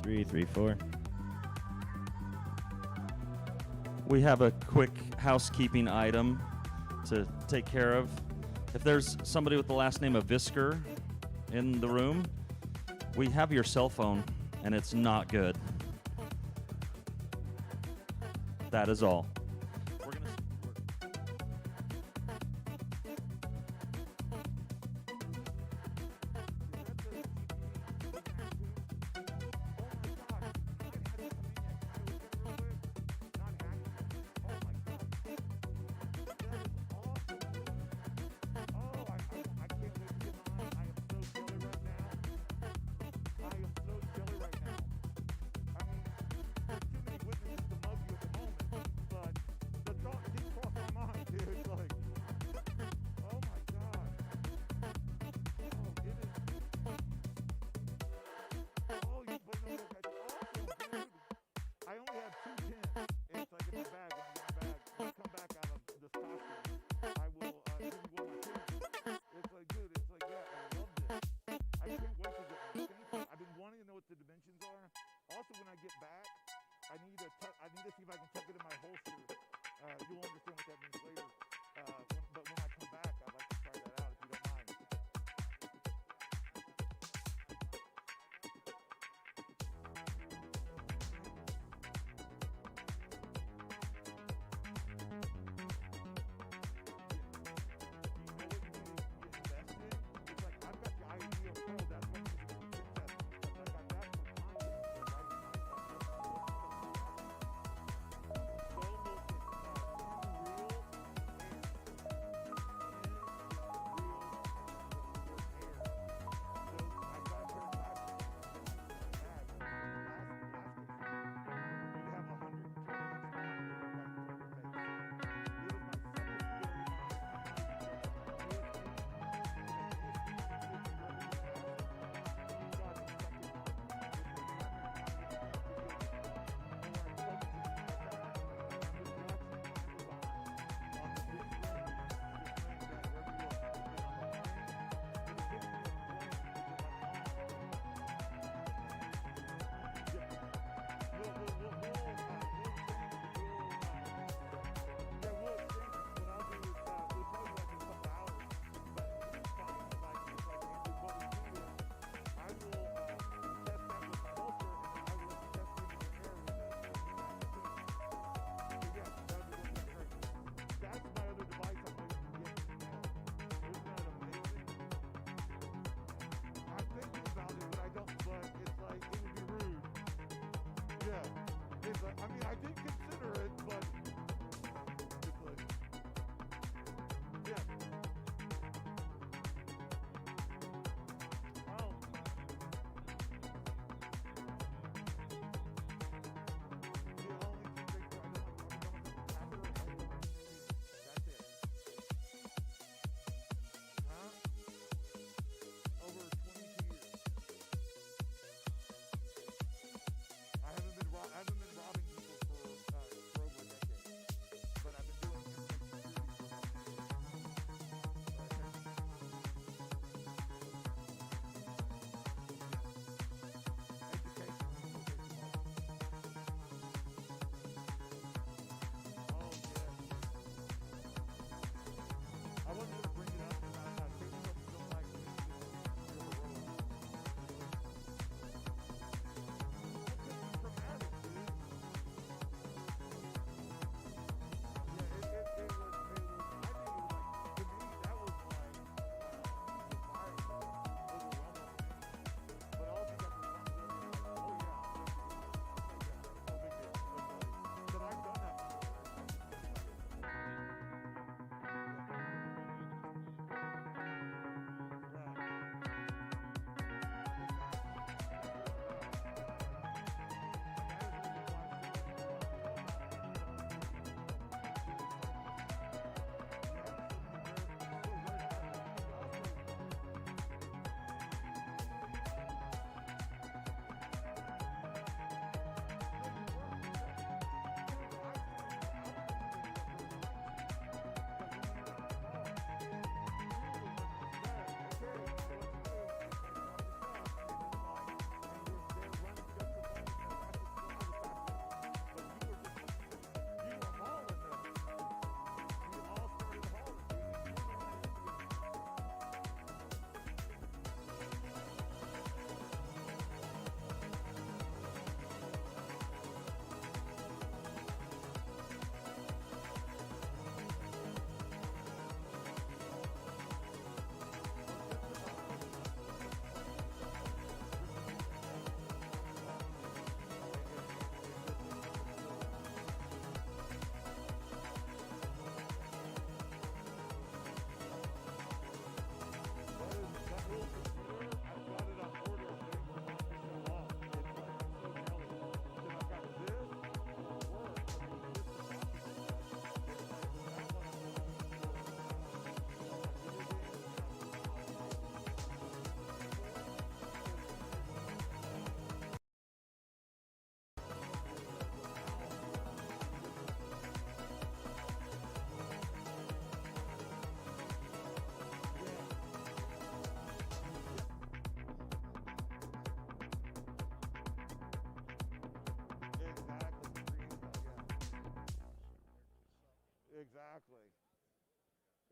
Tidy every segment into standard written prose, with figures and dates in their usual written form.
334. We have a quick housekeeping item to take care of. If there's somebody with the last name of Visker in the room, we have your cell phone, and it's not good. That is all. We're gonna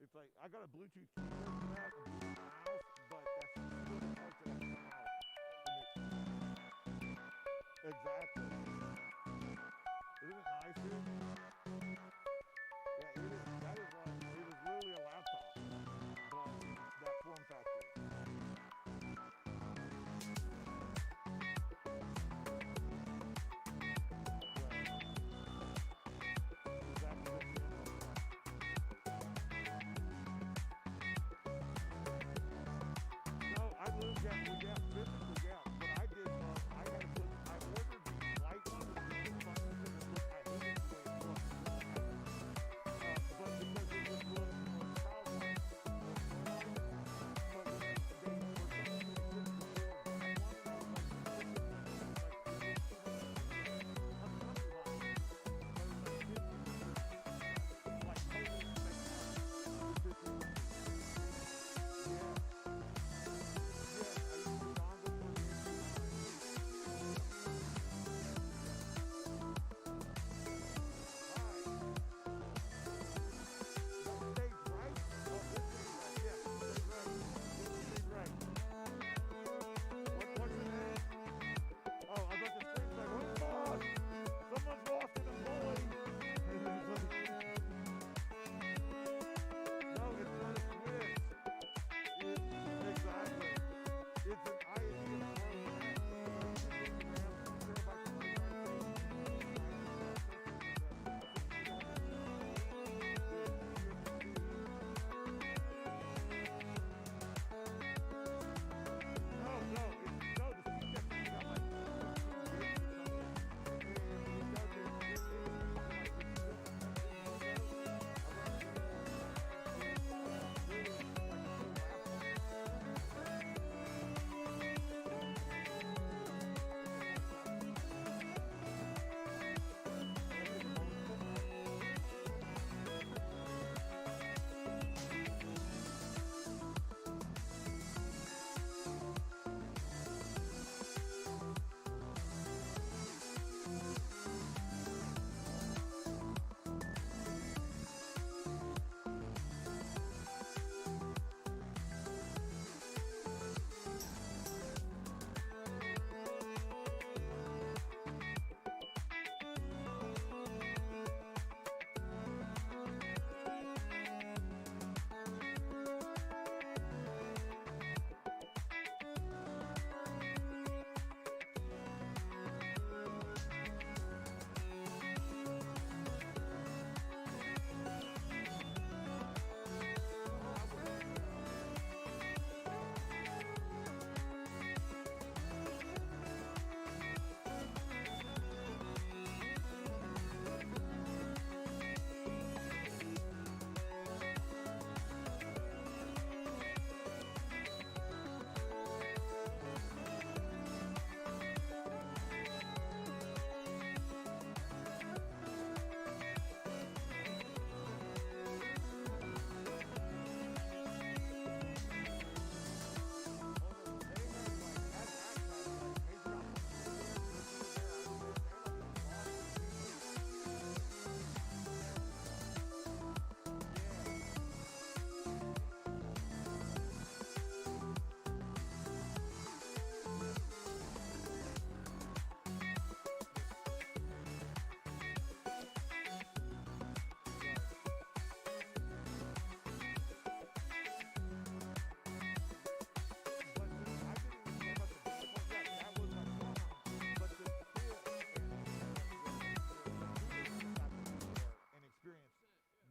It's like I got a Bluetooth keyboard for that, a Bluetooth mouse, but that's still the parts that come out. Exactly. Isn't it nice, dude? Yeah, it is. That is like, it is literally a laptop, but that form factor.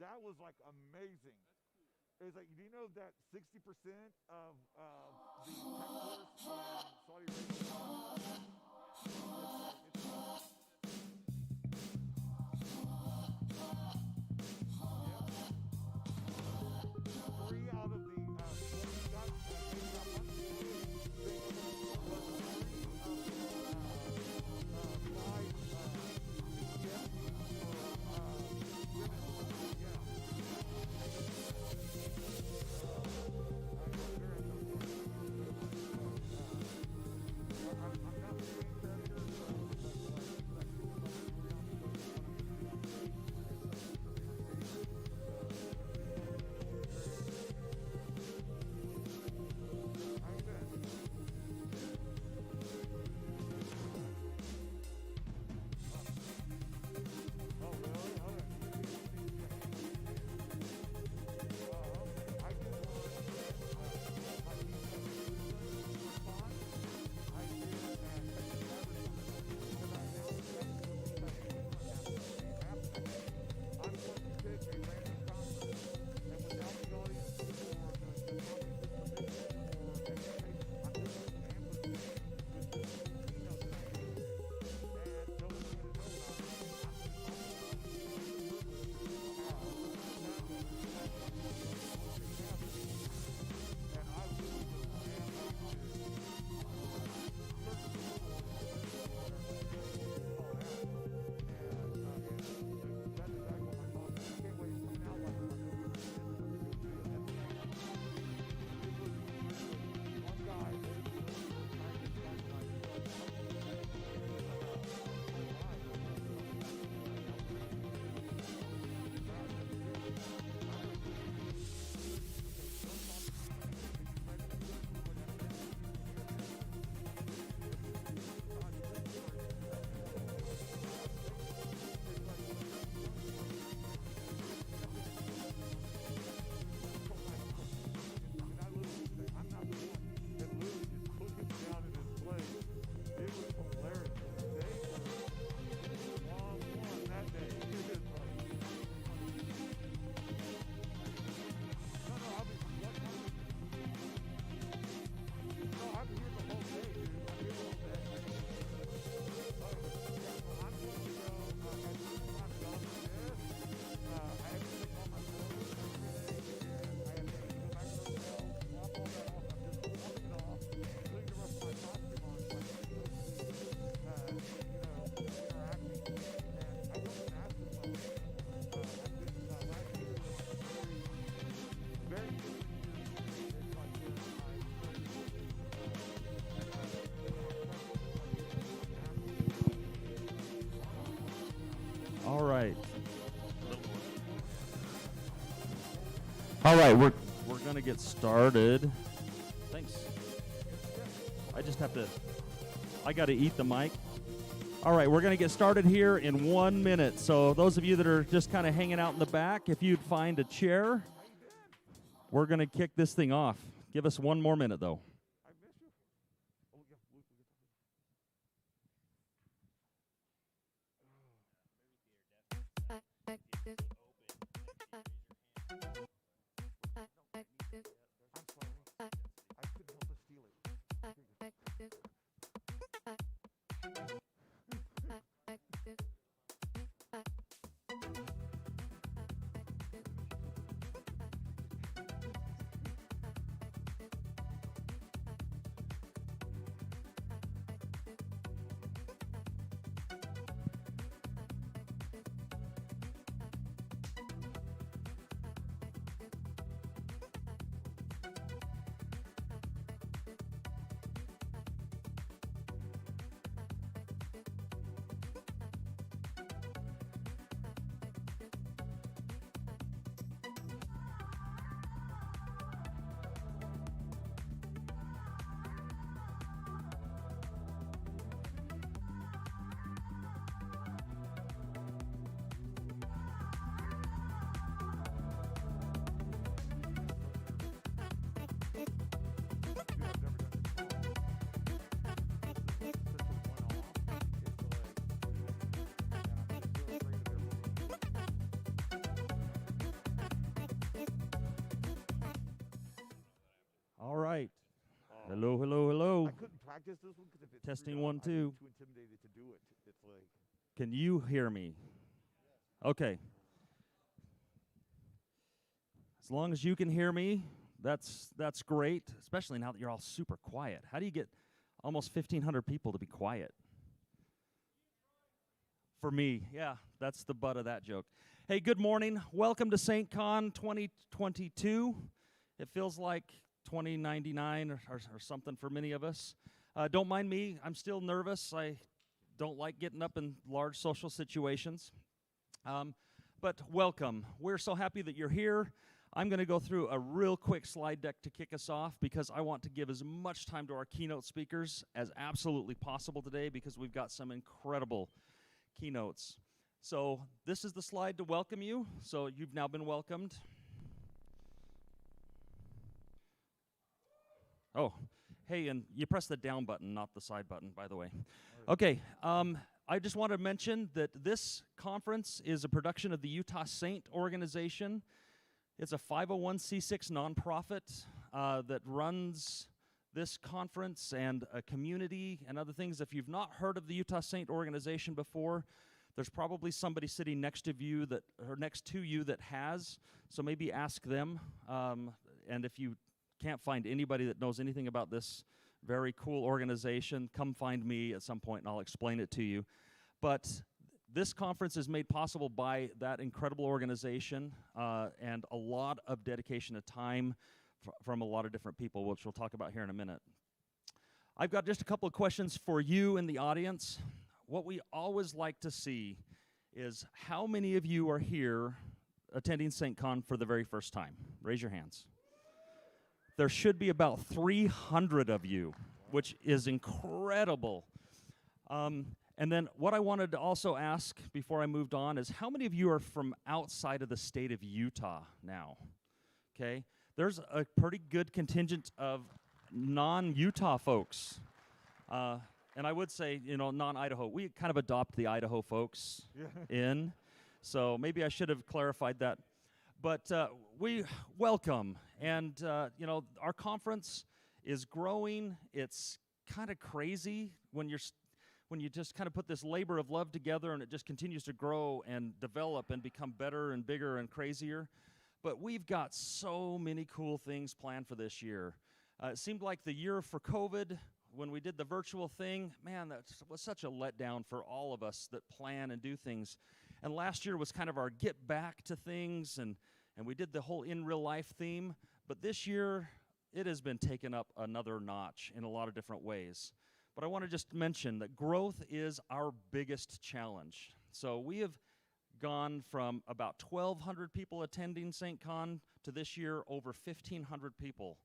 That was like amazing. It was like, do you know that 60% of the tech force in Saudi Arabia, three out of the 20 shots I'm not right. All right, we're going to get started. Thanks. I got to eat the mic. All right, we're going to get started here in 1 minute. So those of you that are just kind of hanging out in the back, if you'd find a chair, we're going to kick this thing off. Give us 1 more minute, though. All right. Hello, hello, hello. I couldn't practice this one because if it Testing screwed 1, up, 2. I'd be too intimidated to do it. It's like Can you hear me? Okay. As long as you can hear me, that's great, especially now that you're all super quiet. How do you get almost 1,500 people to be quiet? For me, yeah, that's the butt of that joke. Hey, good morning. Welcome to SAINTCON 2022. It feels like 2099 or something for many of us. Don't mind me. I'm still nervous. I don't like getting up in large social situations. But welcome. We're so happy that you're here. I'm going to go through a real quick slide deck to kick us off because I want to give as much time to our keynote speakers as absolutely possible today because we've got some incredible keynotes. So this is the slide to welcome you. So you've now been welcomed. Oh, hey, and you press the down button, not the side button, by the way. Okay, I just want to mention that this conference is a production of the Utah Saint organization. It's a 501c6 nonprofit that runs this conference and a community and other things. If you've not heard of the Utah Saint organization before, there's probably somebody sitting next to you that has, so maybe ask them. And if you can't find anybody that knows anything about this very cool organization, come find me at some point and I'll explain it to you. But this conference is made possible by that incredible organization and a lot of dedication of time from a lot of different people, which we'll talk about here in a minute. I've got just a couple of questions for you in the audience. What we always like to see is how many of you are here attending SAINTCON for the very first time? Raise your hands. There should be about 300 of you, which is incredible. And then what I wanted to also ask before I moved on is how many of you are from outside of the state of Utah now? Okay, there's a pretty good contingent of non-Utah folks. And I would say, non-Idaho. We kind of adopt the Idaho folks in. So maybe I should have clarified that. But we welcome. And, our conference is growing. It's kind of crazy when you just kind of put this labor of love together and it just continues to grow and develop and become better and bigger and crazier. But we've got so many cool things planned for this year. It seemed like the year for COVID, when we did the virtual thing, man, that was such a letdown for all of us that plan and do things. And last year was kind of our get back to things, and we did the whole in real life theme. But this year, it has been taken up another notch in a lot of different ways. But I want to just mention that growth is our biggest challenge. So we have gone from about 1,200 people attending SAINTCON to this year over 1,500 people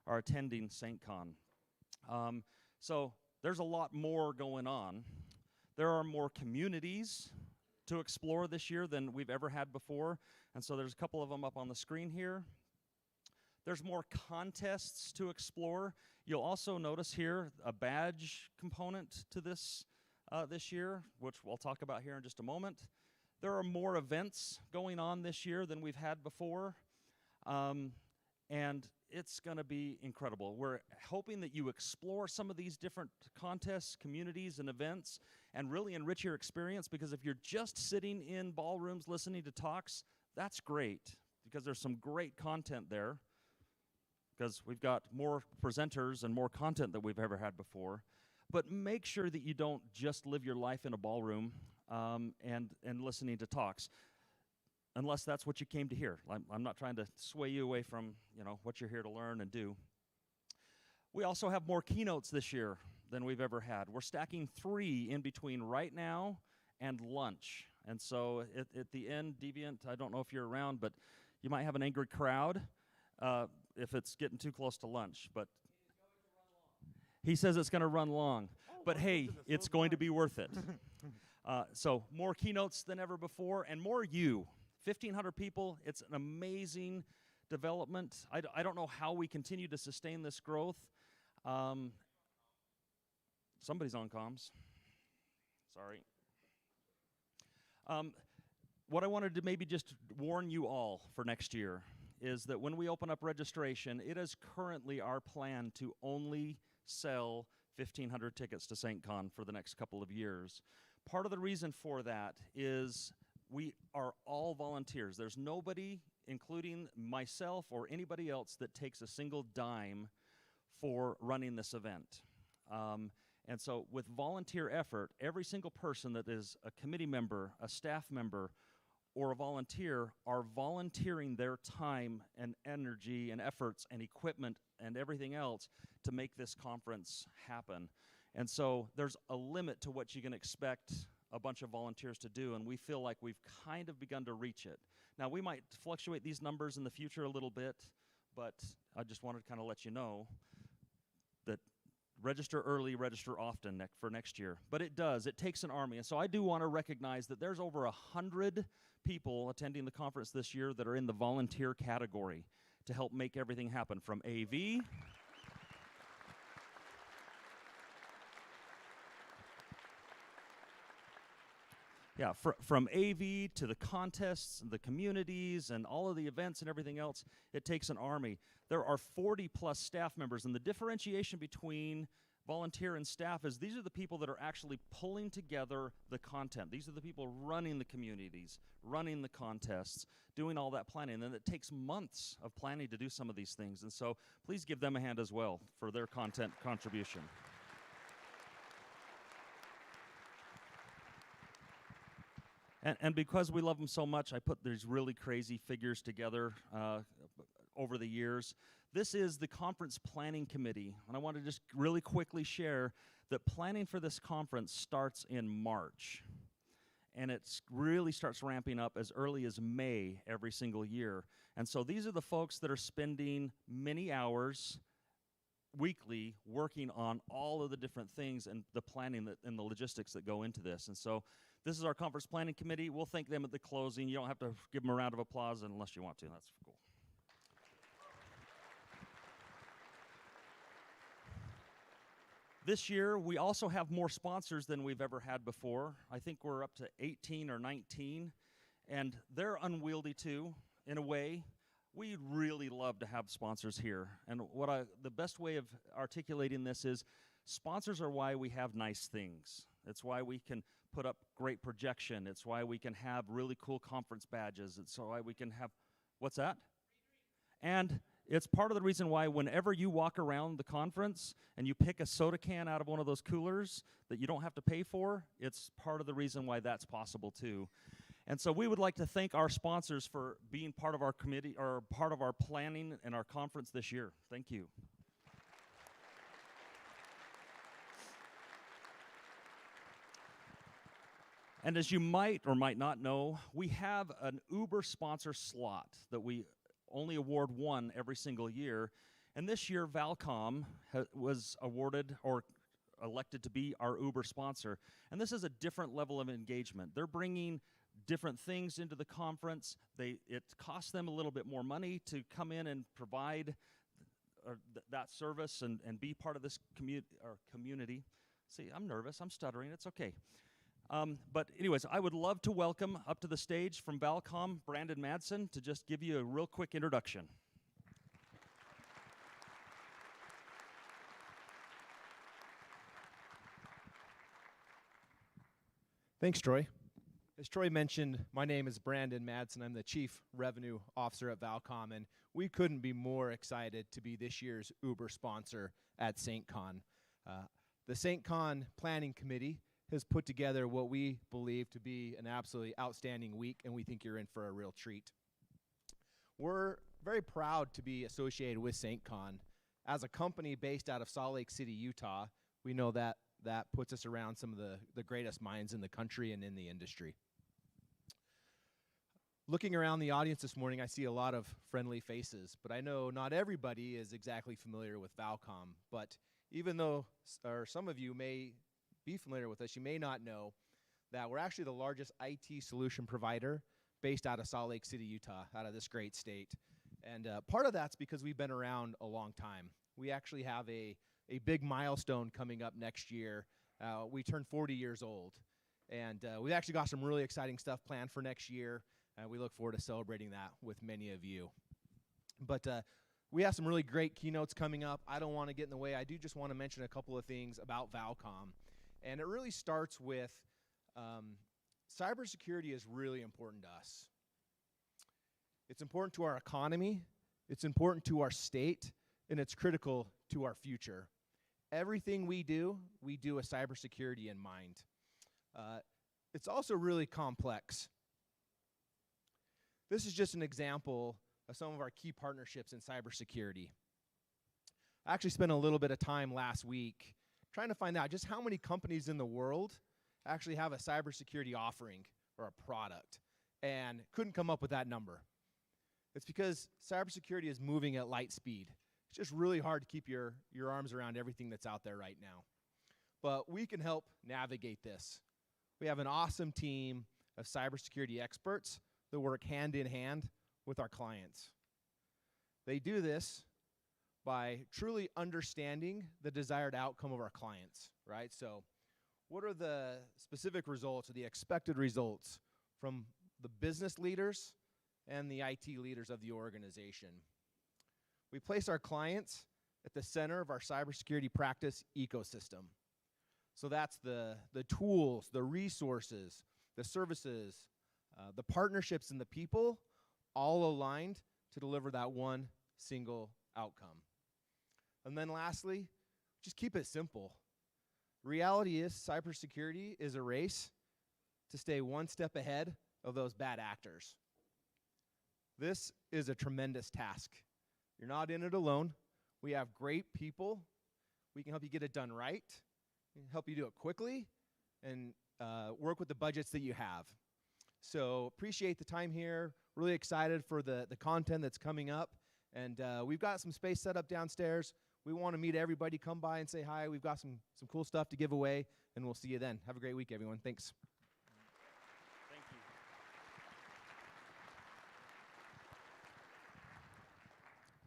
are attending SAINTCON. So there's a lot more going on. There are more communities to explore this year than we've ever had before, and so there's a couple of them up on the screen here. There's more contests to explore. You'll also notice here a badge component to this this year, which we'll talk about here in just a moment. There are more events going on this year than we've had before, and it's going to be incredible. We're hoping that you explore some of these different contests, communities, and events, and really enrich your experience, because if you're just sitting in ballrooms listening to talks, that's great, because there's some great content there, because we've got more presenters and more content than we've ever had before. But make sure that you don't just live your life in a ballroom and listening to talks, unless that's what you came to hear. I'm not trying to sway you away from, what you're here to learn and do. We also have more keynotes this year than we've ever had. We're stacking 3 in between right now and lunch. And so at the end, Deviant, I don't know if you're around, but you might have an angry crowd if it's getting too close to lunch. But he says it's going to run long. But hey, it's going to be worth it. So more keynotes than ever before, and more you. 1,500 people, it's an amazing development. I don't know how we continue to sustain this growth. Somebody's on comms. Sorry. What I wanted to maybe just warn you all for next year is that when we open up registration, it is currently our plan to only sell 1,500 tickets to SAINTCON for the next couple of years. Part of the reason for that is we are all volunteers. There's nobody, including myself or anybody else, that takes a single dime for running this event. And so with volunteer effort, every single person that is a committee member, a staff member, or a volunteer are volunteering their time and energy and efforts and equipment and everything else to make this conference happen. And so there's a limit to what you can expect a bunch of volunteers to do, and we feel like we've kind of begun to reach it. Now, we might fluctuate these numbers in the future a little bit, but I just wanted to kind of let you know that register early, register often for next year. But it takes an army. And so I do want to recognize that there's over 100 people attending the conference this year that are in the volunteer category to help make everything happen, from AV from AV to the contests, and the communities, and all of the events and everything else. It takes an army. There are 40-plus staff members, and the differentiation between volunteer and staff is these are the people that are actually pulling together the content. These are the people running the communities, running the contests, doing all that planning. And it takes months of planning to do some of these things. And so please give them a hand as well for their content contribution. And because we love them so much, I put these really crazy figures together over the years. This is the conference planning committee, and I want to just really quickly share that planning for this conference starts in March, and it really starts ramping up as early as May every single year. And so these are the folks that are spending many hours weekly working on all of the different things and the planning and the logistics that go into this. And so this is our conference planning committee. We'll thank them at the closing. You don't have to give them a round of applause unless you want to. That's cool. This year, we also have more sponsors than we've ever had before. I think we're up to 18 or 19, and they're unwieldy too, in a way. We really love to have sponsors here, and the best way of articulating this is sponsors are why we have nice things. It's why we can put up great projection. It's why we can have really cool conference badges. It's why we can have, what's that? And it's part of the reason why whenever you walk around the conference and you pick a soda can out of one of those coolers that you don't have to pay for, it's part of the reason why that's possible too. And so we would like to thank our sponsors for being part of our committee or part of our planning and our conference this year. Thank you. And as you might or might not know, we have an Uber sponsor slot that we only award one every single year. And this year, Valcom was awarded or elected to be our Uber sponsor. And this is a different level of engagement. They're bringing different things into the conference. It costs them a little bit more money to come in and provide that service and be part of this community. See, I'm nervous. I'm stuttering. It's okay. But anyways, I would love to welcome up to the stage from Valcom, Brandon Madsen, to just give you a real quick introduction. Thanks, Troy. As Troy mentioned, my name is Brandon Madsen. I'm the Chief Revenue Officer at Valcom, and we couldn't be more excited to be this year's Uber sponsor at SAINTCON. The SAINTCON Planning Committee has put together what we believe to be an absolutely outstanding week, and we think you're in for a real treat. We're very proud to be associated with SAINTCON. As a company based out of Salt Lake City, Utah, we know that puts us around some of the greatest minds in the country and in the industry. Looking around the audience this morning, I see a lot of friendly faces, but I know not everybody is exactly familiar with Valcom. But even though some of you may be familiar with us, you may not know that we're actually the largest IT solution provider based out of Salt Lake City, Utah, out of this great state. And part of that's because we've been around a long time. We actually have a big milestone coming up next year. We turn 40 years old. And we've actually got some really exciting stuff planned for next year. We look forward to celebrating that with many of you. But we have some really great keynotes coming up. I don't want to get in the way. I do just want to mention a couple of things about Valcom. And it really starts with cybersecurity is really important to us. It's important to our economy. It's important to our state. And it's critical to our future. Everything we do with cybersecurity in mind. It's also really complex. This is just an example of some of our key partnerships in cybersecurity. I actually spent a little bit of time last week trying to find out just how many companies in the world actually have a cybersecurity offering or a product, and couldn't come up with that number. It's because cybersecurity is moving at light speed. It's just really hard to keep your arms around everything that's out there right now. But we can help navigate this. We have an awesome team of cybersecurity experts that work hand in hand with our clients. They do this by truly understanding the desired outcome of our clients, right? So what are the specific results or the expected results from the business leaders and the IT leaders of the organization? We place our clients at the center of our cybersecurity practice ecosystem. So that's the tools, the resources, the services, the partnerships, and the people all aligned to deliver that one single outcome. And then lastly, just keep it simple. Reality is cybersecurity is a race to stay one step ahead of those bad actors. This is a tremendous task. You're not in it alone. We have great people. We can help you get it done right. We can help you do it quickly and work with the budgets that you have. So appreciate the time here. Really excited for the content that's coming up. And we've got some space set up downstairs. We want to meet everybody. Come by and say hi. We've got some cool stuff to give away, and we'll see you then. Have a great week, everyone. Thanks. Thank you.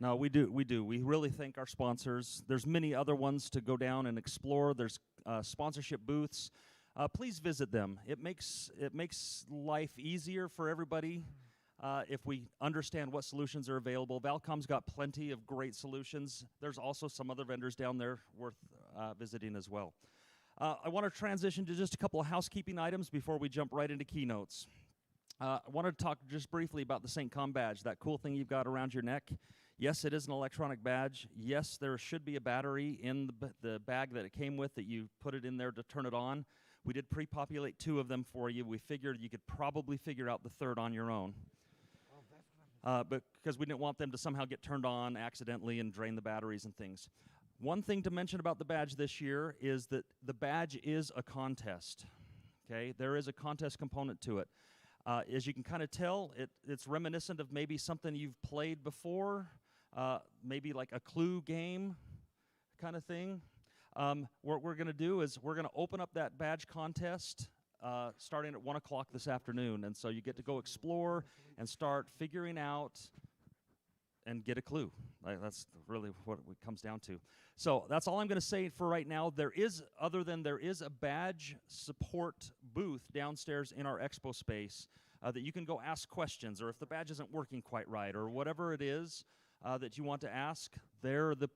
No, we do. We really thank our sponsors. There's many other ones to go down and explore. There's sponsorship booths. Please visit them. It makes life easier for everybody if we understand what solutions are available. Valcom's got plenty of great solutions. There's also some other vendors down there worth visiting as well. I want to transition to just a couple of housekeeping items before we jump right into keynotes. I wanted to talk just briefly about the SAINTCON badge, that cool thing you've got around your neck. Yes, it is an electronic badge. Yes, there should be a battery in the bag that it came with that you put it in there to turn it on. We did pre-populate 2 of them for you. We figured you could probably figure out the third on your own. But because we didn't want them to somehow get turned on accidentally and drain the batteries and things. One thing to mention about the badge this year is that the badge is a contest. Okay, there is a contest component to it. As you can kind of tell, it's reminiscent of maybe something you've played before, maybe like a clue game kind of thing. What we're going to do is we're going to open up that badge contest starting at 1 o'clock this afternoon. And so you get to go explore and start figuring out and get a clue. That's really what it comes down to. So that's all I'm going to say for right now. There is a badge support booth downstairs in our expo space that you can go ask questions, or if the badge isn't working quite right, or whatever it is that you want to ask, they're the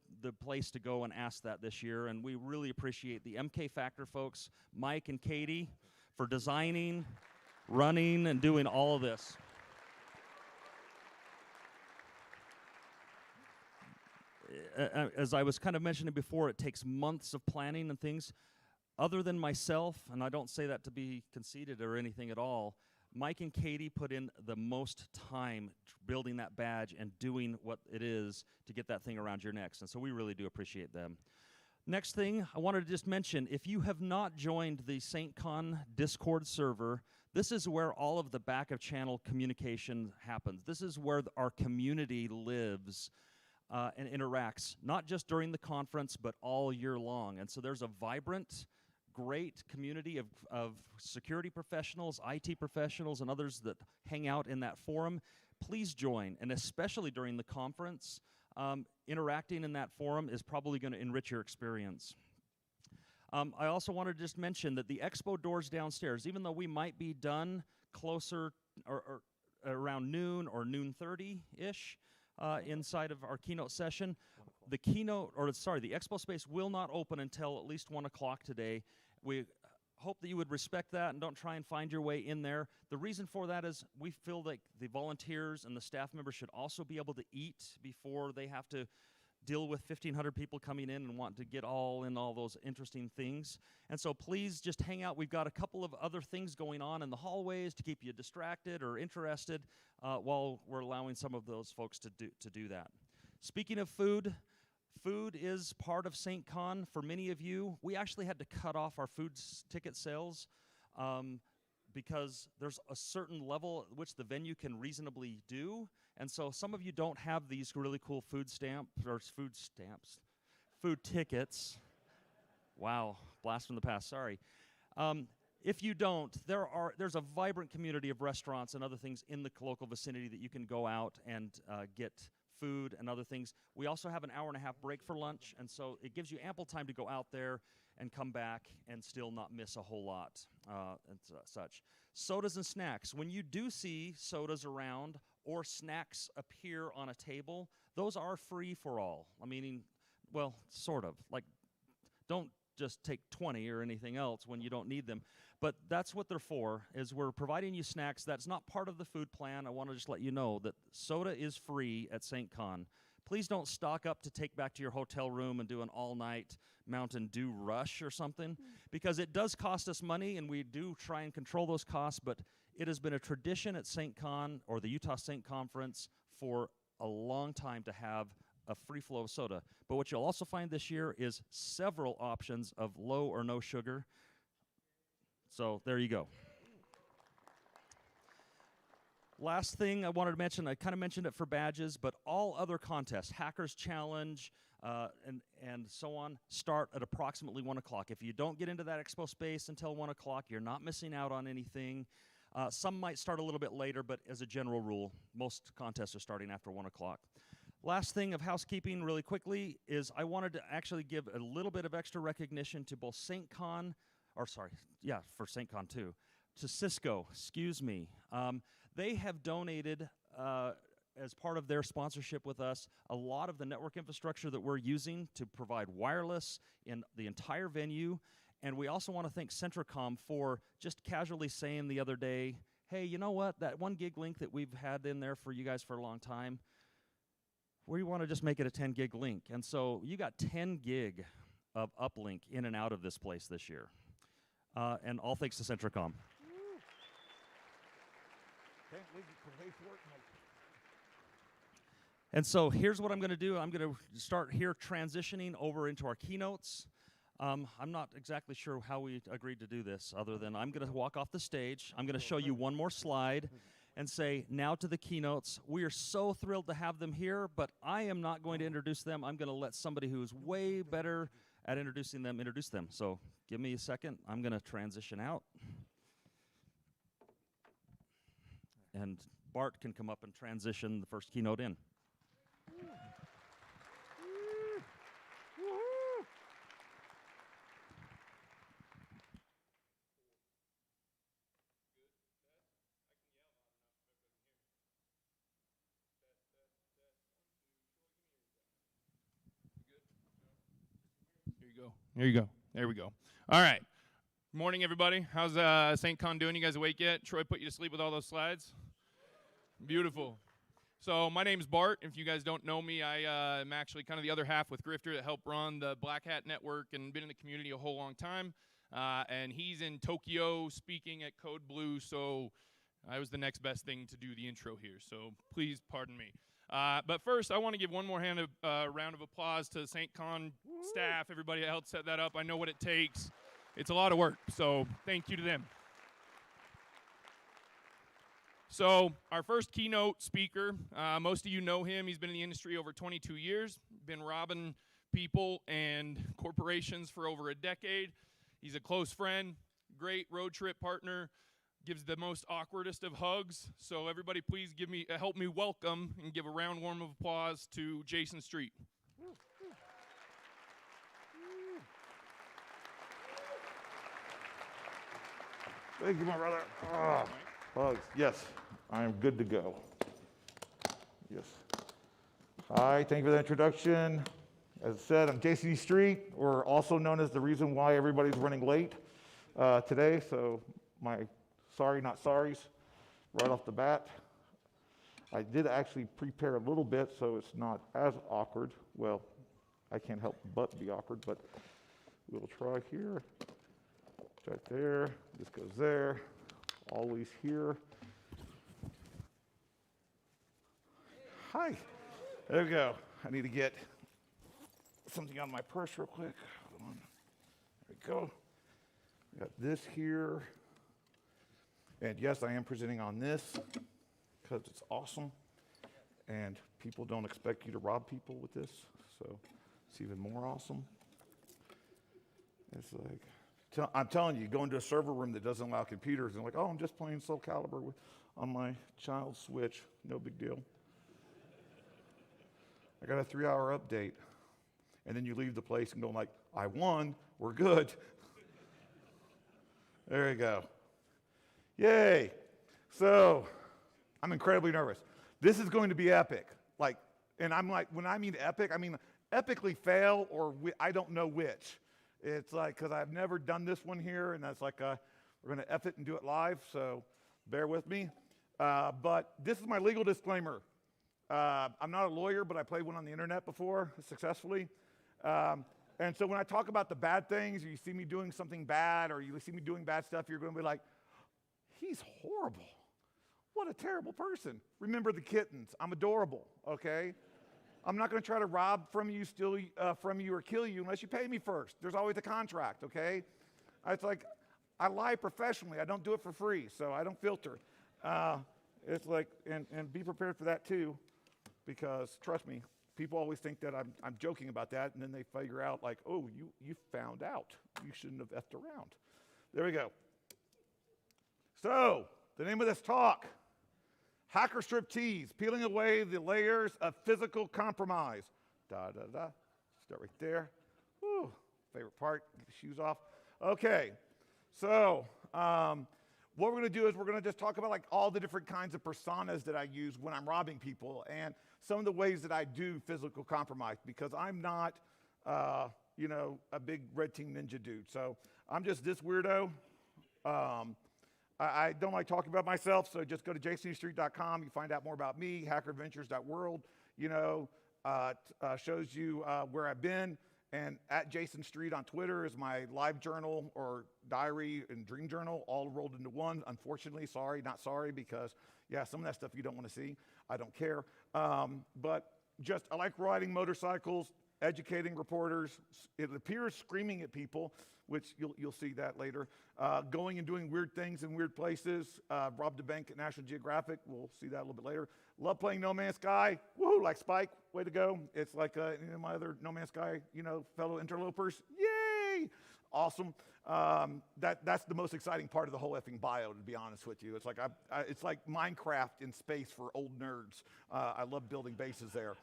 place to go and ask that this year. And we really appreciate the MK Factor folks, Mike and Katie, for designing, running, and doing all of this. As I was kind of mentioning before, it takes months of planning and things. Other than myself, and I don't say that to be conceited or anything at all, Mike and Katie put in the most time building that badge and doing what it is to get that thing around your necks. And so we really do appreciate them. Next thing, I wanted to just mention, if you have not joined the SAINTCON Discord server, this is where all of the back of channel communication happens. This is where our community lives and interacts, not just during the conference, but all year long. And so there's a vibrant, great community of security professionals, IT professionals, and others that hang out in that forum. Please join, and especially during the conference, interacting in that forum is probably going to enrich your experience. I also wanted to just mention that the expo doors downstairs, even though we might be done closer or around noon or noon 30-ish, inside of our keynote session. The expo space will not open until at least 1 o'clock today. We hope that you would respect that and don't try and find your way in there. The reason for that is we feel like the volunteers and the staff members should also be able to eat before they have to deal with 1,500 people coming in and want to get all those interesting things. And so please just hang out. We've got a couple of other things going on in the hallways to keep you distracted or interested while we're allowing some of those folks to do that. Speaking of food, food is part of SAINTCON. For many of you, we actually had to cut off our food ticket sales because there's a certain level at which the venue can reasonably do. And so some of you don't have these really cool food tickets. Wow, blast from the past, sorry. If you don't, there's a vibrant community of restaurants and other things in the local vicinity that you can go out and get food and other things. We also have an hour-and-a-half break for lunch, and so it gives you ample time to go out there and come back and still not miss a whole lot and such. Sodas and snacks. When you do see sodas around or snacks appear on a table, those are free for all. I mean, well, sort of. Like, don't just take 20 or anything else when you don't need them. But that's what they're for, is we're providing you snacks. That's not part of the food plan. I want to just let you know that soda is free at SAINTCON. Please don't stock up to take back to your hotel room and do an all-night Mountain Dew rush or something, because it does cost us money, and we do try and control those costs, but it has been a tradition at SAINTCON or the Utah Saint Conference for a long time to have a free flow of soda. But what you'll also find this year is several options of low or no sugar. So there you go. Last thing I wanted to mention, I kind of mentioned it for badges, but all other contests, Hackers Challenge, and so on, start at approximately 1 o'clock. If you don't get into that expo space until 1 o'clock, you're not missing out on anything. Some might start a little bit later, but as a general rule, most contests are starting after 1 o'clock. Last thing of housekeeping really quickly is I wanted to actually give a little bit of extra recognition to both SAINTCON, for SAINTCON too, to Cisco, excuse me. They have donated, as part of their sponsorship with us, a lot of the network infrastructure that we're using to provide wireless in the entire venue. And we also want to thank Centricom for just casually saying the other day, hey, you know what, that 1 gig link that we've had in there for you guys for a long time, we want to just make it a 10 gig link. And so you got 10 gig of uplink in and out of this place this year. And all thanks to Centricom. And so here's what I'm going to do. I'm going to start here transitioning over into our keynotes. I'm not exactly sure how we agreed to do this, other than I'm going to walk off the stage. I'm going to show you one more slide and say, now to the keynotes. We are so thrilled to have them here, but I am not going to introduce them. I'm going to let somebody who's way better at introducing them introduce them. So give me a second. I'm going to transition out. And Bart can come up and transition the first keynote in. There you go. There we go. All right. Morning, everybody. How's SAINTCON doing? You guys awake yet? Troy put you to sleep with all those slides? Beautiful. So my name's Bart. If you guys don't know me, I am actually kind of the other half with Grifter that helped run the Black Hat Network and been in the community a whole long time. And he's in Tokyo speaking at Code Blue, so I was the next best thing to do the intro here. So please pardon me. But first, I want to give one more round of applause to the SAINTCON staff, everybody that helped set that up. I know what it takes. It's a lot of work, so thank you to them. So our first keynote speaker, most of you know him. He's been in the industry over 22 years, been robbing people and corporations for over a decade. He's a close friend, great road trip partner, gives the most awkwardest of hugs. So everybody please help me welcome and give a round warm of applause to Jayson Street. Thank you, my brother. Hugs. Yes, I am good to go. Yes. Hi, thank you for the introduction. As I said, I'm Jayson E Street, or also known as the reason why everybody's running late today. So my sorry, not sorries, right off the bat. I did actually prepare a little bit so it's not as awkward. Well, I can't help but be awkward, but we'll try here. Right there, this goes there, always here. Hi, there we go. I need to get something out of my purse real quick. Hold on. There we go. We got this here. And yes, I am presenting on this because it's awesome. And people don't expect you to rob people with this, so it's even more awesome. It's like, I'm telling you, go into a server room that doesn't allow computers and like, oh, I'm just playing Soul Calibur on my child's Switch. No big deal. I got a 3-hour update. And then you leave the place and go like, I won, we're good. There you go. Yay. So, I'm incredibly nervous. This is going to be epic. Like, and I'm like, when I mean epic, I mean epically fail or I don't know which. It's like, because I've never done this one here, and that's like, we're going to F it and do it live, so bear with me. But this is my legal disclaimer. I'm not a lawyer, but I played one on the internet before successfully. And so when I talk about the bad things, or you see me doing something bad, or you see me doing bad stuff, you're going to be like, he's horrible. What a terrible person. Remember the kittens. I'm adorable, okay? I'm not going to try to rob from you, steal from you, or kill you unless you pay me first. There's always a contract, okay? It's like, I lie professionally. I don't do it for free, so I don't filter. It's like, and be prepared for that too, because trust me, people always think that I'm joking about that, and then they figure out like, oh, you found out. You shouldn't have effed around. There we go. So, the name of this talk, Hacker Striptease, peeling away the layers of physical compromise. Start right there. Whew, favorite part, get the shoes off. Okay, so what we're gonna do is we're gonna just talk about like all the different kinds of personas that I use when I'm robbing people and some of the ways that I do physical compromise, because I'm not, a big red team ninja dude. So I'm just this weirdo. I don't like talking about myself, so just go to jaysonestreet.com. You find out more about me. Hackeradventures.world, shows you where I've been. And at Jayson Street on Twitter is my live journal or diary and dream journal, all rolled into one. Unfortunately, not sorry, because, yeah, some of that stuff you don't want to see. I don't care. But just, I like riding motorcycles, educating reporters, it appears screaming at people, which you'll see that later, going and doing weird things in weird places, robbed a bank at National Geographic, we'll see that a little bit later. Love playing No Man's Sky, woohoo, like Spike, way to go. It's like my other No Man's Sky, fellow interlopers, yay, awesome. That's the most exciting part of the whole effing bio, to be honest with you. It's like it's like Minecraft in space for old nerds. I love building bases there.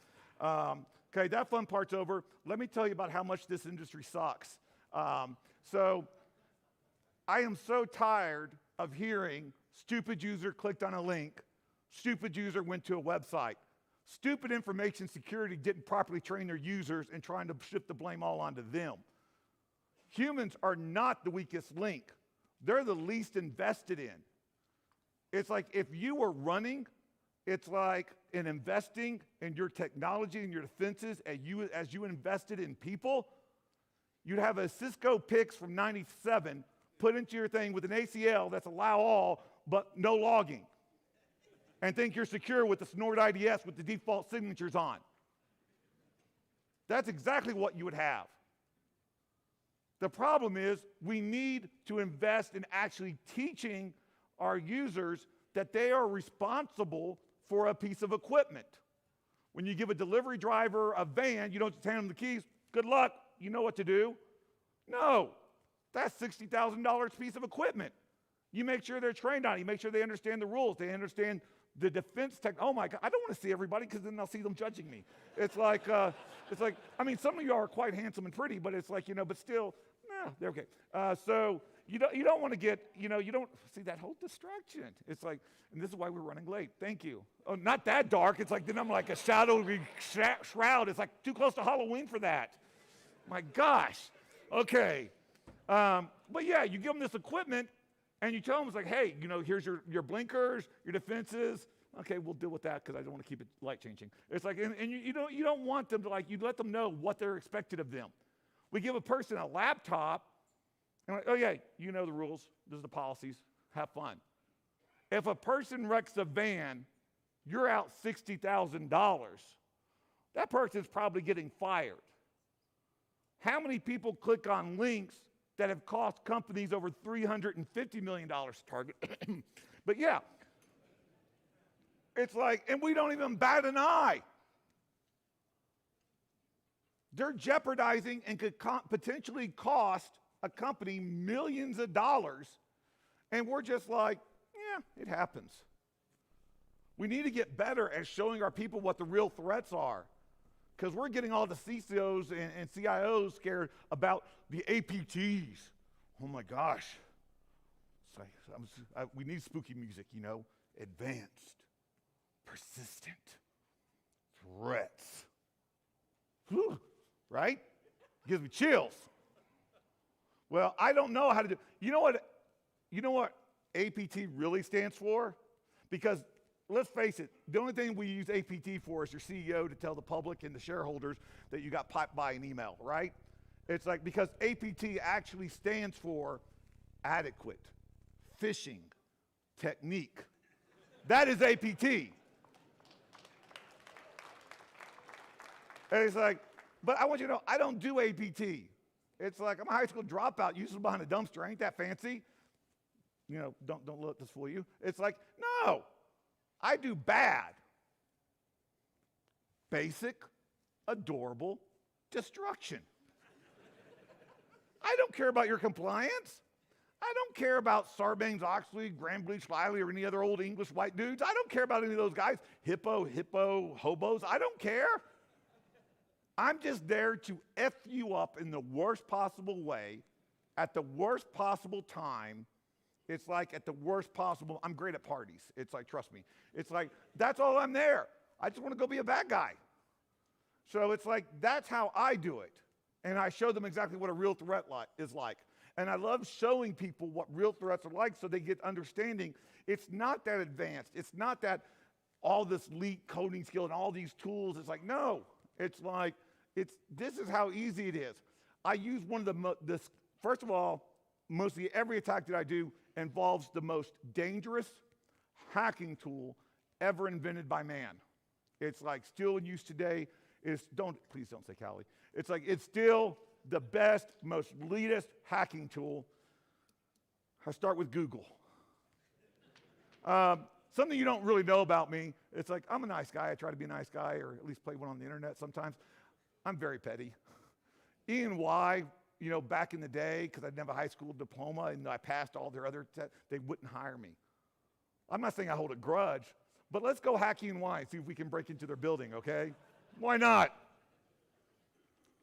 Okay, that fun part's over. Let me tell you about how much this industry sucks. So I am so tired of hearing stupid user clicked on a link, stupid user went to a website, stupid information security didn't properly train their users and trying to shift the blame all onto them. Humans are not the weakest link. They're the least invested in. It's like if you were running, it's like in investing in your technology and your defenses as you invested in people, you'd have a Cisco PIX from 97 put into your thing with an ACL that's allow all but no logging. And think you're secure with the Snort IDS with the default signatures on. That's exactly what you would have. The problem is we need to invest in actually teaching our users that they are responsible for a piece of equipment. When you give a delivery driver a van, you don't just hand them the keys, good luck, you know what to do. No, that's $60,000 piece of equipment. You make sure they're trained on it, you make sure they understand the rules, they understand the defense tech. Oh my God, I don't want to see everybody because then I'll see them judging me. It's like, I mean, some of you are quite handsome and pretty, but it's like, but still, they're okay. So you don't want to get, you don't see that whole distraction. It's like, and this is why we're running late. Thank you. Oh, not that dark. It's like, then I'm like a shadowy shroud. It's like too close to Halloween for that. My gosh. Okay. But yeah, you give them this equipment and you tell them, it's like, hey, here's your blinkers, your defenses. Okay, we'll deal with that because I don't want to keep it light changing. It's like, and you don't want them to you let them know what they're expected of them. We give a person a laptop, and like, oh yeah, you know the rules. This is the policies. Have fun. If a person wrecks a van, you're out $60,000. That person's probably getting fired. How many people click on links that have cost companies over $350 million to target? But yeah, it's like, and we don't even bat an eye. They're jeopardizing and could potentially cost a company millions of dollars, and we're just like, yeah, it happens. We need to get better at showing our people what the real threats are, because we're getting all the CISOs and CIOs scared about the APTs. Oh my gosh. It's like, we need spooky music, advanced, persistent threats. Whew. Right? Gives me chills. Well, I don't know how to do. You know what APT really stands for? Because let's face it, the only thing we use APT for is your CEO to tell the public and the shareholders that you got piped by an email, right? It's like, because APT actually stands for adequate phishing technique. That is APT. And it's like, but I want you to know, I don't do APT. It's like, I'm a high school dropout, usually behind a dumpster. Ain't that fancy? Don't let this fool you. It's like, no, I do bad. Basic, adorable destruction. I don't care about your compliance. I don't care about Sarbanes-Oxley, Graham-Bleach-Lively, or any other old English white dudes. I don't care about any of those guys. Hippo, hobos. I don't care. I'm just there to F you up in the worst possible way, at the worst possible time. It's like at the worst possible, I'm great at parties. It's like, trust me. It's like, that's all I'm there. I just want to go be a bad guy. So it's like, that's how I do it. And I show them exactly what a real threat is like. And I love showing people what real threats are like so they get understanding. It's not that advanced. It's not that all this elite coding skill and all these tools. It's like, no. It's like, this is how easy it is. I use one of first of all, mostly every attack that I do involves the most dangerous hacking tool ever invented by man. It's like still in use today. Please don't say Cali. It's like, it's still the best, most elitist hacking tool. I start with Google. Something you don't really know about me, it's like, I'm a nice guy. I try to be a nice guy, or at least play one on the internet sometimes. I'm very petty. E&Y, back in the day, because I didn't have a high school diploma and I passed all their other tests, they wouldn't hire me. I'm not saying I hold a grudge, but let's go hack E&Y and see if we can break into their building, okay? Why not?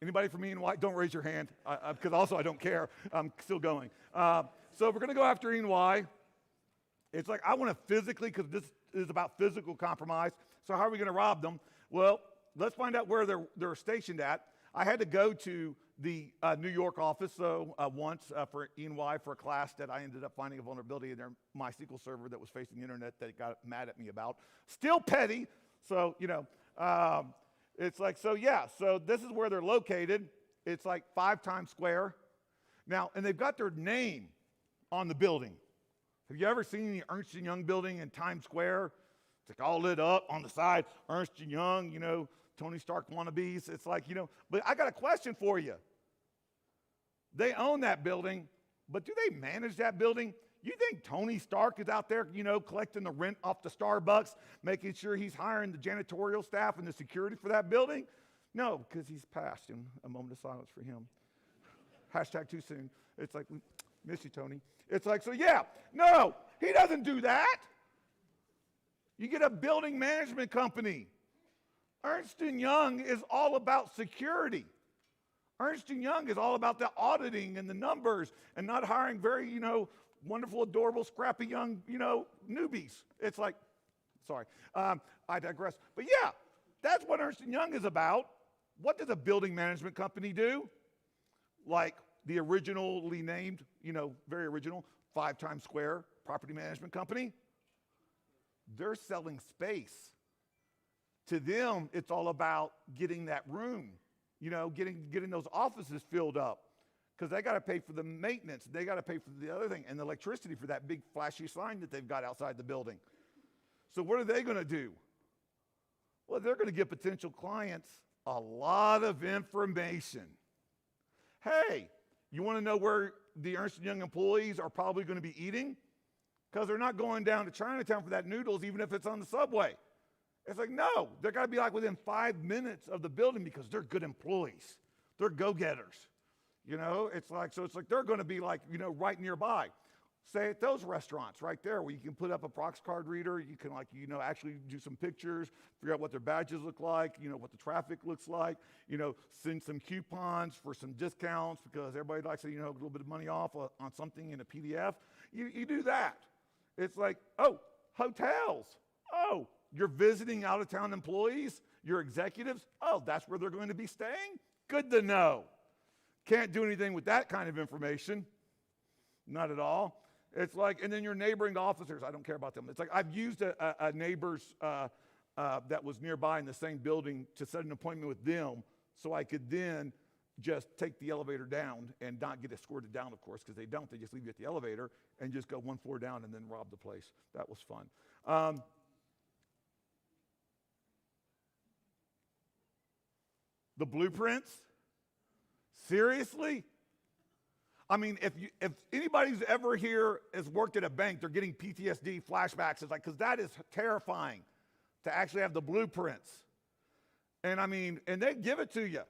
Anybody from E&Y? Don't raise your hand, because also I don't care. I'm still going. So we're going to go after E&Y. It's like, I want to physically, because this is about physical compromise, so how are we going to rob them? Well, let's find out where they're stationed at. I had to go to the New York office once for E&Y for a class that I ended up finding a vulnerability in their MySQL server that was facing the internet that it got mad at me about. Still petty, so, it's like, so this is where they're located. It's like 5 Times Square. Now, and they've got their name on the building. Have you ever seen the Ernst & Young building in Times Square? It's like all lit up on the side, Ernst & Young, Tony Stark wannabes. It's like, but I got a question for you. They own that building, but do they manage that building? You think Tony Stark is out there, collecting the rent off the Starbucks, making sure he's hiring the janitorial staff and the security for that building? No, because he's passed. And a moment of silence for him. Hashtag too soon. It's like, miss you, Tony. It's like, no, he doesn't do that. You get a building management company. Ernst & Young is all about security. Ernst & Young is all about the auditing and the numbers and not hiring very, wonderful, adorable, scrappy young, newbies. It's like, sorry, I digress. But yeah, that's what Ernst & Young is about. What does a building management company do? Like the originally named, very original, 5 Times Square property management company. They're selling space. To them, it's all about getting that room, getting those offices filled up. Because they got to pay for the maintenance. They got to pay for the other thing and the electricity for that big flashy sign that they've got outside the building. So what are they going to do? Well, they're going to give potential clients a lot of information. Hey, you want to know where the Ernst & Young employees are probably going to be eating? Because they're not going down to Chinatown for that noodles, even if it's on the subway. It's like, no, they're got to be like within 5 minutes of the building because they're good employees. They're go-getters. It's like they're going to be like, right nearby. Say at those restaurants right there where you can put up a Prox card reader, you can actually do some pictures, figure out what their badges look like, what the traffic looks like, send some coupons for some discounts because everybody likes to, a little bit of money off on something in a PDF. You do that. It's like, oh, hotels. Oh, you're visiting out-of-town employees, your executives. Oh, that's where they're going to be staying? Good to know. Can't do anything with that kind of information. Not at all. It's like, and then your neighboring officers, I don't care about them. It's like I've used a neighbor's that was nearby in the same building to set an appointment with them so I could then just take the elevator down and not get escorted down, of course, because they don't. They just leave you at the elevator and just go 1 floor down and then rob the place. That was fun. The blueprints? Seriously? I mean, if anybody's ever here has worked at a bank, they're getting PTSD flashbacks. It's like, because that is terrifying to actually have the blueprints. And and they give it to you.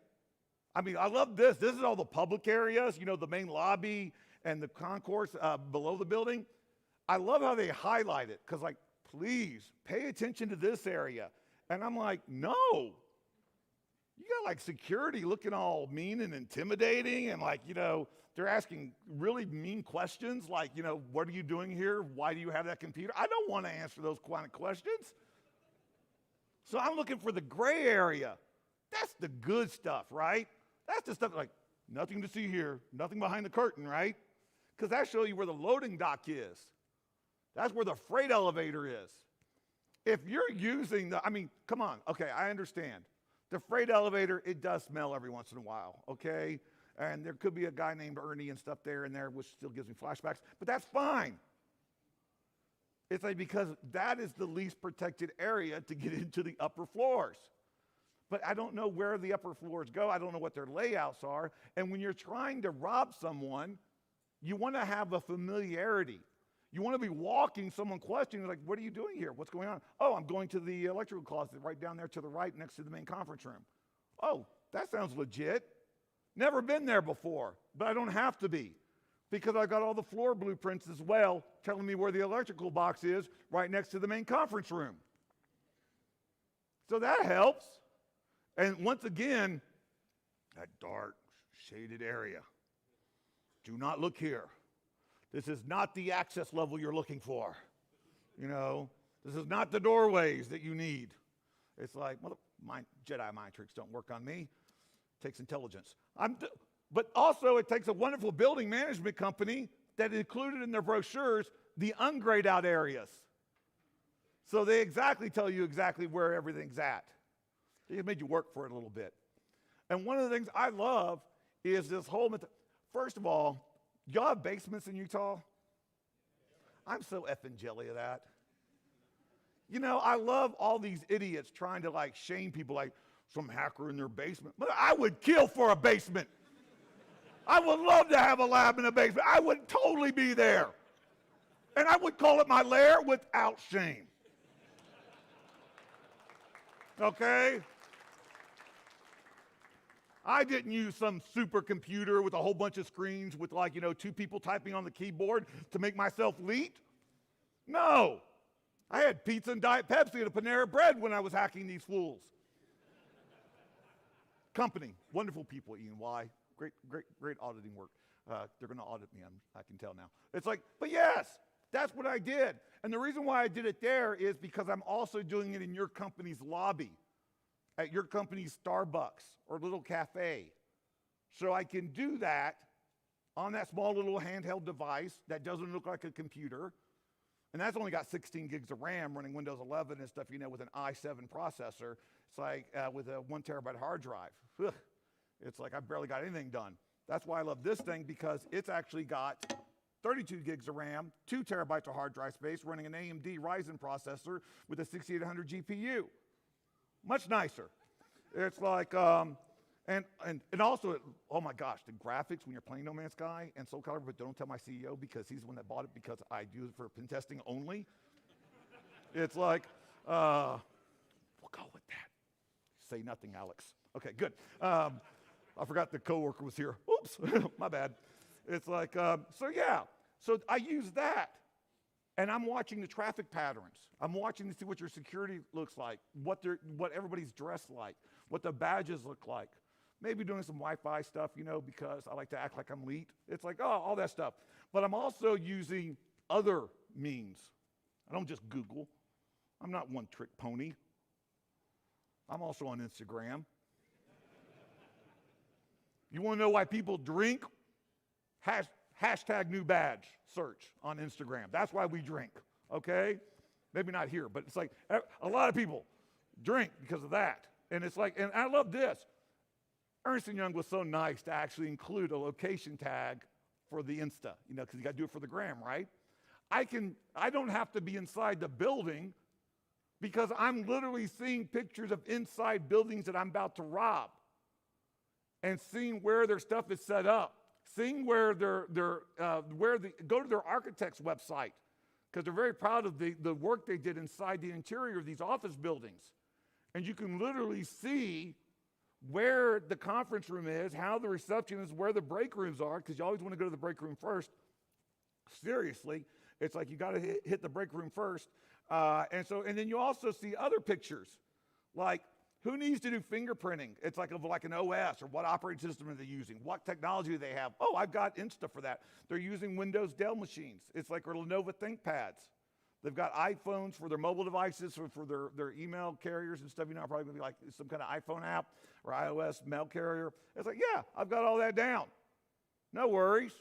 I love this. This is all the public areas, the main lobby and the concourse below the building. I love how they highlight it because, please pay attention to this area. And I'm like, no. You got security looking all mean and intimidating and they're asking really mean questions like, what are you doing here? Why do you have that computer? I don't want to answer those kind of questions. So I'm looking for the gray area. That's the good stuff, right? That's the stuff nothing to see here, nothing behind the curtain, right? Because that shows you where the loading dock is. That's where the freight elevator is. If you're using come on, okay, I understand. The freight elevator, it does smell every once in a while, okay? And there could be a guy named Ernie and stuff there and there, which still gives me flashbacks, but that's fine. It's because that is the least protected area to get into the upper floors. but I don't know where the upper floors go. I don't know what their layouts are. And when you're trying to rob someone, you want to have a familiarity. You want to be walking, someone questioning, like, what are you doing here? What's going on? Oh, I'm going to the electrical closet right down there to the right next to the main conference room. Oh, that sounds legit. Never been there before, but I don't have to be because I've got all the floor blueprints as well telling me where the electrical box is right next to the main conference room. So that helps. And once again, that dark, shaded area. Do not look here. This is not the access level you're looking for. You know, this is not the doorways that you need. It's like, well, Jedi mind tricks don't work on me. It takes intelligence. But also it takes a wonderful building management company that included in their brochures the ungrayed out areas. So they exactly tell you exactly where everything's at. They made you work for it a little bit. And one of the things I love is this whole first of all, y'all have basements in Utah? I'm so effing jelly of that. You know, I love all these idiots trying to like shame people like some hacker in their basement. But I would kill for a basement. I would love to have a lab in a basement. I would totally be there. And I would call it my lair without shame. Okay? I didn't use some supercomputer with a whole bunch of screens with like, you know, 2 people typing on the keyboard to make myself elite. No. I had pizza and Diet Pepsi and a Panera Bread when I was hacking these fools. Company, wonderful people, E&Y. Great auditing work. They're going to audit me, I can tell now. It's like, but yes, that's what I did. And the reason why I did it there is because I'm also doing it in your company's lobby, at your company's Starbucks or little cafe. So I can do that on that small little handheld device that doesn't look like a computer. And that's only got 16 gigs of RAM running Windows 11 and stuff, you know, with an i7 processor. It's like with a 1 terabyte hard drive. Ugh. It's like I've barely got anything done. That's why I love this thing, because it's actually got 32 gigs of RAM, 2 terabytes of hard drive space, running an AMD Ryzen processor with a 6800 GPU. Much nicer. It's like, and also, oh my gosh, the graphics when you're playing No Man's Sky and Soul Calibur, but don't tell my CEO because he's the one that bought it because I do it for pen testing only. It's like, we'll go with that. Say nothing, Alex. Okay, good. I forgot the coworker was here. Oops, my bad. It's like, so yeah. So I use that, and I'm watching the traffic patterns. I'm watching to see what your security looks like, what everybody's dressed like, what the badges look like. Maybe doing some Wi-Fi stuff, you know, because I like to act like I'm elite. It's like, oh, all that stuff. But I'm also using other means. I don't just Google. I'm not one trick pony. I'm also on Instagram. You want to know why people drink? Hashtag new badge search on Instagram. That's why we drink, okay? Maybe not here, but it's like a lot of people drink because of that. And it's like, and I love this. Ernst & Young was so nice to actually include a location tag for the Insta, you know, because you got to do it for the gram, right? I don't have to be inside the building because I'm literally seeing pictures of inside buildings that I'm about to rob and seeing where their stuff is set up, seeing where go to their architect's website because they're very proud of the work they did inside the interior of these office buildings. And you can literally see where the conference room is, how the reception is, where the break rooms are, because you always want to go to the break room first. Seriously, it's like you got to hit the break room first. And then you also see other pictures, like who needs to do fingerprinting? It's like an OS, or what operating system are they using? What technology do they have? Oh, I've got Insta for that. They're using Windows Dell machines. It's like our Lenovo ThinkPads. They've got iPhones for their mobile devices, for their email carriers and stuff. You know, probably going to be like some kind of iPhone app or iOS mail carrier. It's like, yeah, I've got all that down. No worries.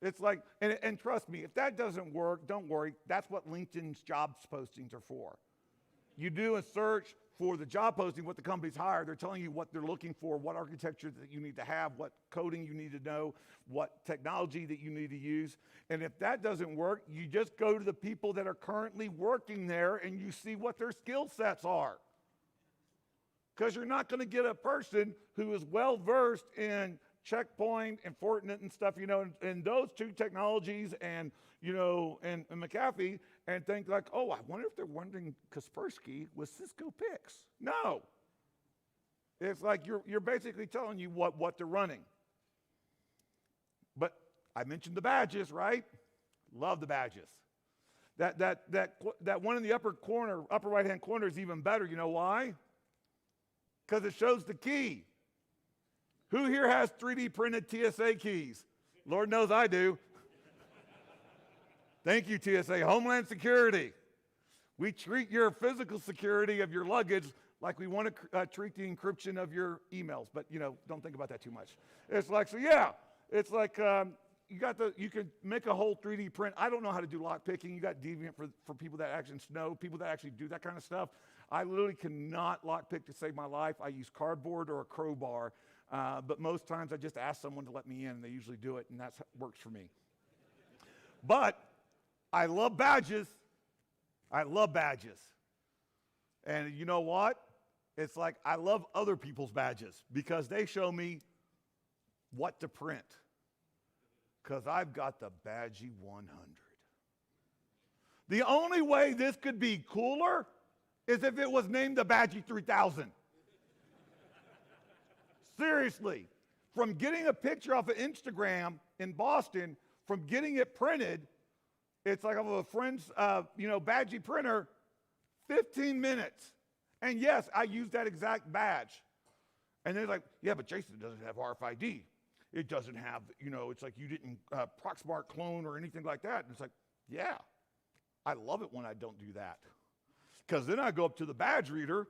It's like, and trust me, if that doesn't work, don't worry. That's what LinkedIn's jobs postings are for. You do a search for the job posting, what the company's hired. They're telling you what they're looking for, what architecture that you need to have, what coding you need to know, what technology that you need to use. And if that doesn't work, you just go to the people that are currently working there and you see what their skill sets are. Because you're not going to get a person who is well-versed in Checkpoint and Fortinet and stuff, and those two technologies and, and McAfee, and think like, oh, I wonder if they're wondering Kaspersky with Cisco PICs. No. It's like you're basically telling you what they're running. But I mentioned the badges, right? Love the badges. That one in the upper right-hand corner is even better. You know why? Because it shows the key. Who here has 3D printed TSA keys? Lord knows I do. Thank you, TSA. Homeland Security. We treat your physical security of your luggage like we want to treat the encryption of your emails. But, don't think about that too much. It's like, so yeah, it's like you can make a whole 3D print. I don't know how to do lock picking. You got Deviant for people that actually know, people that actually do that kind of stuff. I literally cannot lock pick to save my life. I use cardboard or a crowbar. But most times I just ask someone to let me in, and they usually do it, and that works for me. But I love badges. I love badges. And you know what? It's like I love other people's badges because they show me what to print. Because I've got the Badgie 100. The only way this could be cooler is if it was named the Badgie 3000. Seriously, from getting a picture off of Instagram in Boston, from getting it printed, it's like I have a friend's, Badgie printer, 15 minutes. And yes, I use that exact badge. And they're like, yeah, but Jayson doesn't have RFID. It doesn't have, it's like you didn't Proxmark clone or anything like that. And it's like, yeah, I love it when I don't do that. Because then I go up to the badge reader.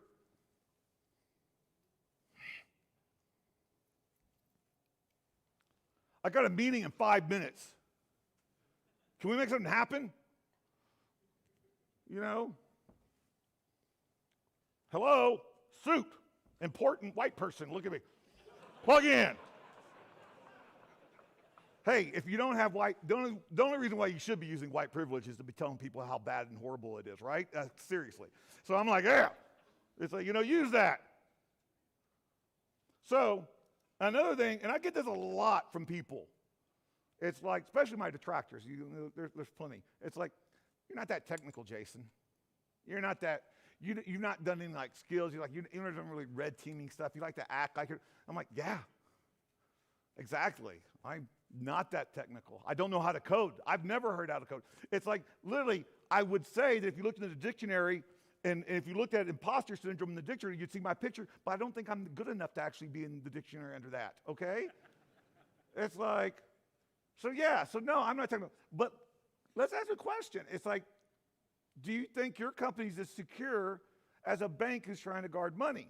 I got a meeting in 5 minutes. Can we make something happen? Hello, suit, important white person, look at me. Plug in. Hey, if you don't have white, the only reason why you should be using white privilege is to be telling people how bad and horrible it is, right? Seriously. So I'm like, yeah. It's like, use that. So another thing, and I get this a lot from people. It's like, especially my detractors, there's plenty. It's like, you're not that technical, Jayson. You're not that, you've not done any like skills. You're like, you haven't done really red teaming stuff. You like to act like it. I'm like, yeah, exactly. I'm not that technical. I don't know how to code. I've never heard how to code. It's like, literally, I would say that if you looked in the dictionary, and if you looked at imposter syndrome in the dictionary, you'd see my picture, but I don't think I'm good enough to actually be in the dictionary under that, okay? It's like, so no, I'm not technical. But let's ask a question. It's like, do you think your company's as secure as a bank who's trying to guard money?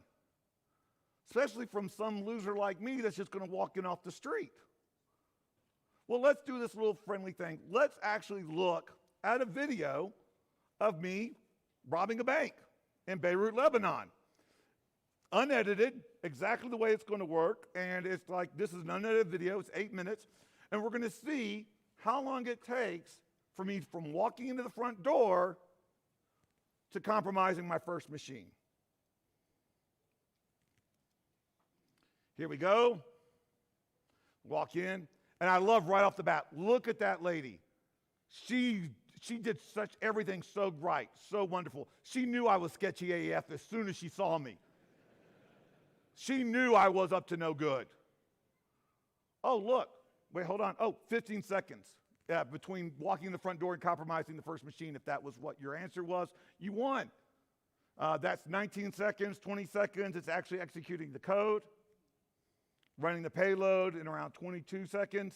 Especially from some loser like me that's just going to walk in off the street. Well, let's do this little friendly thing. Let's actually look at a video of me robbing a bank in Beirut, Lebanon. Unedited, exactly the way it's going to work. And it's like, this is an unedited video. It's 8 minutes. And we're going to see how long it takes for me from walking into the front door to compromising my first machine. Here we go. Walk in. And I love right off the bat, look at that lady. She did everything so right, so wonderful. She knew I was sketchy AF as soon as she saw me. She knew I was up to no good. Oh, look. Wait, hold on. Oh, 15 seconds between walking in the front door and compromising the first machine. If that was what your answer was, you won. That's 19 seconds, 20 seconds. It's actually executing the code. Running the payload in around 22 seconds,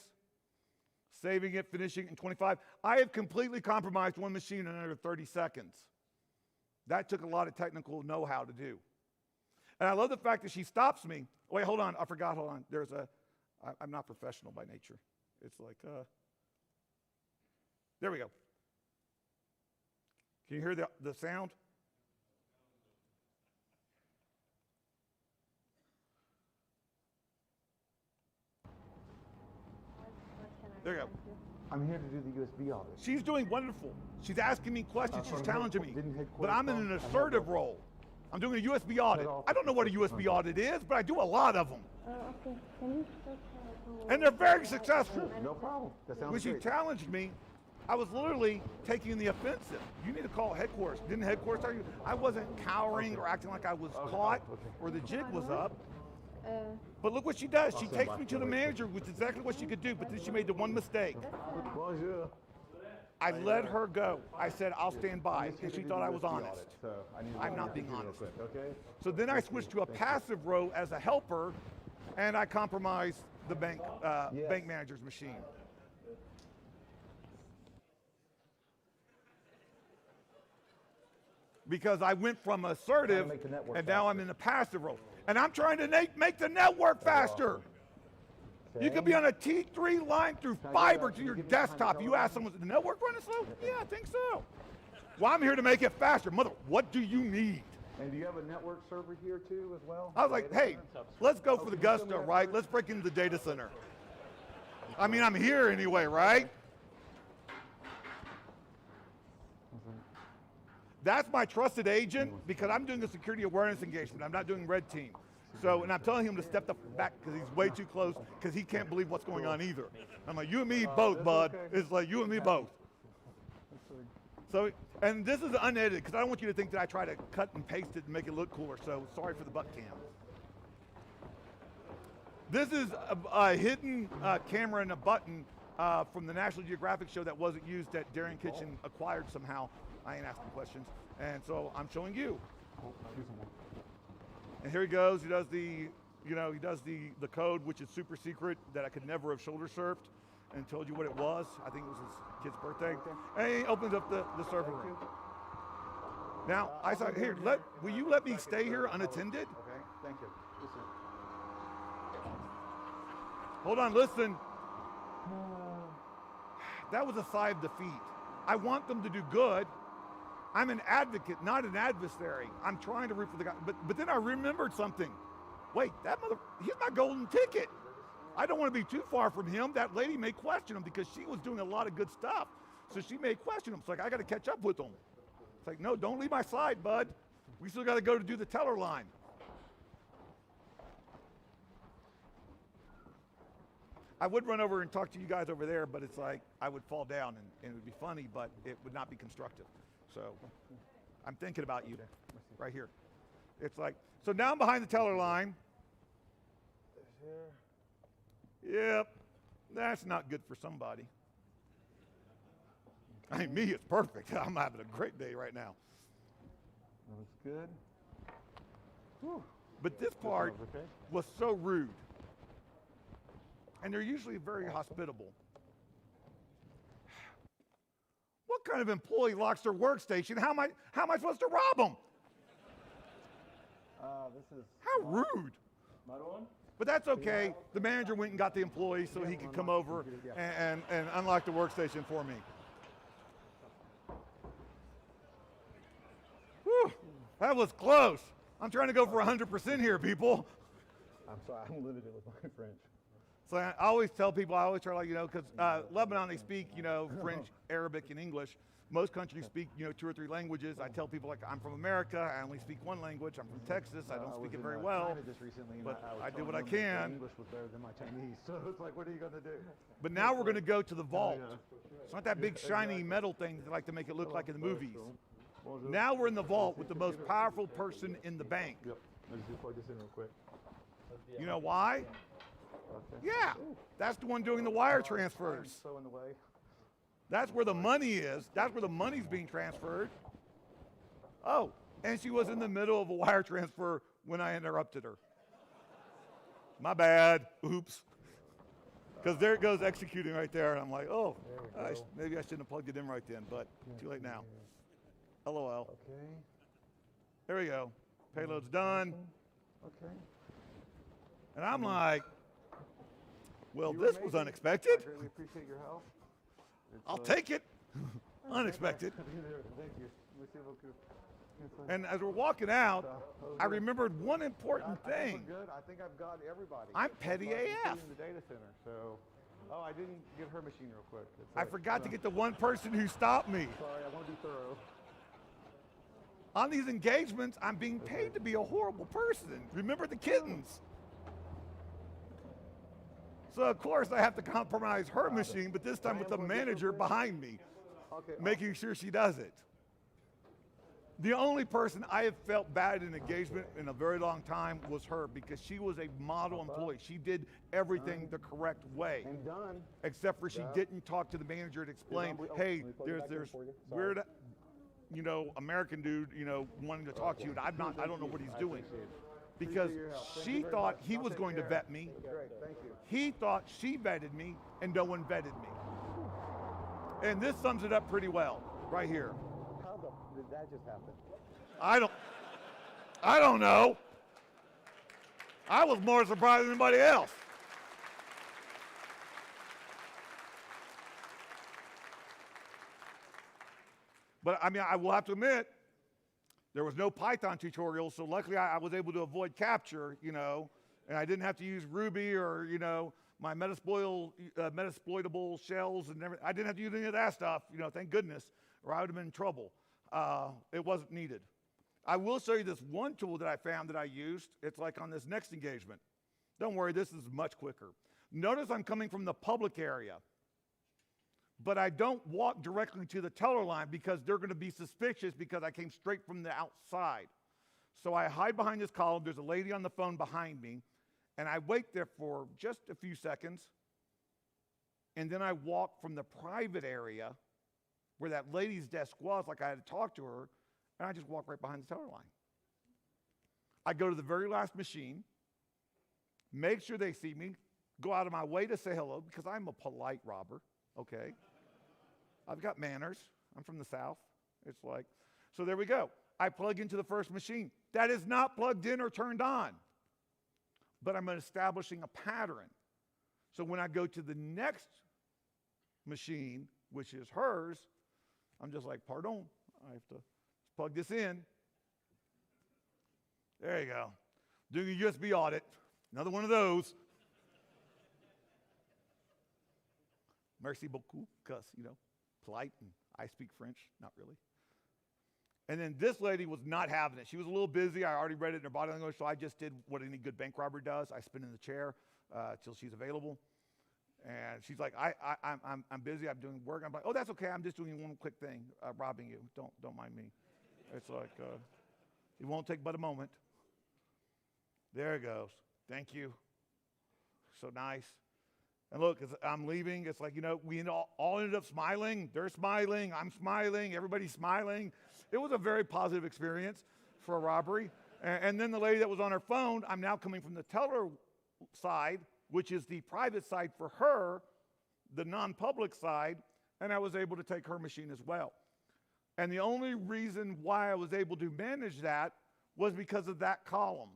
saving it, finishing it in 25. I have completely compromised one machine in under 30 seconds. That took a lot of technical know-how to do. And I love the fact that she stops me. Wait, hold on, I forgot, hold on. I'm not professional by nature. It's like, there we go. Can you hear the sound? There you go. I'm here to do the USB audit. She's doing wonderful. She's asking me questions. She's challenging me. But I'm in an assertive role. I'm doing a USB audit. I don't know what a USB audit is, but I do a lot of them. Okay. Can you still tell us And they're very successful. No problem. That sounds When she great. challenged me, I was literally taking the offensive. You need to call headquarters. Didn't headquarters tell you? I wasn't cowering or acting like I was caught or the jig was up. But look what she does. She takes me to the manager, which is exactly what she could do, but then she made the one mistake. Bonjour. I let her go. I said, I'll stand by, because she thought I was honest. I'm not being honest. Okay. So then I switched to a passive row as a helper, and I compromised the bank manager's machine. Because I went from assertive, make the network and now I'm in the passive role. And I'm trying to make the network faster. You could be on a T3 line through fiber to your desktop. You ask someone, is the network running slow? Yeah, I think so. Well, I'm here to make it faster. Mother, what do you need? And do you have a network server here too as well? I was like, hey, let's go for the gusto, right? Let's break into the data center. I mean, I'm here anyway, right? That's my trusted agent because I'm doing a security awareness engagement. I'm not doing red team. So, and I'm telling him to step the back because he's way too close because he can't believe what's going on either. I'm like, you and me both, bud. It's like you and me both. So, and this is unedited because I don't want you to think that I try to cut and paste it and make it look cooler. So sorry for the butt cam. This is a hidden camera and a button from the National Geographic show that wasn't used that Darien Kitchen acquired somehow. I ain't asking questions. And so I'm showing you. And here he goes. He does the, the code, which is super secret that I could never have shoulder surfed and told you what it was. I think it was his kid's birthday. And he opens up the server room. Now, I said, here, will you let me stay here unattended? Okay, thank you. Listen. Hold on, listen. That was a sigh of defeat. I want them to do good. I'm an advocate, not an adversary. I'm trying to root for the guy. But then I remembered something. Wait, he's my golden ticket. I don't want to be too far from him. That lady may question him because she was doing a lot of good stuff. So she may question him. It's like, I got to catch up with him. It's like, no, don't leave my side, bud. We still got to go to do the teller line. I would run over and talk to you guys over there, but it's like I would fall down and it would be funny, but it would not be constructive. So I'm thinking about you right here. It's like, so now I'm behind the teller line. Yep, that's not good for somebody. I mean, me, it's perfect. I'm having a great day right now. That looks good. Whew. But this part was so rude. And they're usually very hospitable. What kind of employee locks their workstation? How am I supposed to rob them? This is How rude. another one. But that's okay. The manager went and got the employee so he could come over and unlock the workstation for me. Whew, that was close. I'm trying to go for 100% here, people. I'm sorry, I'm limited with my French. So I always tell people, I always try to, because Lebanon, they speak, French, Arabic, and English. Most countries speak, 2 or 3 languages. I tell people, like, I'm from America. I only speak 1 language. I'm from Texas. I don't speak it very well. Just recently, and but was I do telling what I them that their can. English was better than my Chinese, so it's like, what are you going to do? But now we're going to go to the vault. It's not that big shiny metal thing that they like to make it look like in the movies. Now we're in the vault with the most powerful person in the bank. Yep. Let's just plug this in real quick. You know why? Okay. Yeah, that's the one doing the wire transfers. So in the way. That's where the money is. That's where the money's being transferred. Oh, and she was in the middle of a wire transfer when I interrupted her. My bad. Oops. Because there it goes executing right there. And I'm like, oh, maybe I shouldn't have plugged it in right then, but too late now. LOL. Okay. There we go. Payload's done. Okay. And I'm like, well, You were this was amazing. unexpected. I greatly appreciate your help. I'll take it. Unexpected. Thank you. Merci beaucoup. And as we're walking out, I remembered one important I think thing. we're good. I think I've got everybody. I'm petty Including AF. the data center. So, I didn't get her machine real quick. It's I forgot to get the one person who stopped me. Sorry, I want to be thorough. On these engagements, I'm being paid to be a horrible person. Remember the kittens. So of course I have to compromise her machine, but this time with the manager behind me, making sure she does it. The only person I have felt bad in engagement in a very long time was her, because she was a model employee. She did everything the correct way, except for she didn't talk to the manager to explain, hey, there's weird, you know, American dude, you know, wanting to talk to you, and I don't know what he's doing. Because she thought he was going to vet me. He thought she vetted me, and no one vetted me. And this sums it up pretty well, right here. How did that just happen? I don't know. I was more surprised than anybody else. But I mean, I will have to admit, there was no Python tutorial, so luckily I was able to avoid capture, you know, and I didn't have to use Ruby or, you know, my Metasploitable shells and everything. I didn't have to use any of that stuff, you know, thank goodness, or I would have been in trouble. It wasn't needed. I will show you this one tool that I found that I used. It's like on this next engagement. Don't worry, this is much quicker. Notice I'm coming from the public area, but I don't walk directly to the teller line because they're going to be suspicious because I came straight from the outside. So I hide behind this column. There's a lady on the phone behind me, and I wait there for just a few seconds, and then I walk from the private area where that lady's desk was, like I had to talk to her, and I just walk right behind the teller line. I go to the very last machine, make sure they see me, go out of my way to say hello, because I'm a polite robber, okay? I've got manners. I'm from the South. It's like, so there we go. I plug into the first machine. That is not plugged in or turned on, but I'm establishing a pattern. So when I go to the next machine, which is hers, I'm just like, pardon, I have to plug this in. There you go. Doing a USB audit. Another one of those. Merci beaucoup, because, you know, polite, and I speak French, not really. And then this lady was not having it. She was a little busy. I already read it in her body language, so I just did what any good bank robber does. I spin in the chair till she's available. And she's like, I'm busy. I'm doing work. I'm like, oh, that's okay. I'm just doing one quick thing, robbing you. Don't mind me. It's like, it won't take but a moment. There it goes. Thank you. So nice. And look, as I'm leaving, it's like, you know, we all ended up smiling. They're smiling. I'm smiling. Everybody's smiling. It was a very positive experience for a robbery. And then the lady that was on her phone, I'm now coming from the teller side, which is the private side for her, the non-public side, and I was able to take her machine as well. And the only reason why I was able to manage that was because of that column.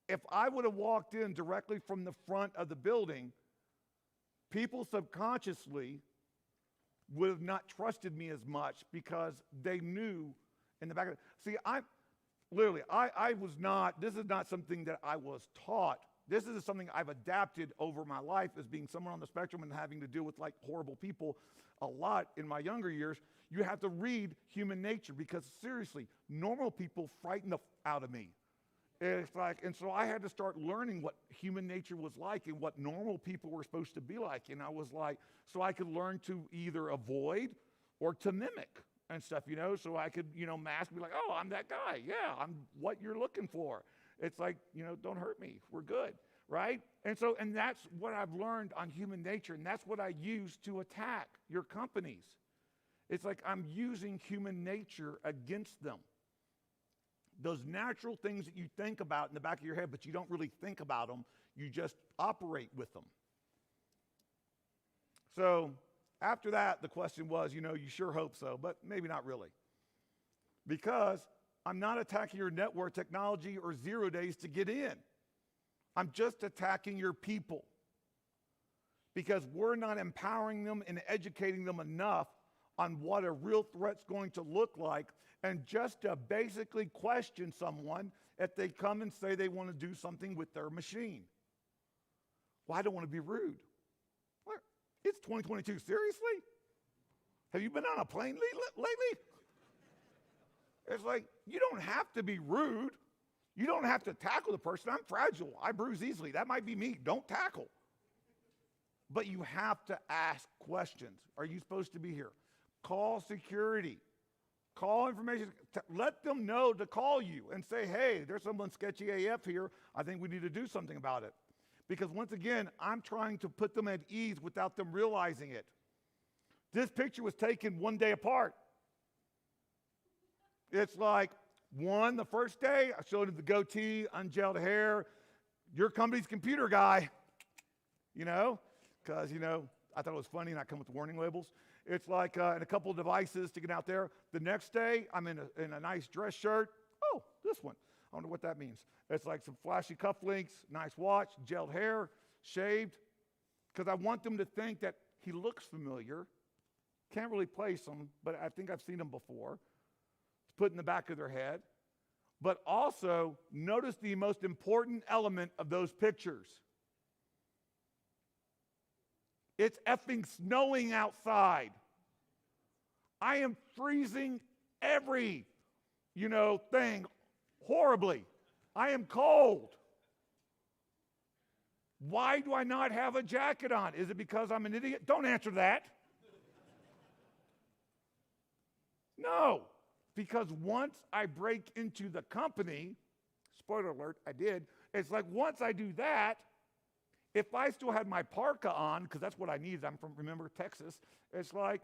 If I would have walked in directly from the front of the building, people subconsciously would have not trusted me as much because they knew in the back of it. See, I was not, this is not something that I was taught. This is something I've adapted over my life as being someone on the spectrum and having to deal with like horrible people a lot in my younger years. You have to read human nature because seriously, normal people frighten the out of me. It's like, and so I had to start learning what human nature was like and what normal people were supposed to be like. And I was like, so I could learn to either avoid or to mimic and stuff, you know, so I could, you know, mask, be like, oh, I'm that guy. Yeah, I'm what you're looking for. It's like, you know, don't hurt me. We're good, right? And so, and that's what I've learned on human nature, and that's what I use to attack your companies. It's like I'm using human nature against them. Those natural things that you think about in the back of your head, but you don't really think about them, you just operate with them. So after that, the question was, you know, you sure hope so, but maybe not really. Because I'm not attacking your network technology or 0 days to get in. I'm just attacking your people. Because we're not empowering them and educating them enough on what a real threat's going to look like, and just to basically question someone if they come and say they want to do something with their machine. Well, I don't want to be rude. What? It's 2022, seriously? Have you been on a plane lately? It's like, you don't have to be rude. You don't have to tackle the person. I'm fragile. I bruise easily. That might be me. Don't tackle. But you have to ask questions. Are you supposed to be here? Call security. Call information. Let them know to call you and say, hey, there's someone sketchy AF here. I think we need to do something about it. Because once again, I'm trying to put them at ease without them realizing it. This picture was taken one day apart. It's like, one, the first day, I showed him the goatee, ungelled hair, your company's computer guy, because, I thought it was funny and I come with warning labels. It's like, and a couple of devices sticking out there. The next day, I'm in a nice dress shirt. Oh, this one. I don't know what that means. It's like some flashy cufflinks, nice watch, gelled hair, shaved, because I want them to think that he looks familiar. Can't really place him, but I think I've seen him before. It's put in the back of their head. But also, notice the most important element of those pictures. It's effing snowing outside. I am freezing every, thing horribly. I am cold. Why do I not have a jacket on? Is it because I'm an idiot? Don't answer that. No, because once I break into the company, spoiler alert, I did, it's like once I do that, if I still had my parka on, because that's what I need, I'm from, remember, Texas, it's like,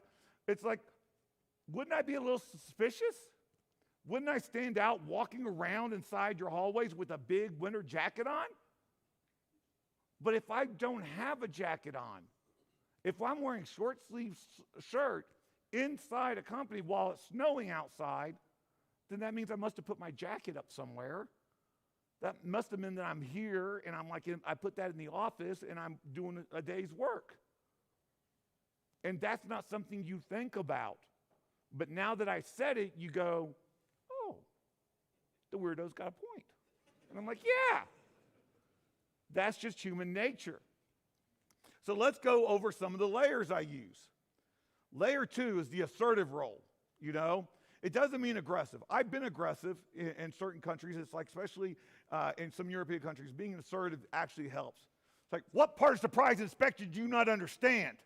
wouldn't I be a little suspicious? Wouldn't I stand out walking around inside your hallways with a big winter jacket on? But if I don't have a jacket on, if I'm wearing short sleeve shirt inside a company while it's snowing outside, then that means I must have put my jacket up somewhere. That must have meant that I'm here and I put that in the office and I'm doing a day's work. And that's not something you think about. But now that I said it, you go, oh, the weirdo's got a point. And I'm like, yeah, that's just human nature. So let's go over some of the layers I use. Layer 2 is the assertive role, It doesn't mean aggressive. I've been aggressive in certain countries. It's like, especially in some European countries, being assertive actually helps. It's like, what part of surprise inspection do you not understand?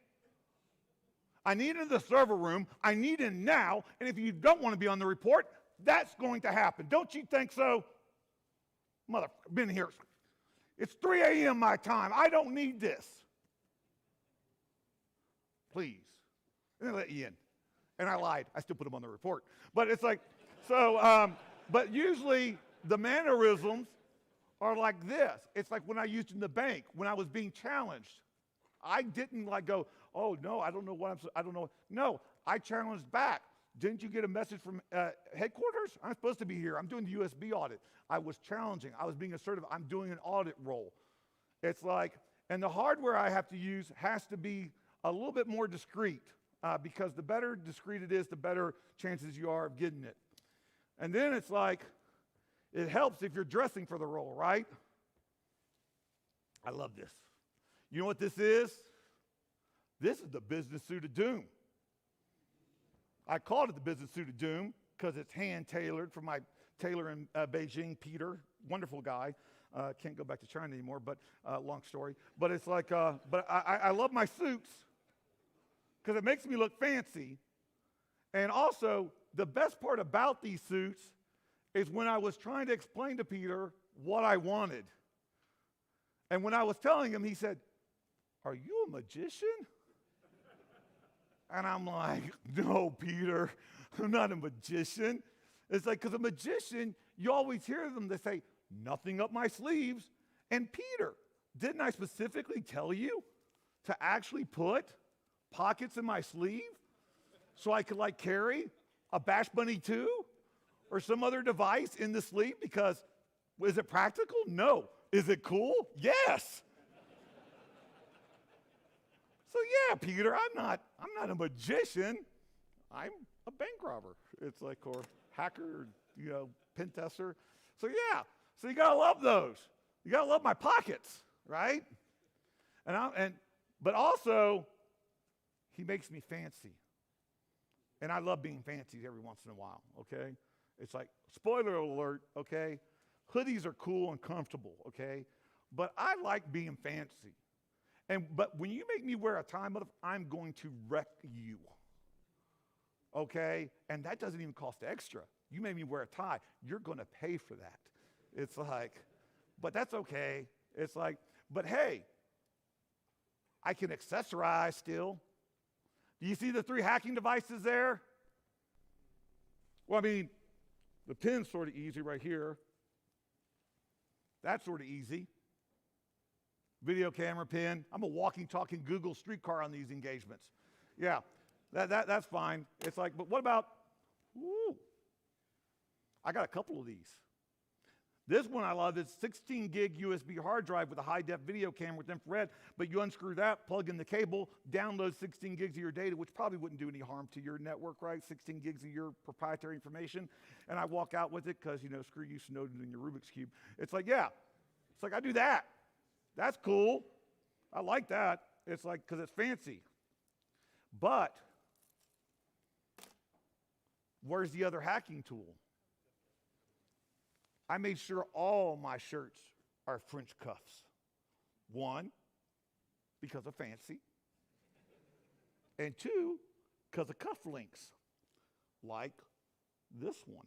I need in the server room. I need in now. And if you don't want to be on the report, that's going to happen. Don't you think so? Mother, been here. It's 3 a.m. my time. I don't need this. Please. And they let you in. And I lied. I still put them on the report. But it's like, but usually the mannerisms are like this. It's like when I used in the bank, when I was being challenged. I didn't go, oh, no, I don't know what I don't know. No, I challenged back. Didn't you get a message from headquarters? I'm supposed to be here. I'm doing the USB audit. I was challenging. I was being assertive. I'm doing an audit role. It's like, and the hardware I have to use has to be a little bit more discreet. Because the better discreet it is, the better chances you are of getting it. And then it's like, it helps if you're dressing for the role, right? I love this. You know what this is? This is the business suit of doom. I called it the business suit of doom because it's hand-tailored from my tailor in Beijing, Peter, wonderful guy. Can't go back to China anymore, but long story. But it's like, but I love my suits, because it makes me look fancy. And also, the best part about these suits is when I was trying to explain to Peter what I wanted. And when I was telling him, he said, "Are you a magician?" And I'm like, "No, Peter, I'm not a magician." It's like, because a magician, you always hear them, they say, "Nothing up my sleeves." And Peter, didn't I specifically tell you to actually put pockets in my sleeve so I could carry a Bash Bunny 2 or some other device in the sleeve? Because is it practical? No. Is it cool? Yes. So yeah, Peter, I'm not a magician. I'm a bank robber. It's like, or hacker, pen tester. So yeah, so you gotta love those. You gotta love my pockets, right? But also, he makes me fancy. And I love being fancy every once in a while, okay? It's like, spoiler alert, okay? Hoodies are cool and comfortable, okay? But I like being fancy. But when you make me wear a tie, I'm going to wreck you, okay? And that doesn't even cost extra. You made me wear a tie. You're going to pay for that. It's like, but that's okay. It's like, but hey, I can accessorize still. Do you see the 3 hacking devices there? Well, I mean, the pin's sort of easy right here. That's sort of easy. Video camera pin. I'm a walking, talking Google streetcar on these engagements. Yeah, that's fine. It's like, but what about, woo, I got a couple of these. This one I love is 16 gig USB hard drive with a high def video camera with infrared, but you unscrew that, plug in the cable, download 16 gigs of your data, which probably wouldn't do any harm to your network, right? 16 gigs of your proprietary information. And I walk out with it because, screw you, Snowden, and your Rubik's Cube. It's like, yeah, it's like I do that. That's cool. I like that. It's like, because it's fancy. But where's the other hacking tool? I made sure all my shirts are French cuffs. 1, because of fancy. And 2, because of cufflinks, like this one.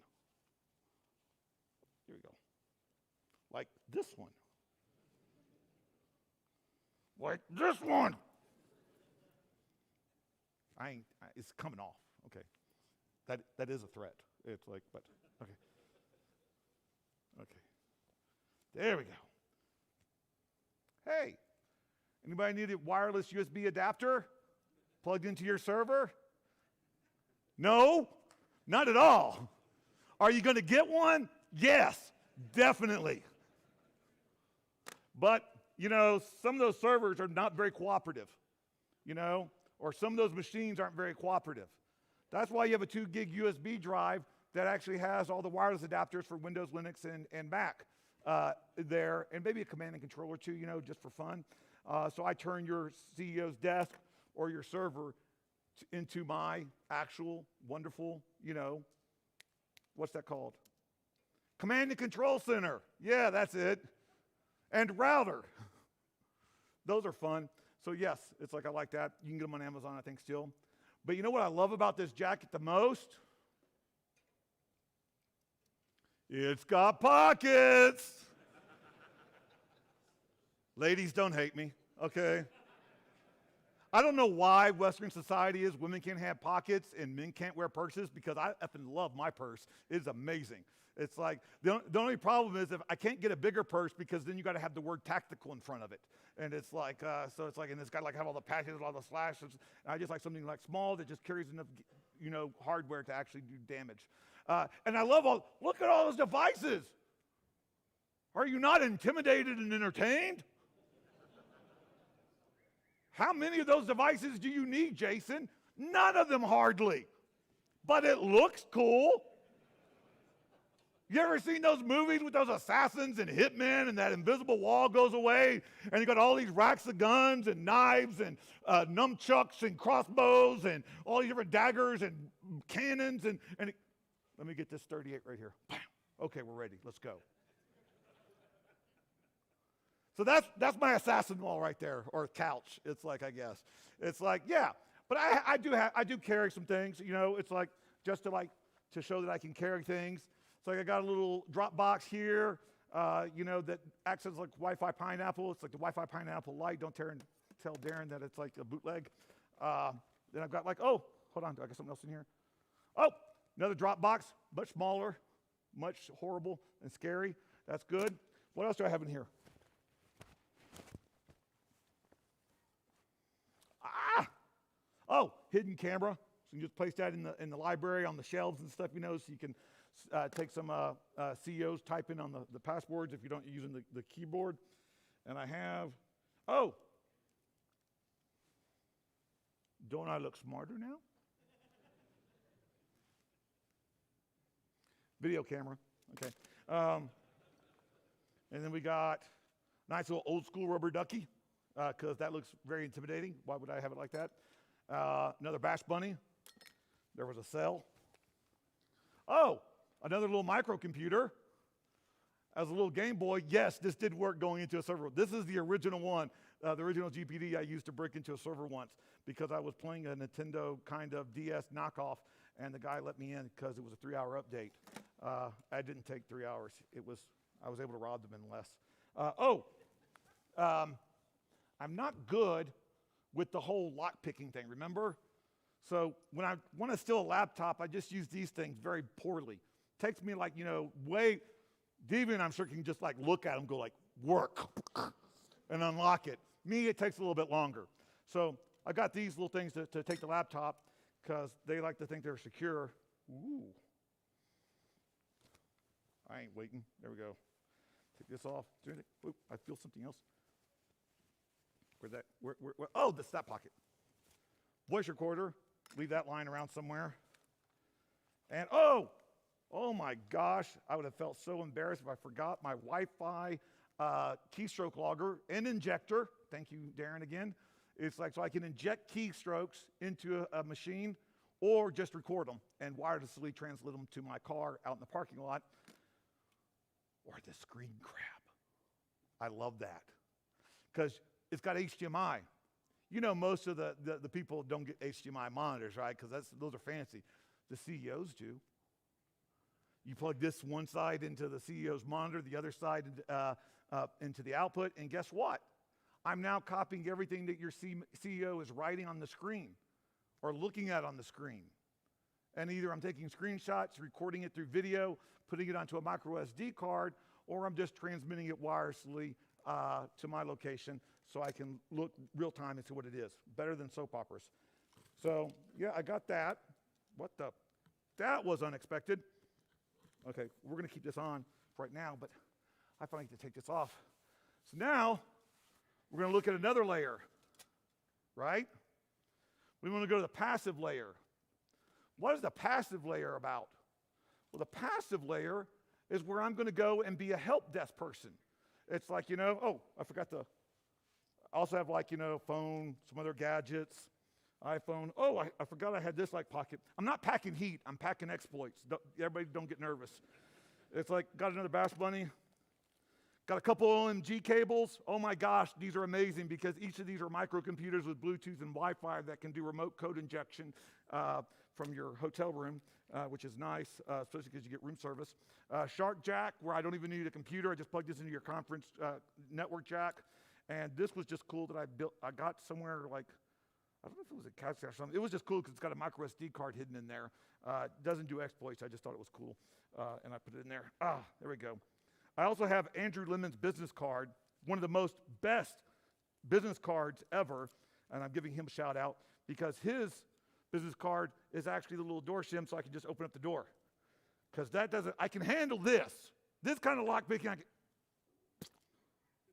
Here we go. Like this one. Like this one. It's coming off. Okay. That is a threat. It's like, but, okay. Okay. There we go. Hey, anybody need a wireless USB adapter plugged into your server? No, not at all. Are you going to get one? Yes, definitely. But, some of those servers are not very cooperative, or some of those machines aren't very cooperative. That's why you have a 2 gig USB drive that actually has all the wireless adapters for Windows, Linux, and Mac there, and maybe a command and control or two, just for fun. So I turn your CEO's desk or your server into my actual wonderful, what's that called? Command and control center. Yeah, that's it. And router. Those are fun. So yes, it's like I like that. You can get them on Amazon, I think, still. But you know what I love about this jacket the most? It's got pockets. Ladies, don't hate me, okay? I don't know why Western society is women can't have pockets and men can't wear purses, because I effing love my purse. It's amazing. It's like, the only problem is if I can't get a bigger purse, because then you got to have the word tactical in front of it. And it's like, so it's like, and it's got to have all the patches, all the slashes. And I just like something like small that just carries enough, hardware to actually do damage. And I love look at all those devices. Are you not intimidated and entertained? How many of those devices do you need, Jayson? None of them hardly. But it looks cool. You ever seen those movies with those assassins and hitmen and that invisible wall goes away and you got all these racks of guns and knives and nunchucks and crossbows and all these different daggers and cannons and let me get this 38 right here. Bam. Okay, we're ready. Let's go. So that's my assassin wall right there, or couch. It's like, I guess. It's like, yeah. But I do carry some things, it's like just to show that I can carry things. So I got a little drop box here, that acts as like Wi-Fi pineapple. It's like the Wi-Fi pineapple light. Don't tell Darren that it's like a bootleg. Then I've got hold on, do I got something else in here? Oh, another drop box, much smaller, much horrible and scary. That's good. What else do I have in here? Oh, hidden camera. So you can just place that in the library on the shelves and stuff, so you can take some CEOs, type in on the passwords if you don't using the keyboard. And I have, don't I look smarter now? Video camera, okay. And then we got a nice little old school rubber ducky, because that looks very intimidating. Why would I have it like that? Another bash bunny. There was a cell. Oh, another little microcomputer. As a little Game Boy, yes, this did work going into a server. This is the original one, the original GPD I used to break into a server once because I was playing a Nintendo kind of DS knockoff, and the guy let me in because it was a 3-hour update. I didn't take 3 hours. I was able to rob them in less. I'm not good with the whole lock picking thing, remember? So when I want to steal a laptop, I just use these things very poorly. Takes me like, Deviant, I'm sure can just like look at them, go like, work, and unlock it. Me, it takes a little bit longer. So I got these little things to take the laptop because they like to think they're secure. Ooh. I ain't waiting. There we go. Take this off. Oop, I feel something else. Where? Oh, the that pocket. Voice recorder. Leave that lying around somewhere. And oh my gosh, I would have felt so embarrassed if I forgot my Wi-Fi keystroke logger and injector. Thank you, Darren, again. It's like so I can inject keystrokes into a machine or just record them and wirelessly translate them to my car out in the parking lot. Or the screen grab. I love that because it's got HDMI. Most of the people don't get HDMI monitors, right? Because those are fancy. The CEOs do. You plug this one side into the CEO's monitor, the other side into the output, and guess what? I'm now copying everything that your CEO is writing on the screen or looking at on the screen. And either I'm taking screenshots, recording it through video, putting it onto a micro SD card, or I'm just transmitting it wirelessly to my location so I can look real time and see what it is. Better than soap operas. So, yeah, I got that. That was unexpected. Okay, we're going to keep this on right now, but I finally get to take this off. So now, we're going to look at another layer, right? We want to go to the passive layer. What is the passive layer about? Well, the passive layer is where I'm going to go and be a help desk person. It's like, I forgot to also have like, phone, some other gadgets, iPhone. Oh, I forgot I had this like pocket. I'm not packing heat, I'm packing exploits. Everybody don't get nervous. It's like, got another Bass Bunny. Got a couple OMG cables. Oh my gosh, these are amazing because each of these are microcomputers with Bluetooth and Wi-Fi that can do remote code injection from your hotel room, which is nice, especially because you get room service. Shark jack, where I don't even need a computer. I just plug this into your conference network jack. And this was just cool that I got somewhere like, I don't know if it was a couch or something. It was just cool because it's got a micro SD card hidden in there. It doesn't do exploits. I just thought it was cool. And I put it in there. There we go. I also have Andrew Lemon's business card, one of the most best business cards ever. And I'm giving him a shout out because his business card is actually the little door shim so I can just open up the door. Because I can handle this. This kind of lock picking, I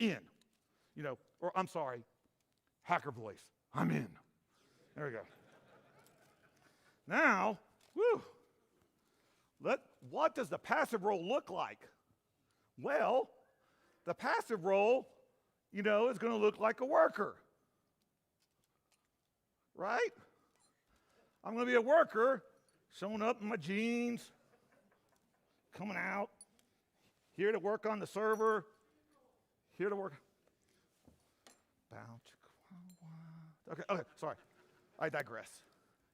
can, or I'm sorry, hacker voice. I'm in. There we go. Now, what does the passive role look like? Well, the passive role, is going to look like a worker. Right? I'm going to be a worker, showing up in my jeans, coming out, here to work on the server, here to work. Okay, sorry. I digress.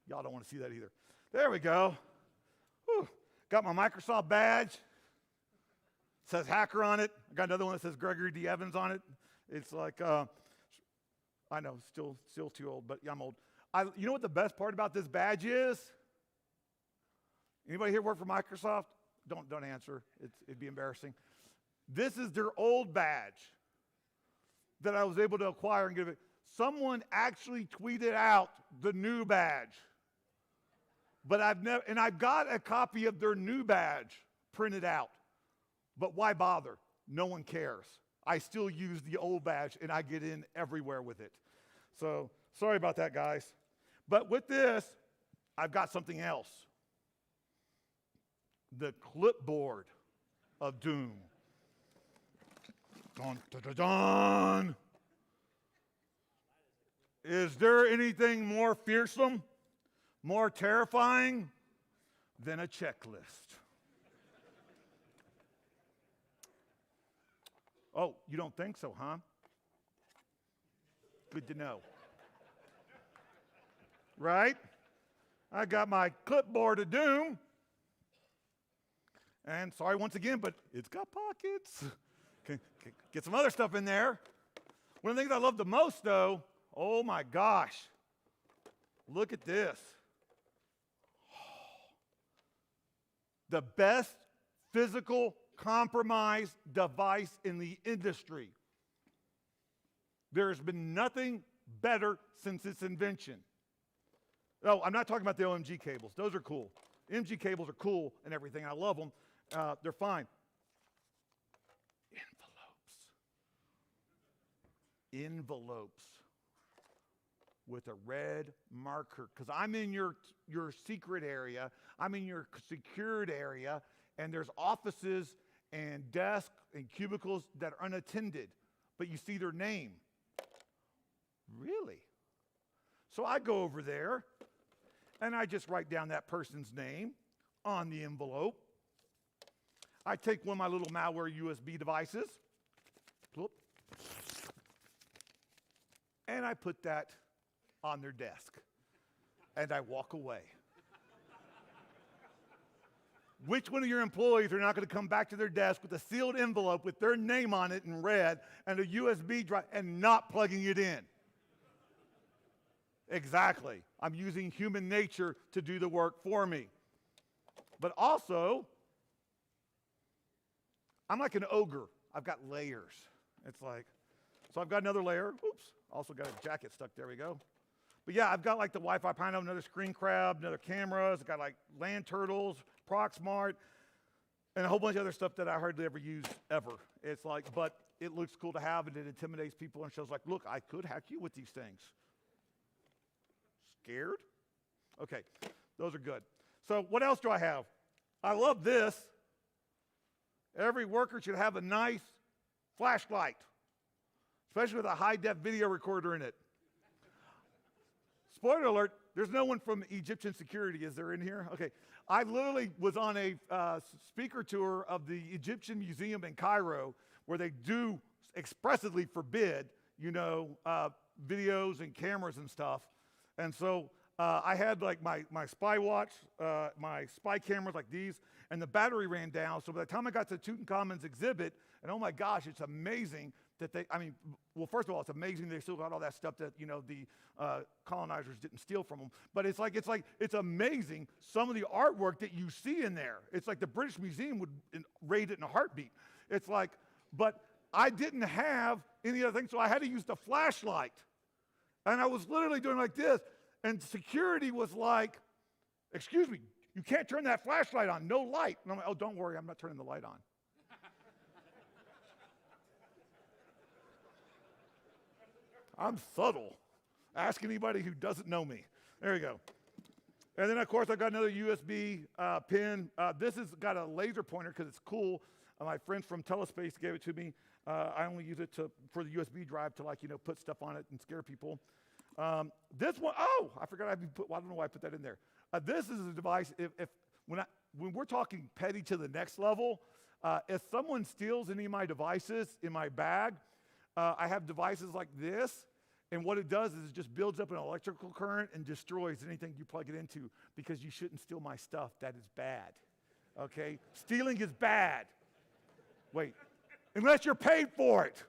Y'all don't want to see that either. There we go. Whew. Got my Microsoft badge. Says hacker on it. I got another one that says Gregory D. Evans on it. It's like, I know, still too old, but yeah, I'm old. You know what the best part about this badge is? Anybody here work for Microsoft? Don't answer. It'd be embarrassing. This is their old badge that I was able to acquire and give it. Someone actually tweeted out the new badge. But I've got a copy of their new badge printed out. But why bother? No one cares. I still use the old badge and I get in everywhere with it. So sorry about that, guys. But with this, I've got something else. The clipboard of doom. Dun, dun, dun, dun. Is there anything more fearsome, more terrifying than a checklist? Oh, you don't think so, huh? Good to know. Right? I got my clipboard of doom. And sorry once again, but it's got pockets. Get some other stuff in there. One of the things I love the most, though, oh my gosh, look at this. The best physical compromise device in the industry. There has been nothing better since its invention. Oh, I'm not talking about the OMG cables. Those are cool. MG cables are cool and everything. I love them. They're fine. Envelopes with a red marker, because I'm in your secret area, I'm in your secured area, and there's offices and desks and cubicles that are unattended, but you see their name. Really? So I go over there, and I just write down that person's name on the envelope. I take one of my little malware USB devices, whoop, and I put that on their desk, and I walk away. Which one of your employees are not going to come back to their desk with a sealed envelope with their name on it in red and a USB drive and not plugging it in? Exactly. I'm using human nature to do the work for me. But also, I'm like an ogre. I've got layers. It's like, so I've got another layer. Oops. Also got a jacket stuck. There we go. But yeah, I've got like the Wi-Fi Pino, another screen crab, another cameras. I've got like land turtles, Proxmart, and a whole bunch of other stuff that I hardly ever use ever. It's like, but it looks cool to have, and it intimidates people and shows like, look, I could hack you with these things. Scared? Okay, those are good. So what else do I have? I love this. Every worker should have a nice flashlight, especially with a high-def video recorder in it. Spoiler alert, there's no one from Egyptian security. Is there in here? Okay. I literally was on a speaker tour of the Egyptian Museum in Cairo, where they do expressly forbid, videos and cameras and stuff. And so I had like my spy watch, my spy cameras like these, and the battery ran down. So by the time I got to Tutankhamun's exhibit, and oh my gosh, it's amazing that well, first of all, it's amazing they still got all that stuff that, the colonizers didn't steal from them. But it's amazing some of the artwork that you see in there. It's like the British Museum would raid it in a heartbeat. It's like, but I didn't have any other thing, so I had to use the flashlight. And I was literally doing like this, and security was like, excuse me, you can't turn that flashlight on, no light. And I'm like, oh, don't worry, I'm not turning the light on. I'm subtle. Ask anybody who doesn't know me. There you go. And then, of course, I've got another USB pin. This has got a laser pointer because it's cool. My friends from Telespace gave it to me. I only use it for the USB drive to, put stuff on it and scare people. This one, oh, I forgot I don't know why I put that in there. This is a device, when we're talking petty to the next level, if someone steals any of my devices in my bag, I have devices like this, and what it does is it just builds up an electrical current and destroys anything you plug it into, because you shouldn't steal my stuff. That is bad, okay? Stealing is bad. Wait, unless you're paid for it,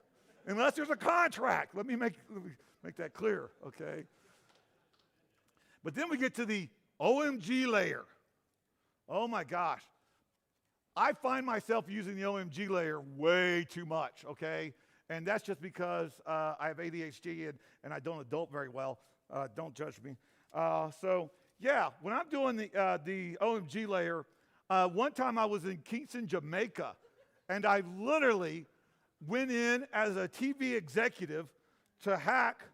unless there's a contract. Let me make that clear, okay? But then we get to the OMG layer. Oh my gosh. I find myself using the OMG layer way too much, okay? And that's just because I have ADHD and I don't adult very well. Don't judge me. So yeah, when I'm doing the OMG layer, one time I was in Kingston, Jamaica, and I literally went in as a TV executive to hack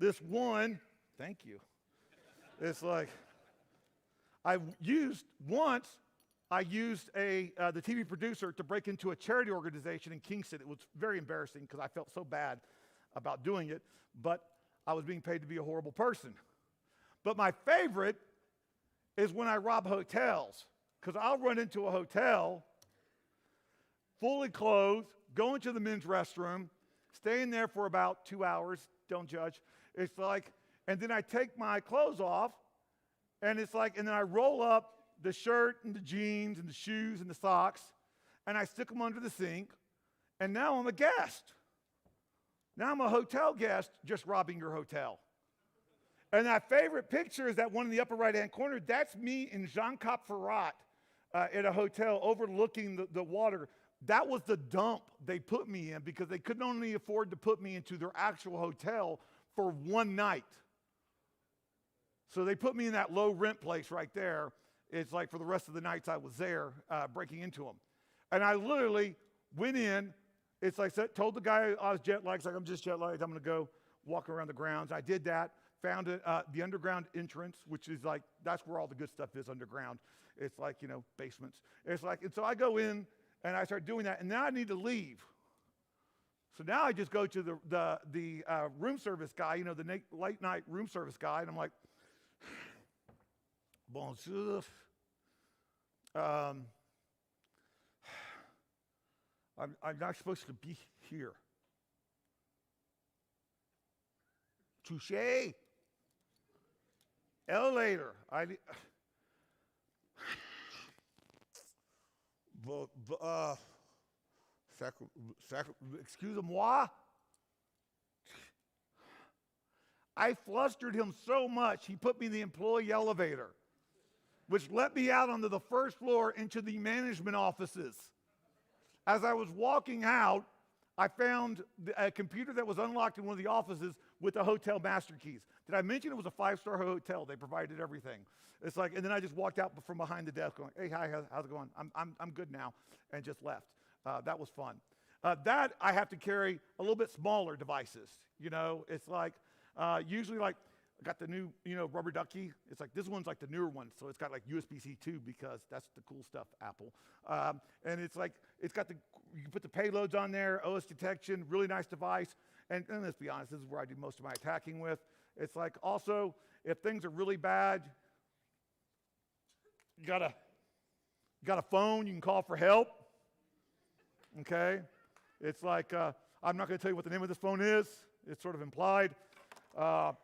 this one. Thank you. It's like I used the TV producer to break into a charity organization in Kingston. It was very embarrassing because I felt so bad about doing it, but I was being paid to be a horrible person. But my favorite is when I rob hotels, because I'll run into a hotel fully clothed, going to the men's restroom, staying there for about 2 hours, don't judge. It's like, and then I take my clothes off, and it's like, and then I roll up the shirt and the jeans and the shoes and the socks, and I stick them under the sink, and now I'm a guest. Now I'm a hotel guest just robbing your hotel. And that favorite picture is that one in the upper right-hand corner. That's me in Jean Cap Ferrat at a hotel overlooking the water. That was the dump they put me in because they couldn't only afford to put me into their actual hotel for one night. So they put me in that low rent place right there. It's like for the rest of the nights I was there breaking into them. And I literally went in. It's like told the guy I was jet lagged. It's like, I'm just jet lagged. I'm going to go walk around the grounds. I did that. Found the underground entrance, which is like, that's where all the good stuff is underground. It's like, basements. It's like, and so I go in and I start doing that. And now I need to leave. So now I just go to the room service guy, the late night room service guy. And I'm like, bonjour. I'm not supposed to be here. Touché. Elevator. Excusez-moi. I flustered him so much, he put me in the employee elevator, which let me out onto the first floor into the management offices. As I was walking out, I found a computer that was unlocked in one of the offices with the hotel master keys. Did I mention it was a 5-star hotel? They provided everything. It's like, and then I just walked out from behind the desk going, hey, hi, how's it going? I'm good now, and just left. That was fun. That I have to carry a little bit smaller devices. It's like, usually like, I got the new, rubber ducky. It's like, this one's like the newer one. So it's got like USB-C 2 because that's the cool stuff, Apple. And it's like, you can put the payloads on there, OS detection, really nice device. And let's be honest, this is where I do most of my attacking with. It's like also, if things are really bad, you got a phone, you can call for help. Okay? It's like, I'm not going to tell you what the name of this phone is. It's sort of implied. There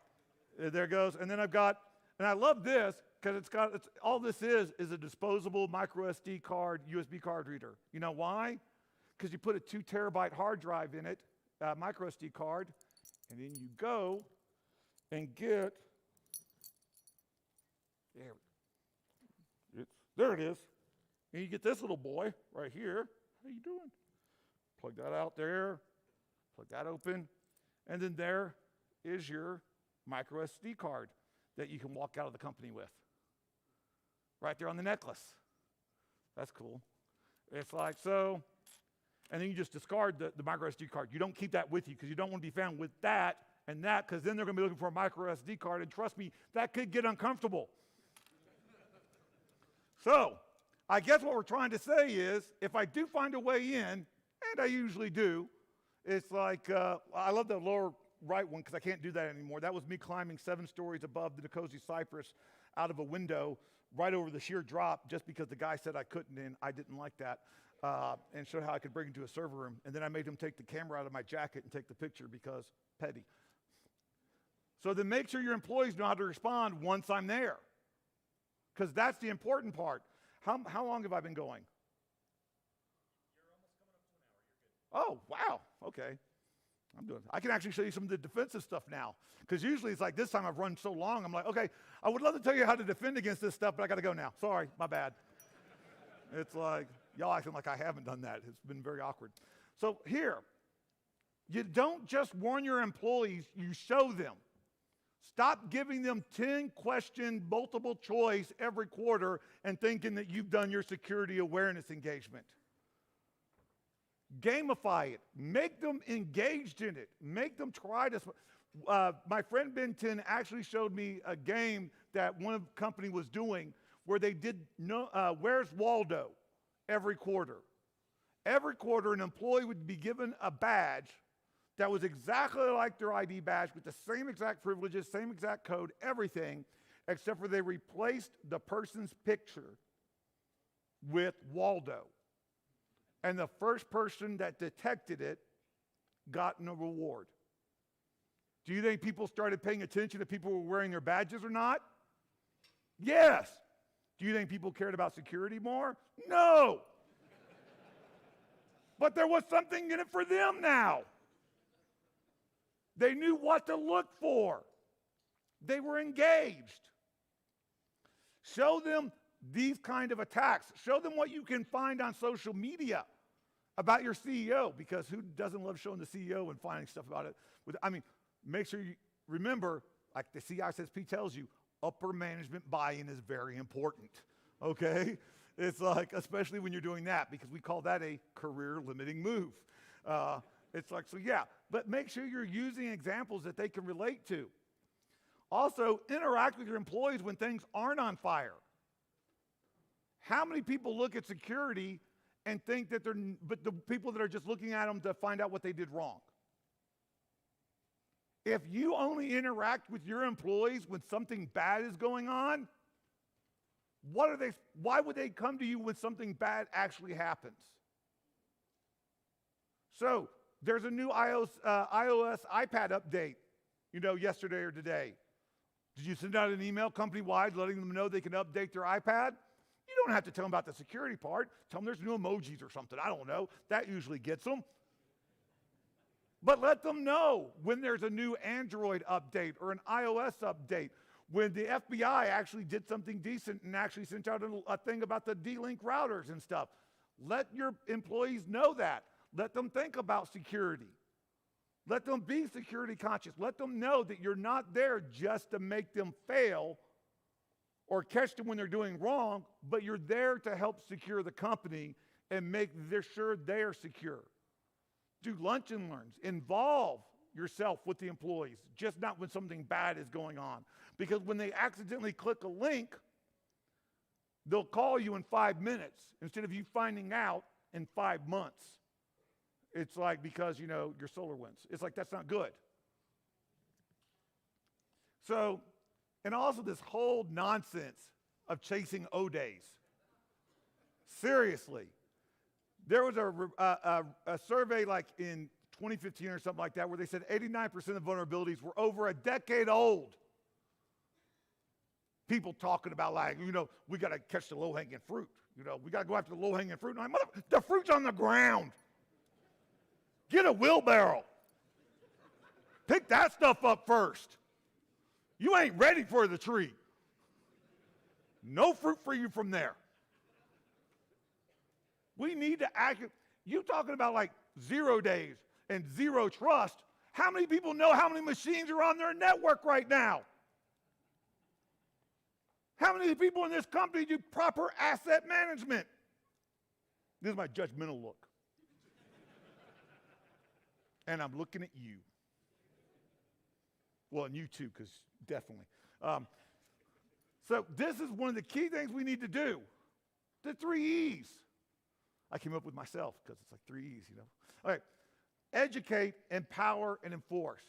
it goes. And then I've got, and I love this because all this is a disposable micro SD card, USB card reader. You know why? Because you put a 2 terabyte hard drive in it, micro SD card, and then you go and get, there it is. And you get this little boy right here. How you doing? Plug that out there, plug that open, and then there is your micro SD card that you can walk out of the company with. Right there on the necklace. That's cool. It's like, so, and then you just discard the micro SD card. You don't keep that with you because you don't want to be found with that and that because then they're going to be looking for a micro SD card, and trust me, that could get uncomfortable. So, I guess what we're trying to say is, if I do find a way in, and I usually do, it's like, I love the lower right one because I can't do that anymore. That was me climbing 7 stories above the Nicosi Cypress out of a window right over the sheer drop just because the guy said I couldn't, and I didn't like that, and showed how I could bring him to a server room. And then I made him take the camera out of my jacket and take the picture because petty. So then make sure your employees know how to respond once I'm there, because that's the important part. How long have I been going? You're almost coming up to an hour. You're good. Oh, wow. Okay. I can actually show you some of the defensive stuff now. Because usually it's like this time I've run so long, I'm like, okay, I would love to tell you how to defend against this stuff, but I got to go now. Sorry, my bad. It's like, y'all acting like I haven't done that. It's been very awkward. So here, you don't just warn your employees, you show them. Stop giving them 10-question multiple choice every quarter and thinking that you've done your security awareness engagement. Gamify it. Make them engaged in it. Make them try to. My friend Ben 10 actually showed me a game that one company was doing where they did Where's Waldo every quarter. Every quarter, an employee would be given a badge that was exactly like their ID badge with the same exact privileges, same exact code, everything, except for they replaced the person's picture with Waldo. And the first person that detected it got a reward. Do you think people started paying attention if people were wearing their badges or not? Yes. Do you think people cared about security more? No. But there was something in it for them now. They knew what to look for. They were engaged. Show them these kind of attacks. Show them what you can find on social media about your CEO, because who doesn't love showing the CEO and finding stuff about it? Make sure you remember, like the CISSP tells you, upper management buy-in is very important, okay? It's like, especially when you're doing that, because we call that a career-limiting move. It's like, so yeah, but make sure you're using examples that they can relate to. Also, interact with your employees when things aren't on fire. How many people look at security and think that but the people that are just looking at them to find out what they did wrong? If you only interact with your employees when something bad is going on, why would they come to you when something bad actually happens? So, there's a new iOS iPad update, yesterday or today. Did you send out an email company-wide letting them know they can update their iPad? You don't have to tell them about the security part. Tell them there's new emojis or something. I don't know. That usually gets them. But let them know when there's a new Android update or an iOS update, when the FBI actually did something decent and actually sent out a thing about the D-Link routers and stuff. Let your employees know that. Let them think about security. Let them be security conscious. Let them know that you're not there just to make them fail or catch them when they're doing wrong, but you're there to help secure the company and make sure they are secure. Do lunch and learns. Involve yourself with the employees, just not when something bad is going on. Because when they accidentally click a link, they'll call you in 5 minutes instead of you finding out in 5 months. It's like, because, your SolarWinds. It's like, that's not good. So, and also this whole nonsense of chasing O-days. Seriously. There was a survey like in 2015 or something like that where they said 89% of vulnerabilities were over a decade old. People talking about like, we got to catch the low-hanging fruit. We got to go after the low-hanging fruit. And the fruit's on the ground. Get a wheelbarrow. Pick that stuff up first. You ain't ready for the tree. No fruit for you from there. We need to act. You talking about like 0 days and zero trust. How many people know how many machines are on their network right now? How many people in this company do proper asset management? This is my judgmental look. And I'm looking at you. Well, and you too, because definitely. So this is one of the key things we need to do. The 3 E's. I came up with myself because it's like 3 E's, All right. Educate, empower, and enforce.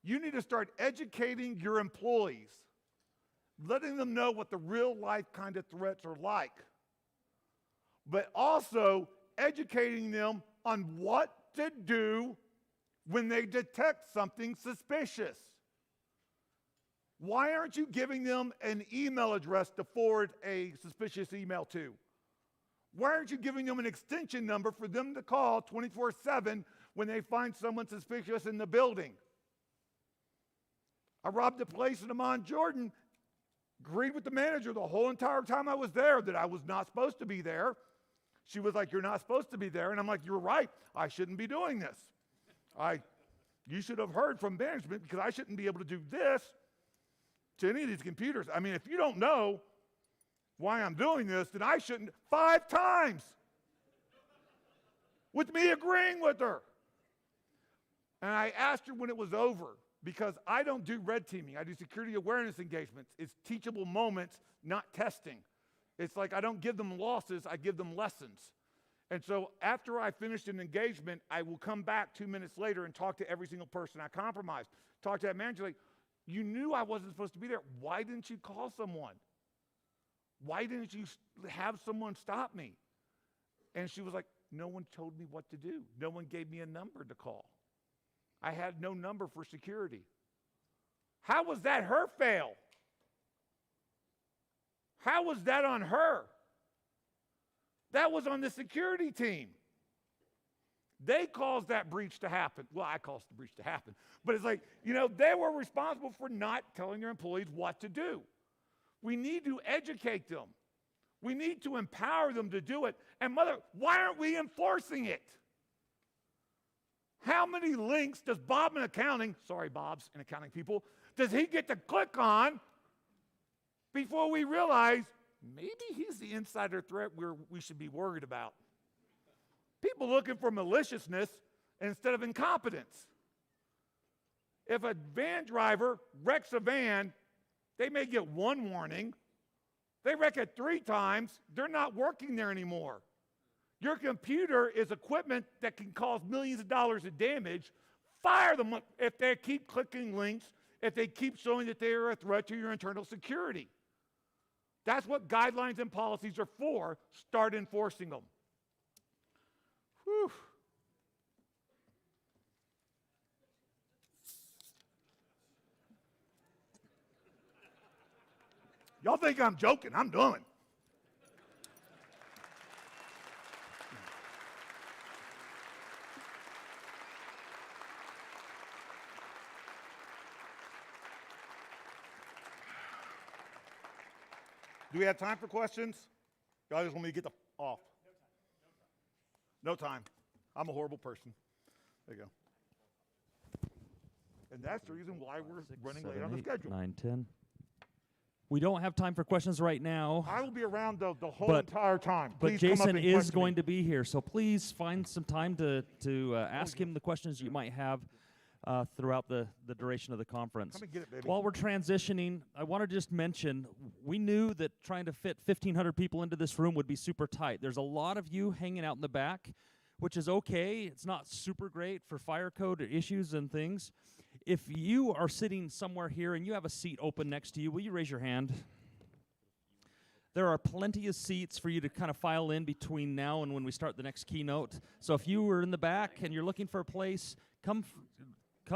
You need to start educating your employees, letting them know what the real life kind of threats are like, but also educating them on what to do when they detect something suspicious. Why aren't you giving them an email address to forward a suspicious email to? Why aren't you giving them an extension number for them to call 24/7 when they find someone suspicious in the building? I robbed a place in Amman, Jordan, agreed with the manager the whole entire time I was there that I was not supposed to be there. She was like, "You're not supposed to be there." And I'm like, "You're right. I shouldn't be doing this. You should have heard from management because I shouldn't be able to do this to any of these computers. I mean, if you don't know why I'm doing this, then I shouldn't." 5 times. With me agreeing with her. And I asked her when it was over, because I don't do red teaming. I do security awareness engagements. It's teachable moments, not testing. It's like I don't give them losses, I give them lessons. And so after I finished an engagement, I will come back 2 minutes later and talk to every single person I compromised. Talk to that manager like, "You knew I wasn't supposed to be there. Why didn't you call someone? Why didn't you have someone stop me?" And she was like, no one told me what to do. No one gave me a number to call. I had no number for security. How was that her fail? How was that on her? That was on the security team. They caused that breach to happen. Well, I caused the breach to happen. But it's like, they were responsible for not telling their employees what to do. We need to educate them. We need to empower them to do it. And why aren't we enforcing it? How many links does Bob in accounting, sorry, Bob's in accounting people, does he get to click on before we realize maybe he's the insider threat we should be worried about? People looking for maliciousness instead of incompetence. If a van driver wrecks a van, they may get one warning. They wreck it 3 times, they're not working there anymore. Your computer is equipment that can cause millions of dollars of damage. Fire them if they keep clicking links, if they keep showing that they are a threat to your internal security. That's what guidelines and policies are for. Start enforcing them. Whew. Y'all think I'm joking? I'm done. Do we have time for questions? Y'all just want me to get off? No time. I'm a horrible person. There you go. And that's the reason why we're running late on the schedule. 9, 10. We don't have time for questions right now. I will be around the whole entire time. But Please Jayson is going to be here, so please find some time to ask him the questions you might have throughout the duration of the conference. Come and get it, baby. While we're transitioning, I want to just mention, we knew that trying to fit 1,500 people into this room would be super tight. There's a lot of you hanging out in the back, which is okay. It's not super great for fire code issues and things. If you are sitting somewhere here and you have a seat open next to you, will you raise your hand? There are plenty of seats for you to kind of file in between now and when we start the next keynote. So if you were in the back and you're looking for a place, come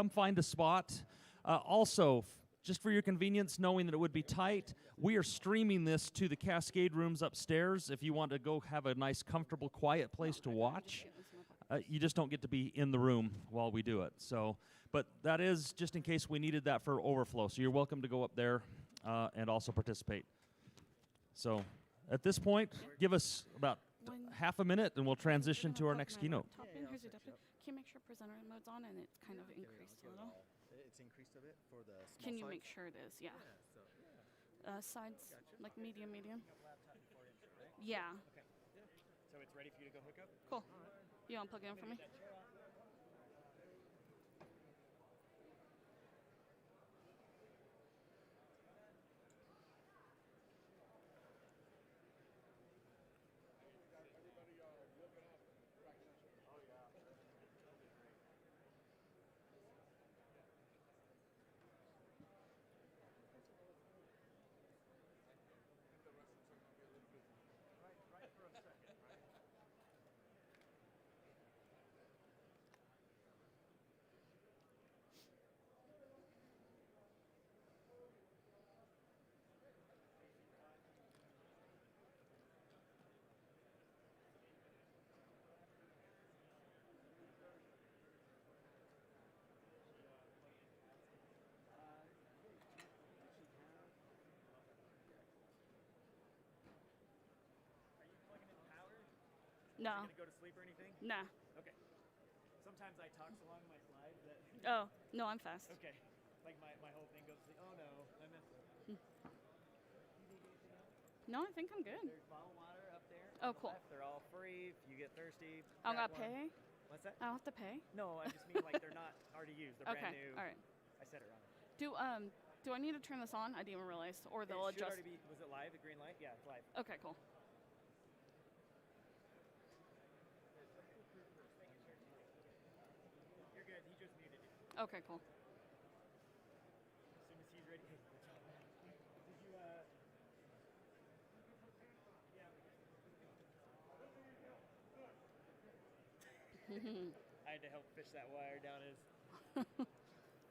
find a spot. Also, just for your convenience, knowing that it would be tight, we are streaming this to the Cascade rooms upstairs. If you want to go have a nice, comfortable, quiet place to watch, you just don't get to be in the room while we do it. So, but that is just in case we needed that for overflow. So you're welcome to go up there and also participate. So at this point, give us about half a minute and we'll transition to our next keynote. Can you make sure presenter mode's on and it's kind of increased a little? It's increased a bit for the small Can you size? make sure it is? Yeah. Sides, like medium. Yeah. Okay. So it's ready for you to go hook up? Cool. You want to plug it in for me? No. Are you gonna go to sleep or anything? Nah. Okay. Sometimes I talk so long in my slides that. Oh, no, I'm fast. Okay. Like my whole thing goes to sleep. Oh no, I messed up. No, I think I'm good. There's bottled water up there. Oh, on the cool. left. They're all free. If you get thirsty. I don't grab got to one. pay? What's that? I don't have to pay? No, I just mean like they're not already used. They're Okay, brand new. all right. I set it around. Do I need to turn this on? I didn't even realize. Or they'll It should adjust. already be. Was it live? The green light? Yeah, it's live. Okay, cool. You're good. He just muted you. Okay, cool. As soon as he's ready. Did you? Yeah. I had to help fish that wire down his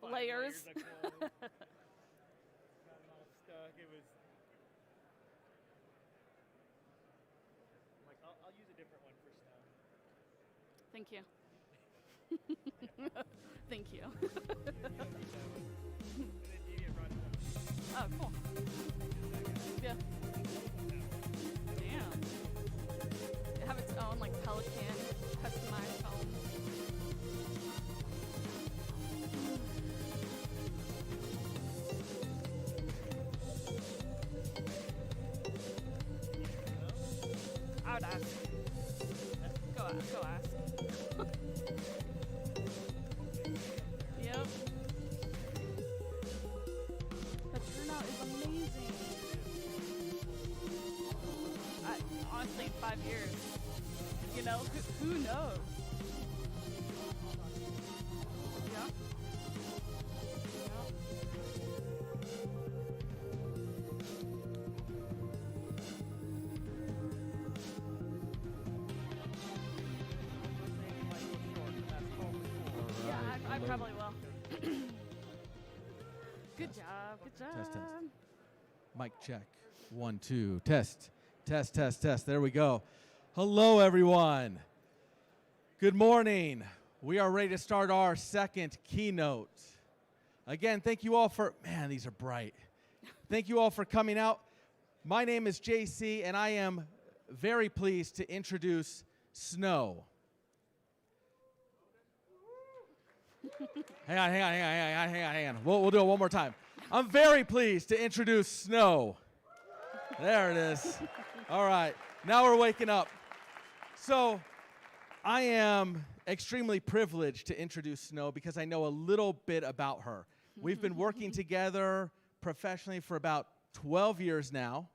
Layers. Of clothes. Got him all stuck. It was. I'm like, I'll use a different one for snow. Thank you. Thank you. And then Deviant brought it up. Oh, cool. Yeah. Damn. They have its own like Pelican customized foam. I would ask. Go ask. Yep. The turnout is amazing. Honestly, 5 years. You know, who knows? Yeah. Yeah, I probably will. Good job. Test. Mic check. 1, 2. Test. There we go. Hello, everyone. Good morning. We are ready to start our second keynote. Again, thank you all for, man, these are bright. Thank you all for coming out. My name is Jayson E, and I am very pleased to introduce Snow. Hang on. We'll do it one more time. I'm very pleased to introduce Snow. There it is. All right, now we're waking up. So I am extremely privileged to introduce Snow because I know a little bit about her. We've been working together professionally for about 12 years now.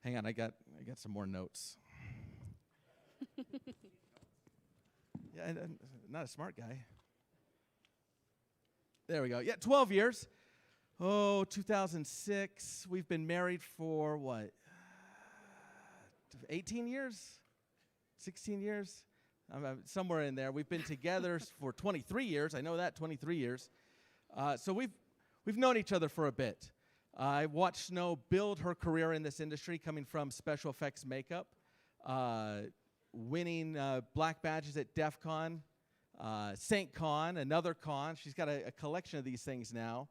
Hang on, I got some more notes. Yeah, I'm not a smart guy. There we go. Yeah, 12 years. 2006. We've been married for what? 18 years? 16 years? Somewhere in there. We've been together for 23 years. I know that, 23 years. So we've known each other for a bit. I watched Snow build her career in this industry, coming from special effects makeup, winning black badges at DEF CON, SAINTCON, another con. She's got a collection of these things now.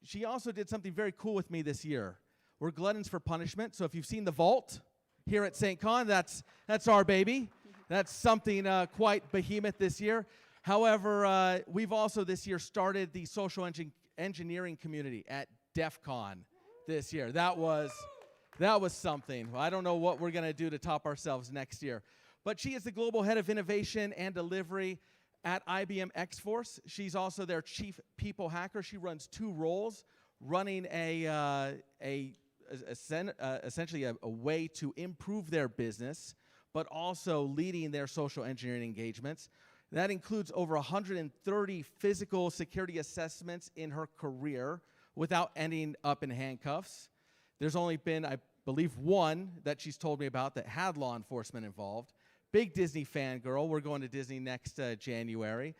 She also did something very cool with me this year. We're gluttons for punishment, so if you've seen the vault here at SAINTCON, that's our baby. That's something quite behemoth this year. However, we've also this year started the social engineering community at DEF CON this year. That was something. Well, I don't know what we're going to do to top ourselves next year. But she is the global head of innovation and delivery at IBM X-Force. She's also their chief people hacker. She runs 2 roles, running essentially a way to improve their business, but also leading their social engineering engagements. That includes over 130 physical security assessments in her career without ending up in handcuffs. There's only been, I believe, 1 that she's told me about that had law enforcement involved. Big Disney fangirl. We're going to Disney next January.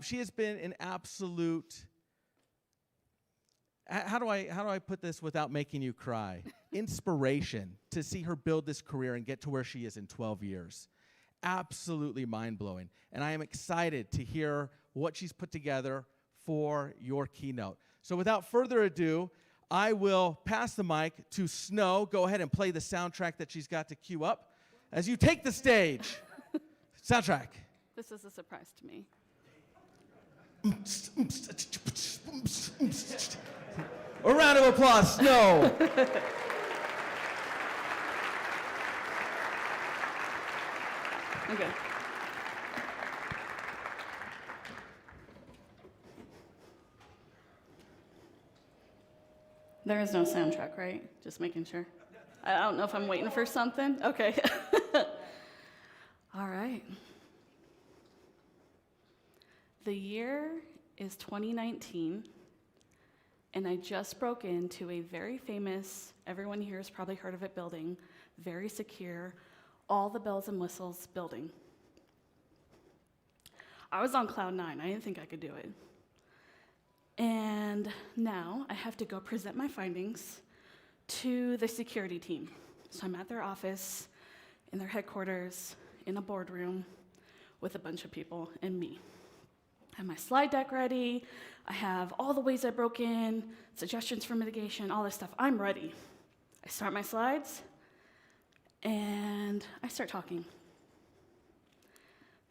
She has been an absolute, how do I put this without making you cry? Inspiration to see her build this career and get to where she is in 12 years. Absolutely mind-blowing. And I am excited to hear what she's put together for your keynote. So without further ado, I will pass the mic to Snow. Go ahead and play the soundtrack that she's got to queue up as you take the stage. Soundtrack. This is a surprise to me. A round of applause, Snow. Okay. There is no soundtrack, right? Just making sure. I don't know if I'm waiting for something. Okay. All right. The year is 2019, and I just broke into a very famous, everyone here has probably heard of it, building, very secure, all the bells and whistles building. I was on cloud 9. I didn't think I could do it. And now I have to go present my findings to the security team. So I'm at their office, in their headquarters, in a boardroom, with a bunch of people and me. I have my slide deck ready. I have all the ways I broke in, suggestions for mitigation, all this stuff. I'm ready. I start my slides, and I start talking.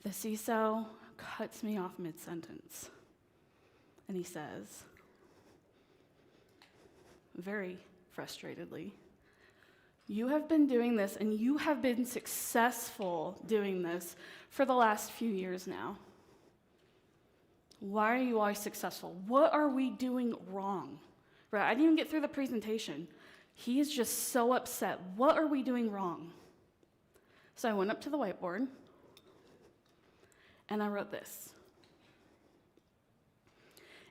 The CISO cuts me off mid-sentence, and he says, very frustratedly, "You have been doing this, and you have been successful doing this for the last few years now. Why are you always successful? What are we doing wrong?" Right? I didn't even get through the presentation. He is just so upset. What are we doing wrong? So I went up to the whiteboard, and I wrote this.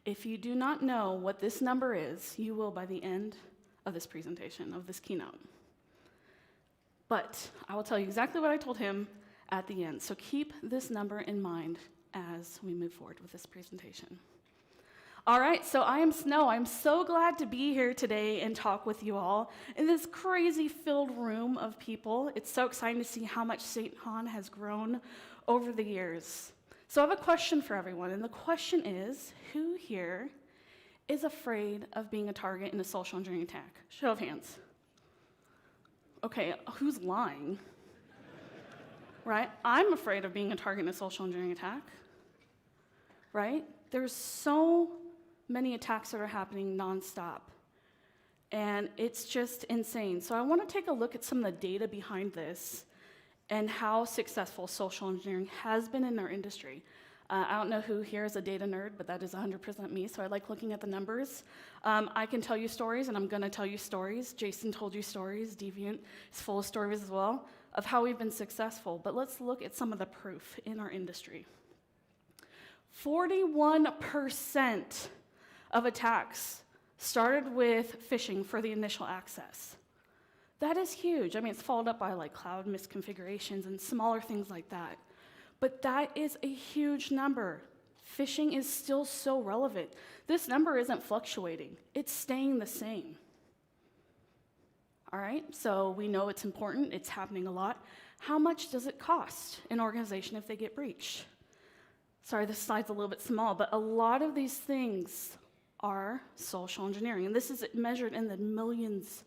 If you do not know what this number is, you will by the end of this presentation, of this keynote. But I will tell you exactly what I told him at the end. So keep this number in mind as we move forward with this presentation. All right, so I am Snow. I'm so glad to be here today and talk with you all in this crazy filled room of people. It's so exciting to see how much SAINTCON has grown over the years. So I have a question for everyone, and the question is, who here is afraid of being a target in a social engineering attack? Show of hands. Okay, who's lying? Right? I'm afraid of being a target in a social engineering attack. Right? There's so many attacks that are happening nonstop. And it's just insane. So I want to take a look at some of the data behind this and how successful social engineering has been in our industry. I don't know who here is a data nerd, but that is 100% me, so I like looking at the numbers. I can tell you stories, and I'm going to tell you stories. Jayson told you stories. Deviant is full of stories as well of how we've been successful. But let's look at some of the proof in our industry. 41% of attacks started with phishing for the initial access. That is huge. I mean, it's followed up by like cloud misconfigurations and smaller things like that. But that is a huge number. Phishing is still so relevant. This number isn't fluctuating. It's staying the same. All right, so we know it's important. It's happening a lot. How much does it cost an organization if they get breached? Sorry, this slide's a little bit small, but a lot of these things are social engineering, and this is measured in the millions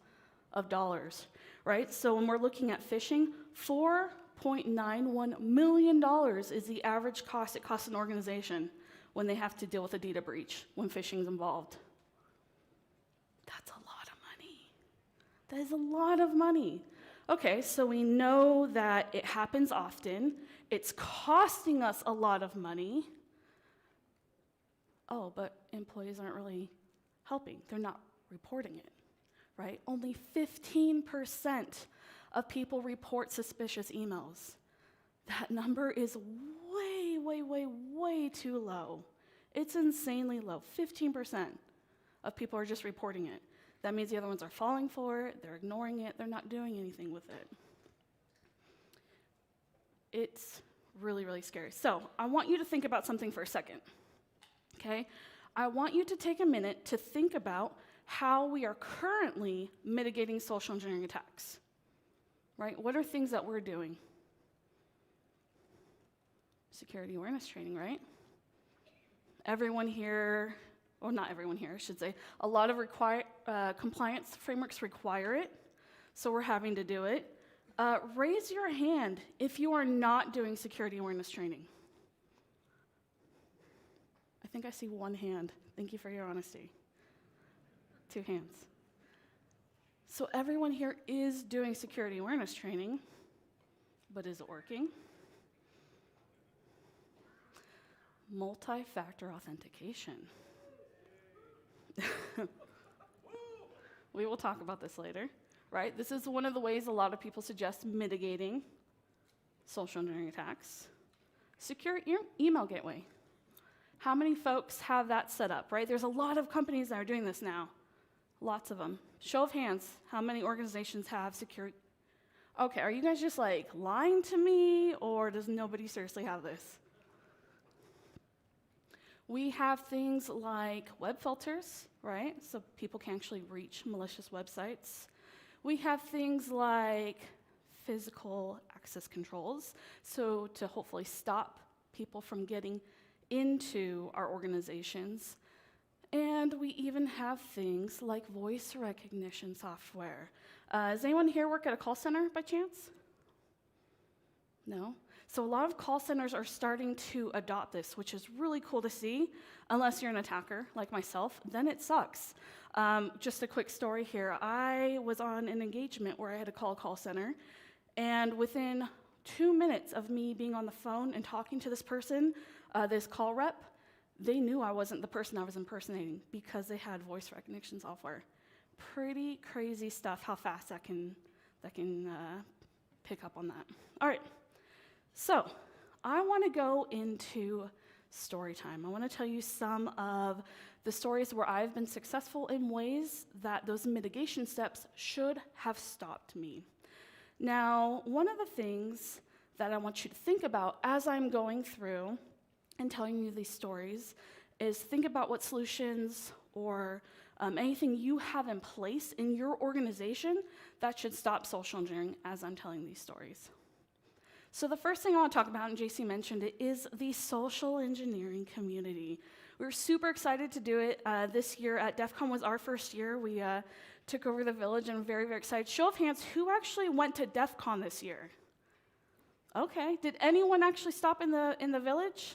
of dollars, right? So when we're looking at phishing, $4.91 million is the average cost it costs an organization when they have to deal with a data breach, when phishing is involved. That's a lot of money. That is a lot of money. Okay, so we know that it happens often. It's costing us a lot of money. Oh, but employees aren't really helping. They're not reporting it, right? Only 15% of people report suspicious emails. That number is way, way, way, way too low. It's insanely low. 15% of people are just reporting it. That means the other ones are falling for it, they're ignoring it, they're not doing anything with it. It's really, really scary. So I want you to think about something for a second, okay? I want you to take a minute to think about how we are currently mitigating social engineering attacks, right? What are things that we're doing? Security awareness training, right? Everyone here, or not everyone here, I should say, a lot of compliance frameworks require it, so we're having to do it. Raise your hand if you are not doing security awareness training. I think I see one hand. Thank you for your honesty. 2 hands. So everyone here is doing security awareness training, but is it working? Multi-factor authentication. We will talk about this later, right? This is one of the ways a lot of people suggest mitigating social engineering attacks. Secure email gateway. How many folks have that set up, right? There's a lot of companies that are doing this now. Lots of them. Show of hands, how many organizations have secure? Okay, are you guys just like lying to me, or does nobody seriously have this? We have things like web filters, right? So people can actually reach malicious websites. We have things like physical access controls, so to hopefully stop people from getting into our organizations. And we even have things like voice recognition software. Does anyone here work at a call center by chance? No? So a lot of call centers are starting to adopt this, which is really cool to see, unless you're an attacker like myself, then it sucks. Just a quick story here. I was on an engagement where I had to call a call center, and within 2 minutes of me being on the phone and talking to this person, this call rep, they knew I wasn't the person I was impersonating because they had voice recognition software. Pretty crazy stuff, how fast that can pick up on that. All right, so I want to go into story time. I want to tell you some of the stories where I've been successful in ways that those mitigation steps should have stopped me. Now, one of the things that I want you to think about as I'm going through and telling you these stories is think about what solutions or anything you have in place in your organization that should stop social engineering as I'm telling these stories. So the first thing I want to talk about, and JC mentioned it, is the social engineering community. We were super excited to do it this year at DEF CON was our first year. We took over the village and I'm very, very excited. Show of hands, who actually went to DEF CON this year? Okay, did anyone actually stop in the village?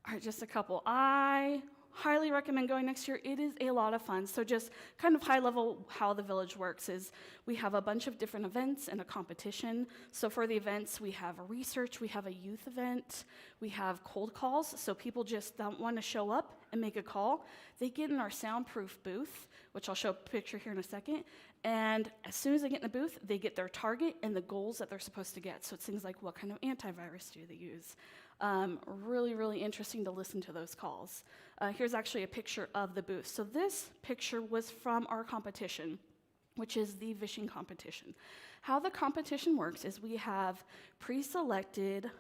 All right, just a couple. I highly recommend going next year. It is a lot of fun. So just kind of high level how the village works is we have a bunch of different events and a competition. So for the events, we have a research, we have a youth event, we have cold calls. So people just don't want to show up and make a call. They get in our soundproof booth, which I'll show a picture here in a second. And as soon as they get in the booth, they get their target and the goals that they're supposed to get. So it's things like, what kind of antivirus do they use? Really, really interesting to listen to those calls. Here's actually a picture of the booth. So this picture was from our competition, which is the vishing competition. How the competition works is we have pre-selected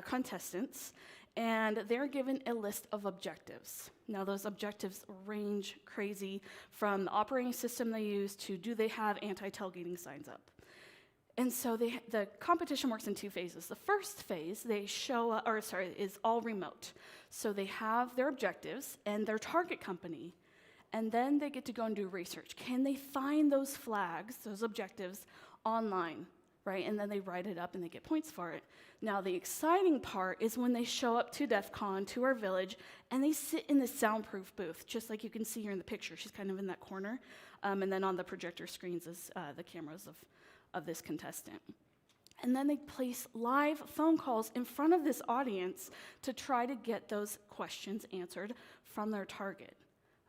contestants, and they're given a list of objectives. Now, those objectives range crazy from the operating system they use to do they have anti-tailgating signs up. And so the competition works in two phases. The first phase, is all remote. So they have their objectives and their target company, and then they get to go and do research. Can they find those flags, those objectives, online, right? And then they write it up and they get points for it. Now, the exciting part is when they show up to DEF CON, to our village, and they sit in the soundproof booth, just like you can see here in the picture. She's kind of in that corner. And then on the projector screens is the cameras of this contestant. And then they place live phone calls in front of this audience to try to get those questions answered from their target.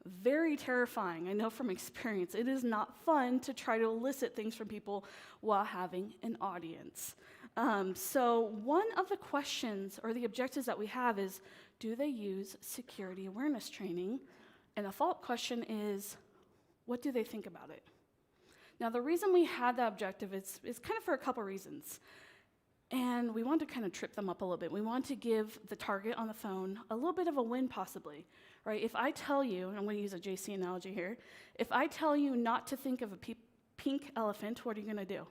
Very terrifying, I know from experience. It is not fun to try to elicit things from people while having an audience. So one of the questions or the objectives that we have is, do they use security awareness training? And a follow-up question is, what do they think about it? Now, the reason we had that objective is kind of for a couple reasons. And we want to kind of trip them up a little bit. We want to give the target on the phone a little bit of a win, possibly, right? If I tell you, and I'm going to use a JC analogy here, if I tell you not to think of a pink elephant, what are you going to do?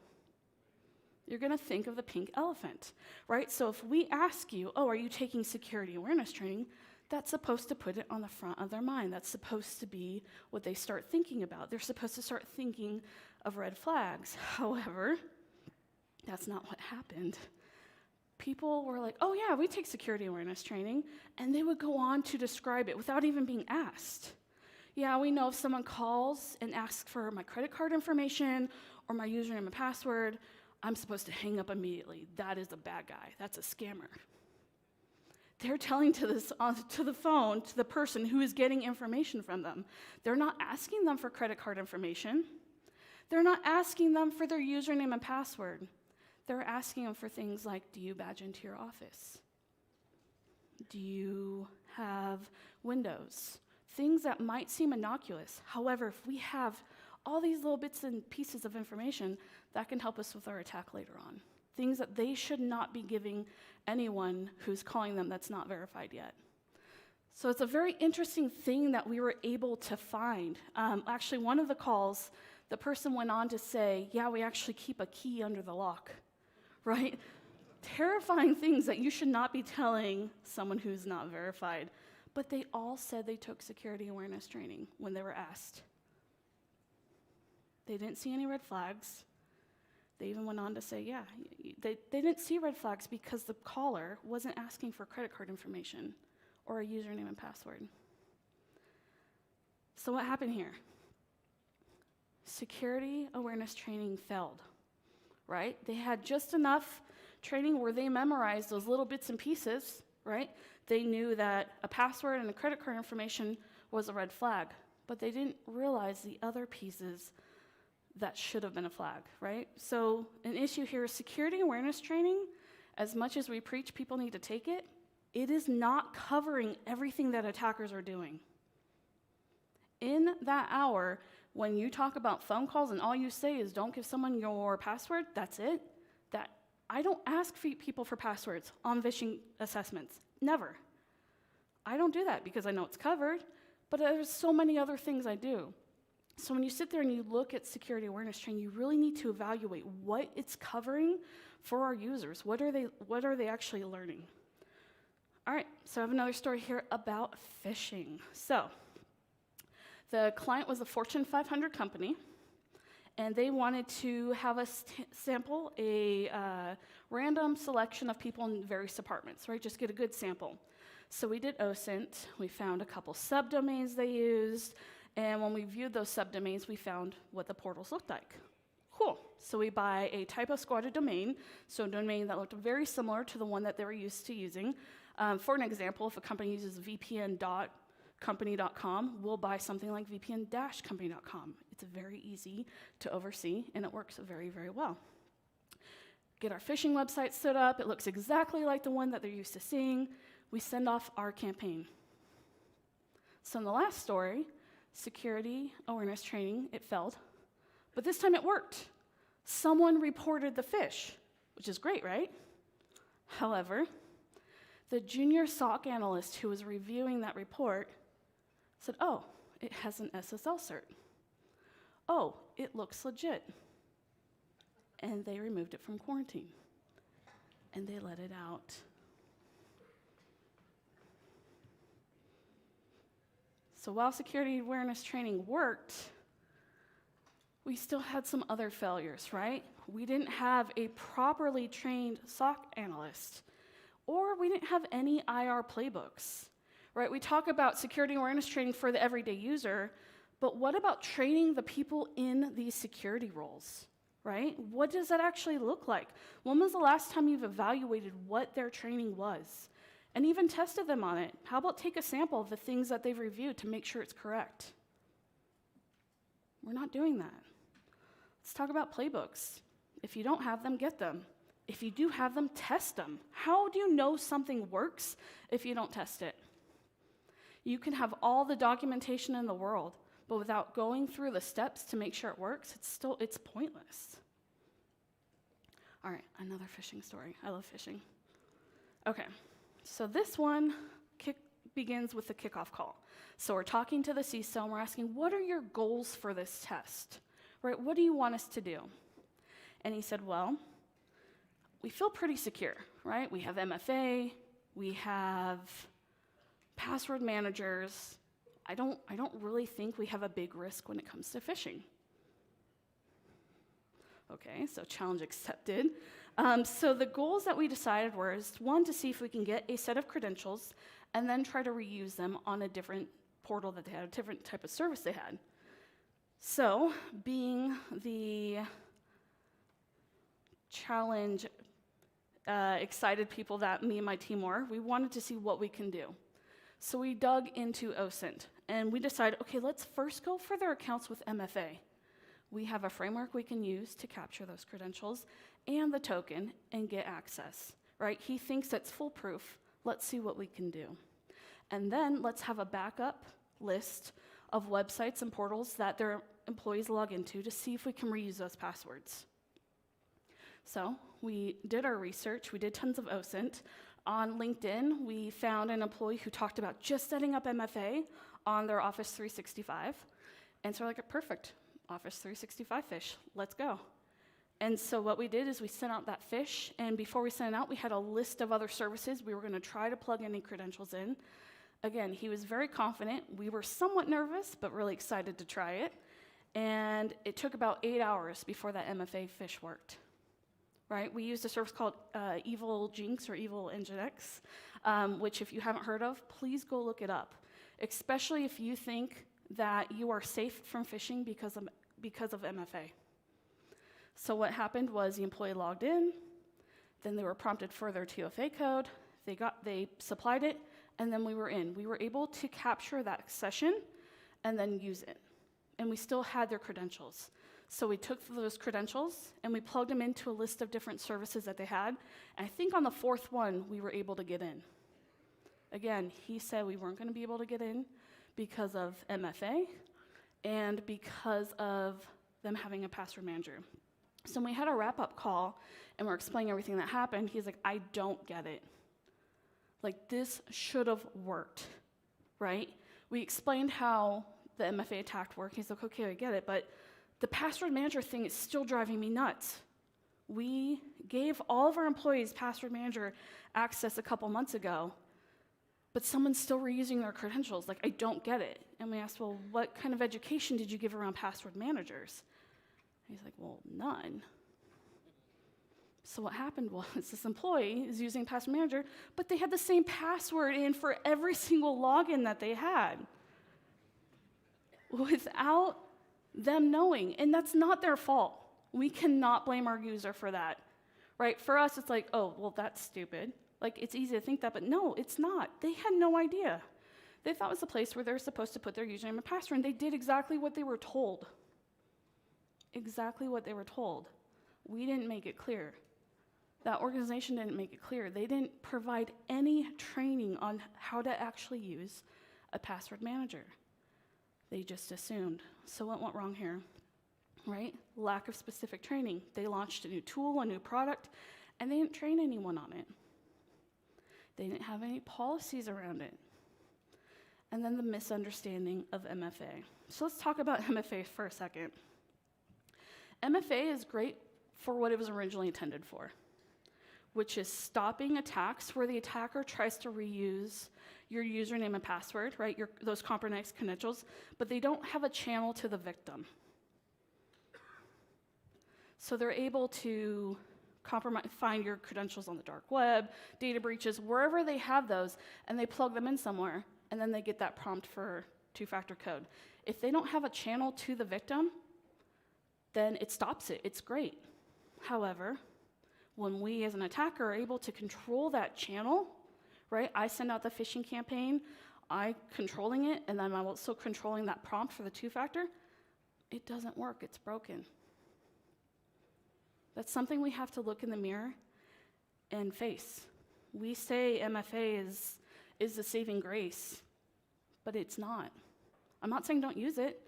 You're going to think of the pink elephant, right? So if we ask you, oh, are you taking security awareness training? That's supposed to put it on the front of their mind. That's supposed to be what they start thinking about. They're supposed to start thinking of red flags. However, that's not what happened. People were like, oh yeah, we take security awareness training, and they would go on to describe it without even being asked. Yeah, we know if someone calls and asks for my credit card information or my username and password, I'm supposed to hang up immediately. That is a bad guy. That's a scammer. They're telling to the phone, to the person who is getting information from them. They're not asking them for credit card information. They're not asking them for their username and password. They're asking them for things like, do you badge into your office? Do you have Windows? Things that might seem innocuous. However, if we have all these little bits and pieces of information, that can help us with our attack later on. Things that they should not be giving anyone who's calling them that's not verified yet. So it's a very interesting thing that we were able to find. Actually, one of the calls, the person went on to say, yeah, we actually keep a key under the lock, right? Terrifying things that you should not be telling someone who's not verified. But they all said they took security awareness training when they were asked. They didn't see any red flags. They even went on to say, yeah, they didn't see red flags because the caller wasn't asking for credit card information or a username and password. So what happened here? Security awareness training failed, right? They had just enough training where they memorized those little bits and pieces, right? They knew that a password and a credit card information was a red flag, but they didn't realize the other pieces that should have been a flag, right? So an issue here is security awareness training. As much as we preach people need to take it, it is not covering everything that attackers are doing. In that hour, when you talk about phone calls and all you say is don't give someone your password, that's it. That I don't ask people for passwords on phishing assessments. Never. I don't do that because I know it's covered, but there's so many other things I do. So when you sit there and you look at security awareness training, you really need to evaluate what it's covering for our users. What are they actually learning? All right, so I have another story here about phishing. So the client was a Fortune 500 company, and they wanted to have us sample a random selection of people in various departments, right? Just get a good sample. So we did OSINT. We found a couple subdomains they used, and when we viewed those subdomains, we found what the portals looked like. Cool. So we buy a typo squatted domain, so a domain that looked very similar to the one that they were used to using. For an example, if a company uses vpn.company.com, we'll buy something like vpn-company.com. It's very easy to oversee, and it works very, very well. Get our phishing website stood up. It looks exactly like the one that they're used to seeing. We send off our campaign. So in the last story, security awareness training, it failed. But this time it worked. Someone reported the phish, which is great, right? However, the junior SOC analyst who was reviewing that report said, oh, it has an SSL cert. Oh, it looks legit. And they removed it from quarantine. And they let it out. So while security awareness training worked, we still had some other failures, right? We didn't have a properly trained SOC analyst, or we didn't have any IR playbooks, right? We talk about security awareness training for the everyday user, but what about training the people in these security roles, right? What does that actually look like? When was the last time you've evaluated what their training was and even tested them on it? How about take a sample of the things that they've reviewed to make sure it's correct? We're not doing that. Let's talk about playbooks. If you don't have them, get them. If you do have them, test them. How do you know something works if you don't test it? You can have all the documentation in the world, but without going through the steps to make sure it works, it's pointless. All right, another phishing story. I love phishing. Okay, so this one begins with the kickoff call. So we're talking to the CISO and we're asking, what are your goals for this test? Right, what do you want us to do? And he said, well, we feel pretty secure, right? We have MFA, we have password managers. I don't really think we have a big risk when it comes to phishing. Okay, so challenge accepted. So the goals that we decided were, one, to see if we can get a set of credentials and then try to reuse them on a different portal that they had, a different type of service they had. So, being the challenge excited people that me and my team were, we wanted to see what we can do. So we dug into OSINT, and we decided, okay, let's first go for their accounts with MFA. We have a framework we can use to capture those credentials and the token and get access, right? He thinks that's foolproof. Let's see what we can do. And then let's have a backup list of websites and portals that their employees log into to see if we can reuse those passwords. So we did our research. We did tons of OSINT. On LinkedIn, we found an employee who talked about just setting up MFA on their Office 365. And so we're like, perfect, Office 365 fish, let's go. And so what we did is we sent out that fish, and before we sent it out, we had a list of other services we were going to try to plug any credentials in. Again, he was very confident. We were somewhat nervous, but really excited to try it. And it took about 8 hours before that MFA fish worked. Right? We used a service called Evil Jinx or Evil Nginx, which if you haven't heard of, please go look it up, especially if you think that you are safe from phishing because of MFA. So what happened was the employee logged in, then they were prompted for their TFA code, they supplied it, and then we were in. We were able to capture that session and then use it. And we still had their credentials. So we took those credentials and we plugged them into a list of different services that they had. And I think on the fourth one, we were able to get in. Again, he said we weren't going to be able to get in because of MFA and because of them having a password manager. So when we had a wrap-up call and we're explaining everything that happened, he's like, I don't get it. Like, this should have worked, right? We explained how the MFA attack worked. He's like, okay, I get it, but the password manager thing is still driving me nuts. We gave all of our employees password manager access a couple months ago, but someone's still reusing their credentials. Like, I don't get it. And we asked, well, what kind of education did you give around password managers? And he's like, well, none. So what happened was this employee is using password manager, but they had the same password in for every single login that they had without them knowing, and that's not their fault. We cannot blame our user for that, right? For us, it's like, oh, well, that's stupid. Like, it's easy to think that, but no, it's not. They had no idea. They thought it was a place where they're supposed to put their username and password, and they did exactly what they were told. Exactly what they were told. We didn't make it clear. That organization didn't make it clear. They didn't provide any training on how to actually use a password manager. They just assumed. So what went wrong here, right? Lack of specific training. They launched a new tool, a new product, and they didn't train anyone on it. They didn't have any policies around it. And then the misunderstanding of MFA. So let's talk about MFA for a second. MFA is great for what it was originally intended for, which is stopping attacks where the attacker tries to reuse your username and password, right, those compromised credentials, but they don't have a channel to the victim. So they're able to find your credentials on the dark web, data breaches, wherever they have those, and they plug them in somewhere, and then they get that prompt for two-factor code. If they don't have a channel to the victim, then it stops it. It's great. However, when we as an attacker are able to control that channel, right? I send out the phishing campaign, I controlling it, and then I'm also controlling that prompt for the two-factor. It doesn't work, it's broken. That's something we have to look in the mirror and face. We say MFA is the saving grace, but it's not. I'm not saying don't use it.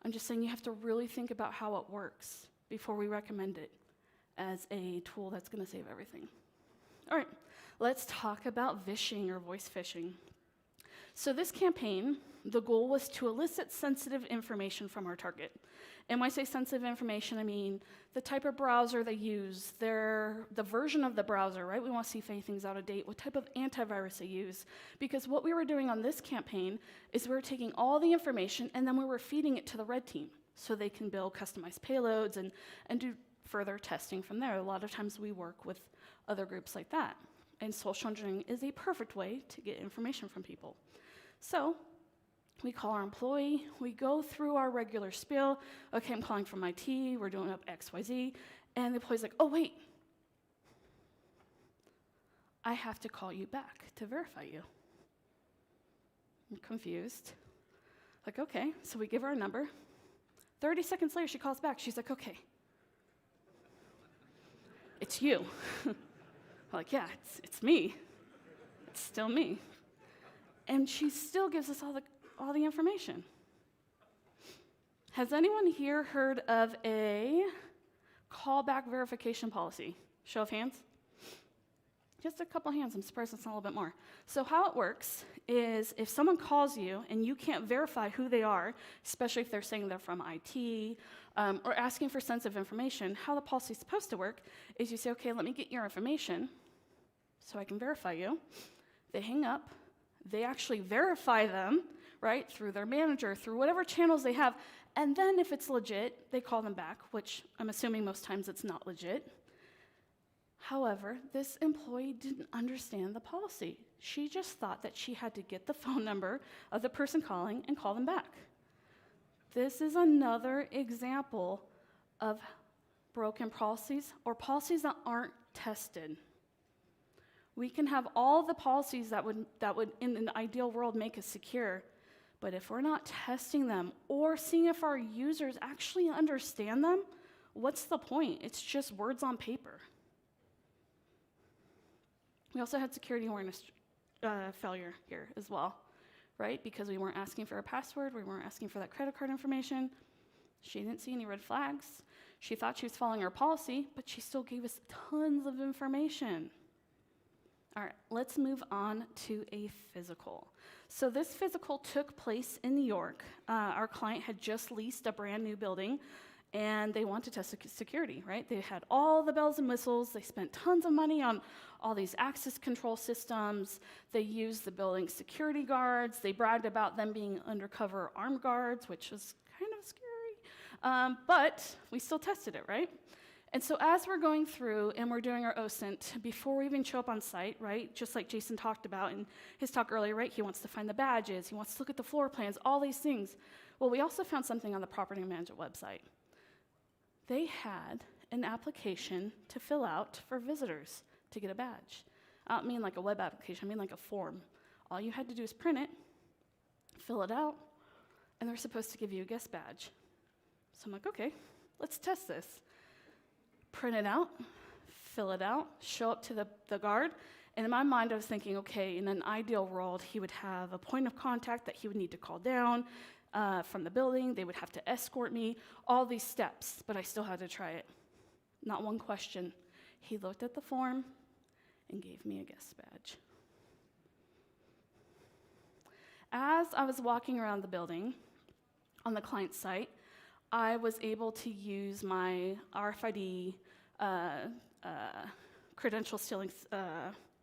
I'm just saying you have to really think about how it works before we recommend it as a tool that's going to save everything. All right, let's talk about vishing or voice phishing. So this campaign, the goal was to elicit sensitive information from our target. And when I say sensitive information, I mean the type of browser they use, the version of the browser, right? We want to see if anything's out of date, what type of antivirus they use. Because what we were doing on this campaign is we were taking all the information and then we were feeding it to the red team so they can build customized payloads and do further testing from there. A lot of times we work with other groups like that. And social engineering is a perfect way to get information from people. So we call our employee, we go through our regular spiel. Okay, I'm calling from IT, we're doing up XYZ. And the employee's like, oh, wait. I have to call you back to verify you. I'm confused. Like, okay, so we give her a number. 30 seconds later, she calls back. She's like, okay. It's you. I'm like, yeah, it's me. It's still me. And she still gives us all the information. Has anyone here heard of a callback verification policy? Show of hands. Just a couple hands. I'm surprised it's not a little bit more. So how it works is if someone calls you and you can't verify who they are, especially if they're saying they're from IT or asking for sensitive information, how the policy is supposed to work is you say, okay, let me get your information so I can verify you. They hang up. They actually verify them, right, through their manager, through whatever channels they have. And then if it's legit, they call them back, which I'm assuming most times it's not legit. However, this employee didn't understand the policy. She just thought that she had to get the phone number of the person calling and call them back. This is another example of broken policies or policies that aren't tested. We can have all the policies that would in an ideal world make us secure, but if we're not testing them or seeing if our users actually understand them, what's the point? It's just words on paper. We also had security awareness failure here as well, right? Because we weren't asking for a password, we weren't asking for that credit card information. She didn't see any red flags. She thought she was following our policy, but she still gave us tons of information. All right, let's move on to a physical. So this physical took place in New York. Our client had just leased a brand new building, and they wanted to test security, right? They had all the bells and whistles. They spent tons of money on all these access control systems. They used the building security guards. They bragged about them being undercover armed guards, which was kind of scary. But we still tested it, right? And so as we're going through and we're doing our OSINT, before we even show up on site, right, just like Jayson talked about in his talk earlier, right, he wants to find the badges, he wants to look at the floor plans, all these things. Well, we also found something on the property management website. They had an application to fill out for visitors to get a badge. I don't mean like a web application, I mean like a form. All you had to do is print it, fill it out, and they're supposed to give you a guest badge. So I'm like, okay, let's test this. Print it out, fill it out, show up to the guard, and in my mind I was thinking, okay, in an ideal world, he would have a point of contact that he would need to call down from the building, they would have to escort me, all these steps, but I still had to try it. Not one question. He looked at the form and gave me a guest badge. As I was walking around the building on the client site, I was able to use my RFID credential stealing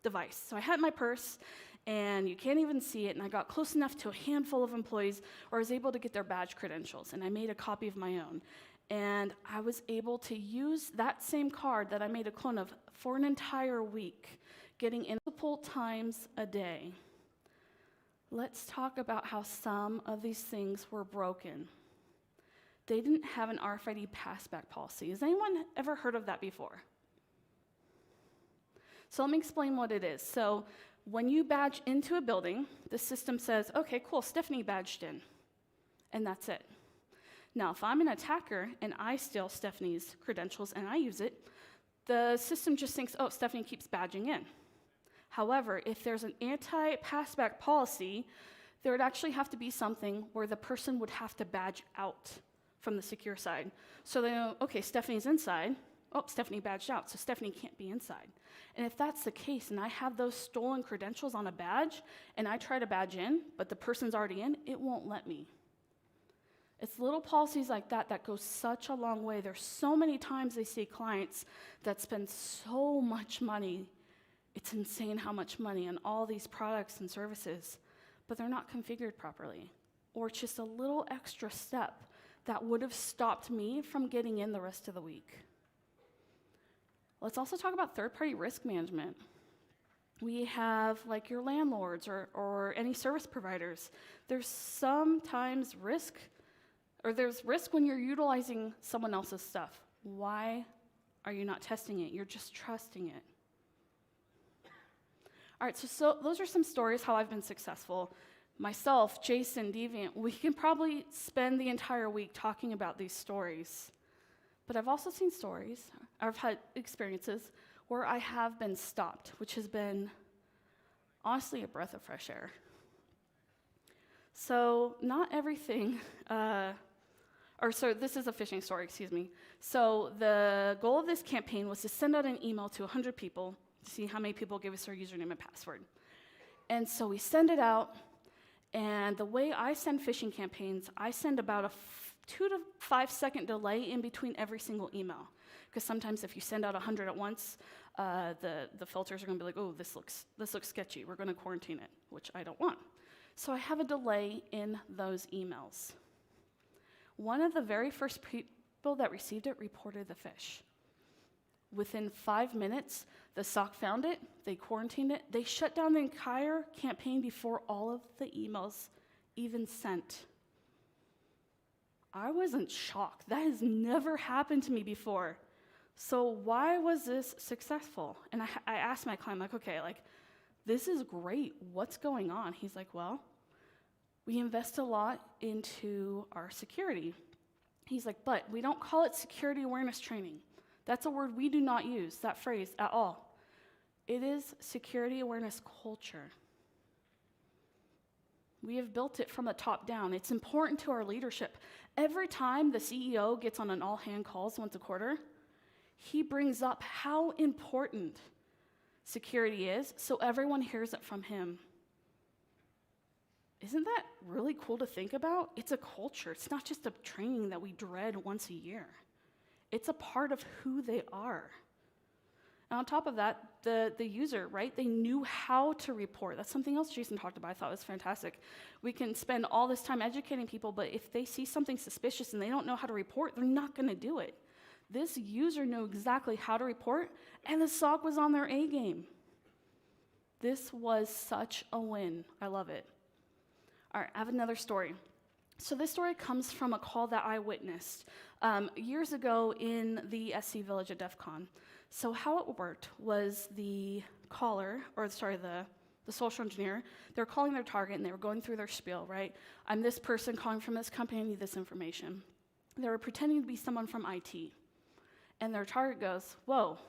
device. So I had my purse, and you can't even see it, and I got close enough to a handful of employees where I was able to get their badge credentials, and I made a copy of my own. And I was able to use that same card that I made a clone of for an entire week, getting in multiple times a day. Let's talk about how some of these things were broken. They didn't have an RFID passback policy. Has anyone ever heard of that before? So let me explain what it is. So when you badge into a building, the system says, okay, cool, Stephanie badged in, and that's it. Now, if I'm an attacker and I steal Stephanie's credentials and I use it, the system just thinks, oh, Stephanie keeps badging in. However, if there's an anti-passback policy, there would actually have to be something where the person would have to badge out from the secure side. So they know, okay, Stephanie's inside. Oh, Stephanie badged out, so Stephanie can't be inside. And if that's the case, and I have those stolen credentials on a badge, and I try to badge in, but the person's already in, it won't let me. It's little policies like that that go such a long way. There's so many times they see clients that spend so much money. It's insane how much money on all these products and services, but they're not configured properly. Or it's just a little extra step that would have stopped me from getting in the rest of the week. Let's also talk about third-party risk management. We have like your landlords or any service providers. There's sometimes risk, or there's risk when you're utilizing someone else's stuff. Why are you not testing it? You're just trusting it. All right, so those are some stories how I've been successful. Myself, Jayson, Deviant, we can probably spend the entire week talking about these stories. But I've also seen stories, or I've had experiences where I have been stopped, which has been honestly a breath of fresh air. So not everything, this is a phishing story, excuse me. So the goal of this campaign was to send out an email to 100 people to see how many people give us their username and password. And so we send it out, and the way I send phishing campaigns, I send about a 2 to 5 second delay in between every single email. Because sometimes if you send out 100 at once, the filters are going to be like, oh, this looks sketchy. We're going to quarantine it, which I don't want. So I have a delay in those emails. One of the very first people that received it reported the phish. Within 5 minutes, the SOC found it, they quarantined it, they shut down the entire campaign before all of the emails even sent. I wasn't shocked. That has never happened to me before. So why was this successful? And I asked my client, like, okay, like, this is great. What's going on? He's like, well, we invest a lot into our security. He's like, but we don't call it security awareness training. That's a word we do not use, that phrase, at all. It is security awareness culture. We have built it from the top down. It's important to our leadership. Every time the CEO gets on an all-hand calls once a quarter, he brings up how important security is so everyone hears it from him. Isn't that really cool to think about? It's a culture. It's not just a training that we dread once a year. It's a part of who they are. And on top of that, the user, right? They knew how to report. That's something else Jayson talked about I thought was fantastic. We can spend all this time educating people, but if they see something suspicious and they don't know how to report, they're not going to do it. This user knew exactly how to report, and the SOC was on their A game. This was such a win. I love it. All right, I have another story. So this story comes from a call that I witnessed years ago in the SC Village at DEF CON. So how it worked was the social engineer, they were calling their target and they were going through their spiel, right? I'm this person calling from this company, I need this information. They were pretending to be someone from IT. And their target goes, whoa,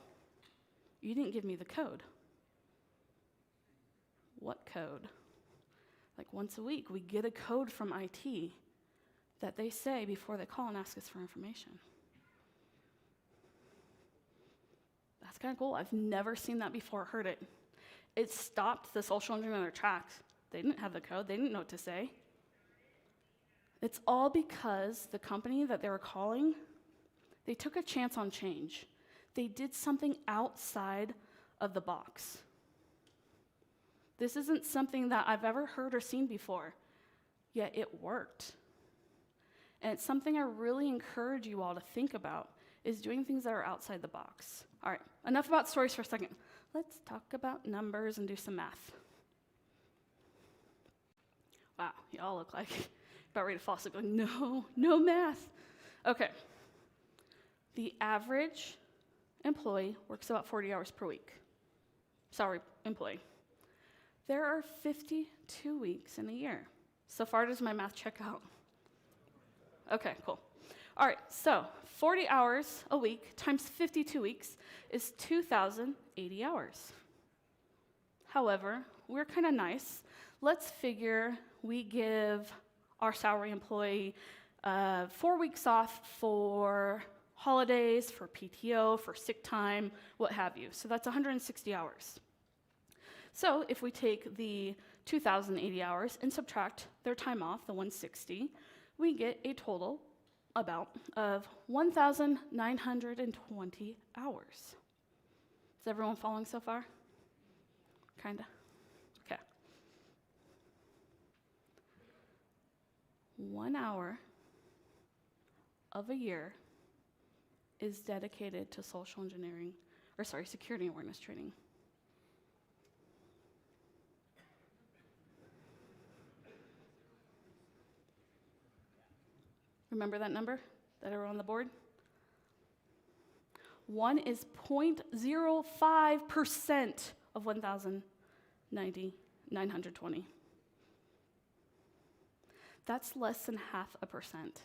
you didn't give me the code. What code? Like once a week, we get a code from IT that they say before they call and ask us for information. That's kind of cool. I've never seen that before, heard it. It stopped the social engineer in their tracks. They didn't have the code. They didn't know what to say. It's all because the company that they were calling, they took a chance on change. They did something outside of the box. This isn't something that I've ever heard or seen before, yet it worked. And it's something I really encourage you all to think about, is doing things that are outside the box. All right, enough about stories for a second. Let's talk about numbers and do some math. Wow, y'all look like about ready to fall asleep. Going, no math. Okay. The average employee works about 40 hours per week. Salary employee. There are 52 weeks in a year. So far, does my math check out? Okay, cool. All right, so 40 hours a week times 52 weeks is 2,080 hours. However, we're kind of nice. Let's figure we give our salary employee 4 weeks off for holidays, for PTO, for sick time, what have you. So that's 160 hours. So if we take the 2,080 hours and subtract their time off, the 160, we get a total of 1,920 hours. Is everyone following so far? Kinda? Okay. 1 hour of a year is dedicated to security awareness training. Remember that number that are on the board? 1 is 0.05% of 1,920. That's less than 0.5%.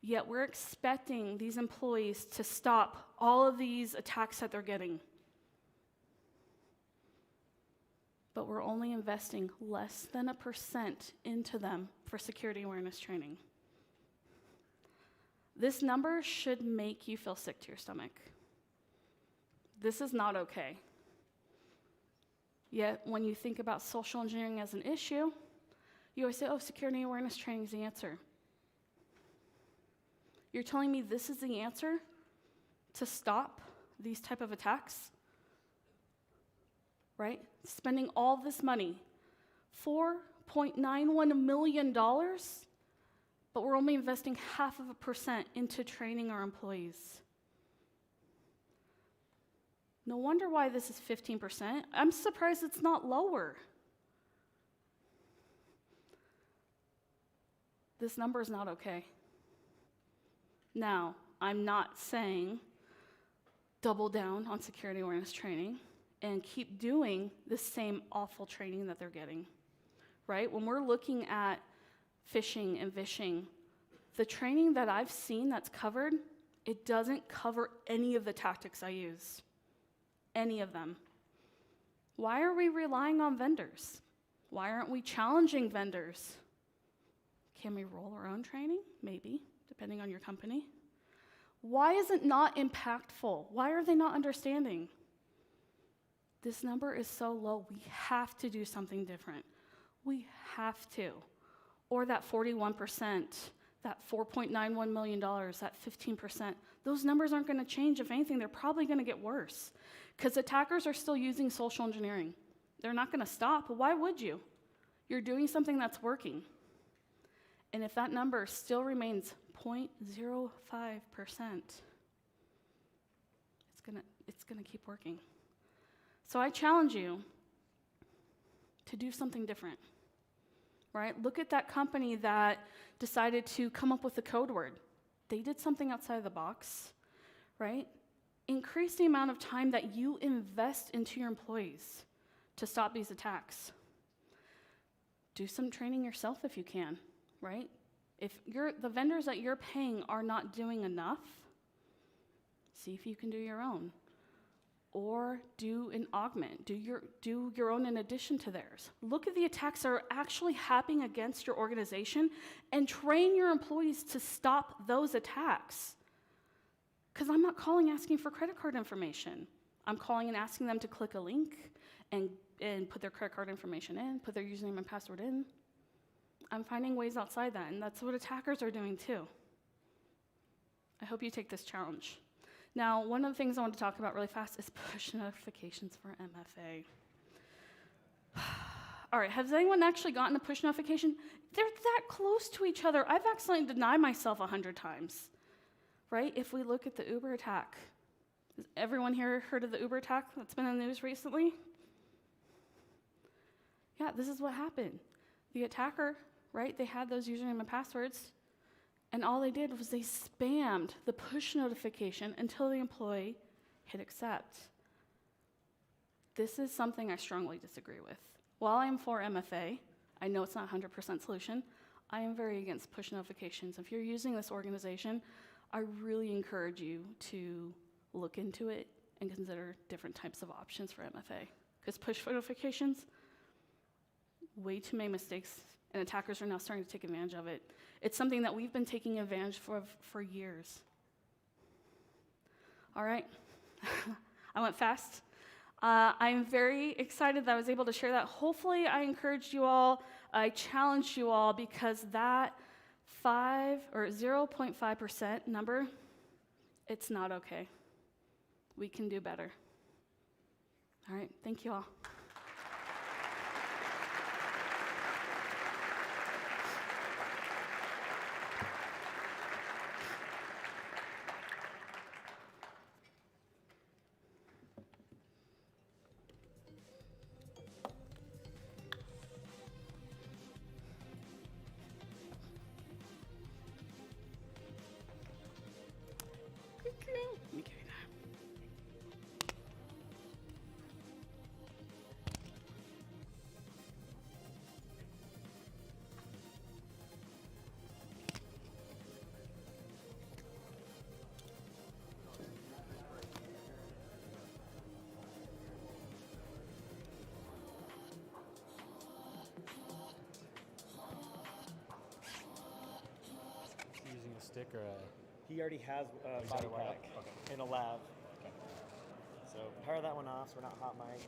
Yet we're expecting these employees to stop all of these attacks that they're getting. But we're only investing less than 1% into them for security awareness training. This number should make you feel sick to your stomach. This is not okay. Yet, when you think about social engineering as an issue, you always say, oh, security awareness training is the answer. You're telling me this is the answer to stop these type of attacks? Right? Spending all this money, $4.91 million, but we're only investing 0.5% into training our employees. No wonder why this is 15%. I'm surprised it's not lower. This number is not okay. Now, I'm not saying double down on security awareness training and keep doing the same awful training that they're getting, right? When we're looking at phishing and vishing, the training that I've seen that's covered, it doesn't cover any of the tactics I use, any of them. Why are we relying on vendors? Why aren't we challenging vendors? Can we roll our own training? Maybe, depending on your company. Why is it not impactful? Why are they not understanding? This number is so low, we have to do something different. We have to. Or that 41%, that $4.91 million, that 15%, those numbers aren't going to change. If anything, they're probably going to get worse because attackers are still using social engineering. They're not going to stop. Why would you? You're doing something that's working. And if that number still remains 0.05%, it's gonna keep working. So I challenge you to do something different, right? Look at that company that decided to come up with a code word. They did something outside of the box, right? Increase the amount of time that you invest into your employees to stop these attacks. Do some training yourself if you can, right? If the vendors that you're paying are not doing enough, see if you can do your own. Or do an augment, do your own in addition to theirs. Look at the attacks that are actually happening against your organization and train your employees to stop those attacks. Because I'm not calling asking for credit card information. I'm calling and asking them to click a link and put their credit card information in, put their username and password in. I'm finding ways outside that, and that's what attackers are doing too. I hope you take this challenge. Now, one of the things I want to talk about really fast is push notifications for MFA. All right, has anyone actually gotten a push notification? They're that close to each other. I've accidentally denied myself 100 times, right? If we look at the Uber attack, has everyone here heard of the Uber attack that's been in the news recently? Yeah, this is what happened. The attacker, right, they had those username and passwords, and all they did was they spammed the push notification until the employee hit accept. This is something I strongly disagree with. While I am for MFA, I know it's not a 100% solution, I am very against push notifications. If you're using this organization, I really encourage you to look into it and consider different types of options for MFA. Because push notifications, way too many mistakes, and attackers are now starting to take advantage of it. It's something that we've been taking advantage for years. All right, I went fast. I'm very excited that I was able to share that. Hopefully I encouraged you all, I challenged you all, because that 0.5% number, it's not okay. We can do better. All right, thank you all. Using a stick or a... He already has a body pack in a lab. So power that one off so we're not hot mic.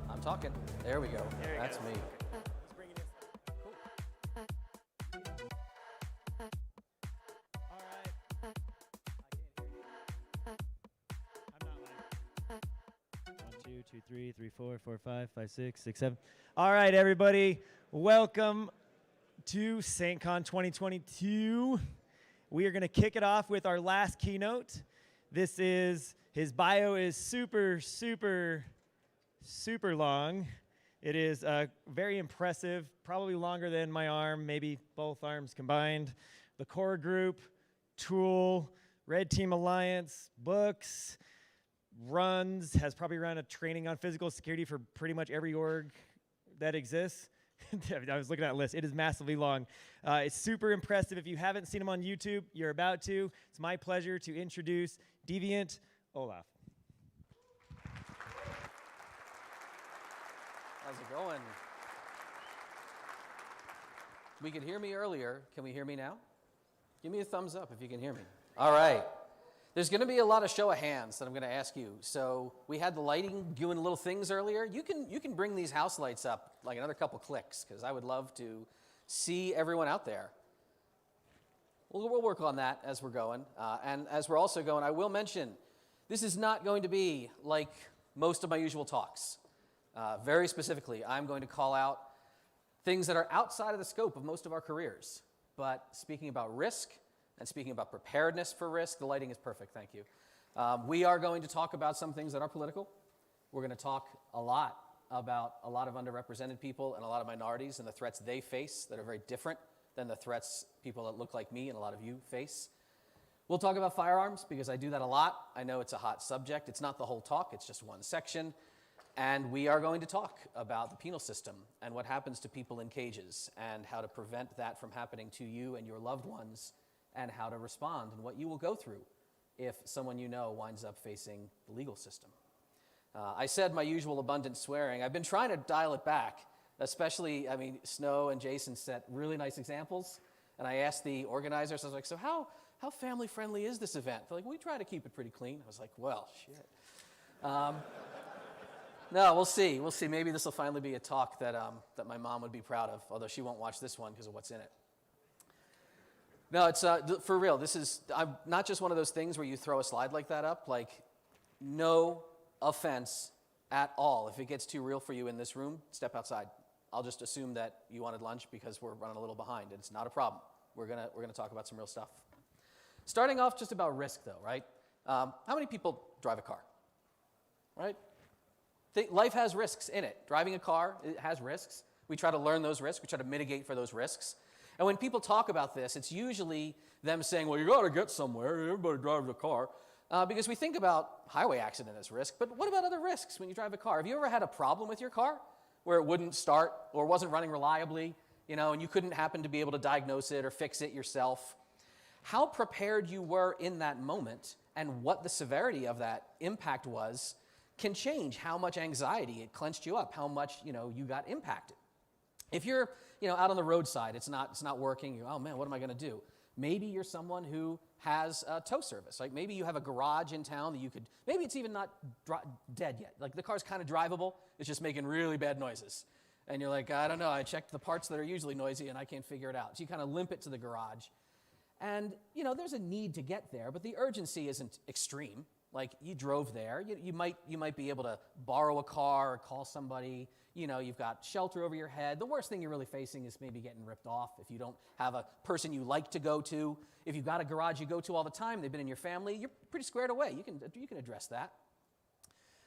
I'm talking. There we go. There you That's go. me. Let's bring it in. All right. I can't hear you. I'm not live. 1, 2, 2, 3, 3, 4, 4, 5, 5, 6, 6, 7. All right, everybody. Welcome to SAINTCON 2022. We are going to kick it off with our last keynote. This is, his bio is super long. It is very impressive, probably longer than my arm, maybe both arms combined. The core group, Tool, Red Team Alliance, books, runs, has probably run a training on physical security for pretty much every org that exists. I was looking at that list. It is massively long. It's super impressive. If you haven't seen him on YouTube, you're about to. It's my pleasure to introduce Deviant Ollam. How's it going? We could hear me earlier. Can we hear me now? Give me a thumbs up if you can hear me. All right. There's going to be a lot of show of hands that I'm going to ask you. So we had the lighting doing little things earlier. You can bring these house lights up like another couple clicks because I would love to see everyone out there. We'll work on that as we're going. And as we're also going, I will mention this is not going to be like most of my usual talks. Very specifically, I'm going to call out things that are outside of the scope of most of our careers. But speaking about risk and speaking about preparedness for risk, the lighting is perfect, thank you. We are going to talk about some things that are political. We're going to talk a lot about a lot of underrepresented people and a lot of minorities and the threats they face that are very different than the threats people that look like me and a lot of you face. We'll talk about firearms because I do that a lot. I know it's a hot subject. It's not the whole talk, it's just one section. And we are going to talk about the penal system and what happens to people in cages and how to prevent that from happening to you and your loved ones and how to respond and what you will go through if someone you know winds up facing the legal system. I said my usual abundant swearing. I've been trying to dial it back, especially, Snow and Jayson set really nice examples. And I asked the organizers, I was like, so how family friendly is this event? They're like, we try to keep it pretty clean. I was like, well, shit. No, we'll see. We'll see. Maybe this will finally be a talk that my mom would be proud of, although she won't watch this one because of what's in it. No, it's for real. I'm not just one of those things where you throw a slide like that up. Like, no offense at all. If it gets too real for you in this room, step outside. I'll just assume that you wanted lunch because we're running a little behind. It's not a problem. We're gonna talk about some real stuff. Starting off just about risk, though, right? How many people drive a car, right? Life has risks in it. Driving a car, it has risks. We try to learn those risks. We try to mitigate for those risks. And when people talk about this, it's usually them saying, well, you got to get somewhere. Everybody drives a car. Because we think about highway accident as risk, but what about other risks when you drive a car? Have you ever had a problem with your car where it wouldn't start or wasn't running reliably, and you couldn't happen to be able to diagnose it or fix it yourself? How prepared you were in that moment and what the severity of that impact was can change how much anxiety it clenched you up, how much you got impacted. If you're out on the roadside, it's not working. Oh man, what am I going to do? Maybe you're someone who has a tow service. Like maybe you have a garage in town that you could. Maybe it's even not dead yet. Like the car's kind of drivable. It's just making really bad noises, and you're like, I don't know. I checked the parts that are usually noisy, and I can't figure it out. So you kind of limp it to the garage, and there's a need to get there, but the urgency isn't extreme. Like you drove there, you might be able to borrow a car or call somebody. You've got shelter over your head. The worst thing you're really facing is maybe getting ripped off if you don't have a person you like to go to. If you've got a garage you go to all the time, they've been in your family, you're pretty squared away. You can address that.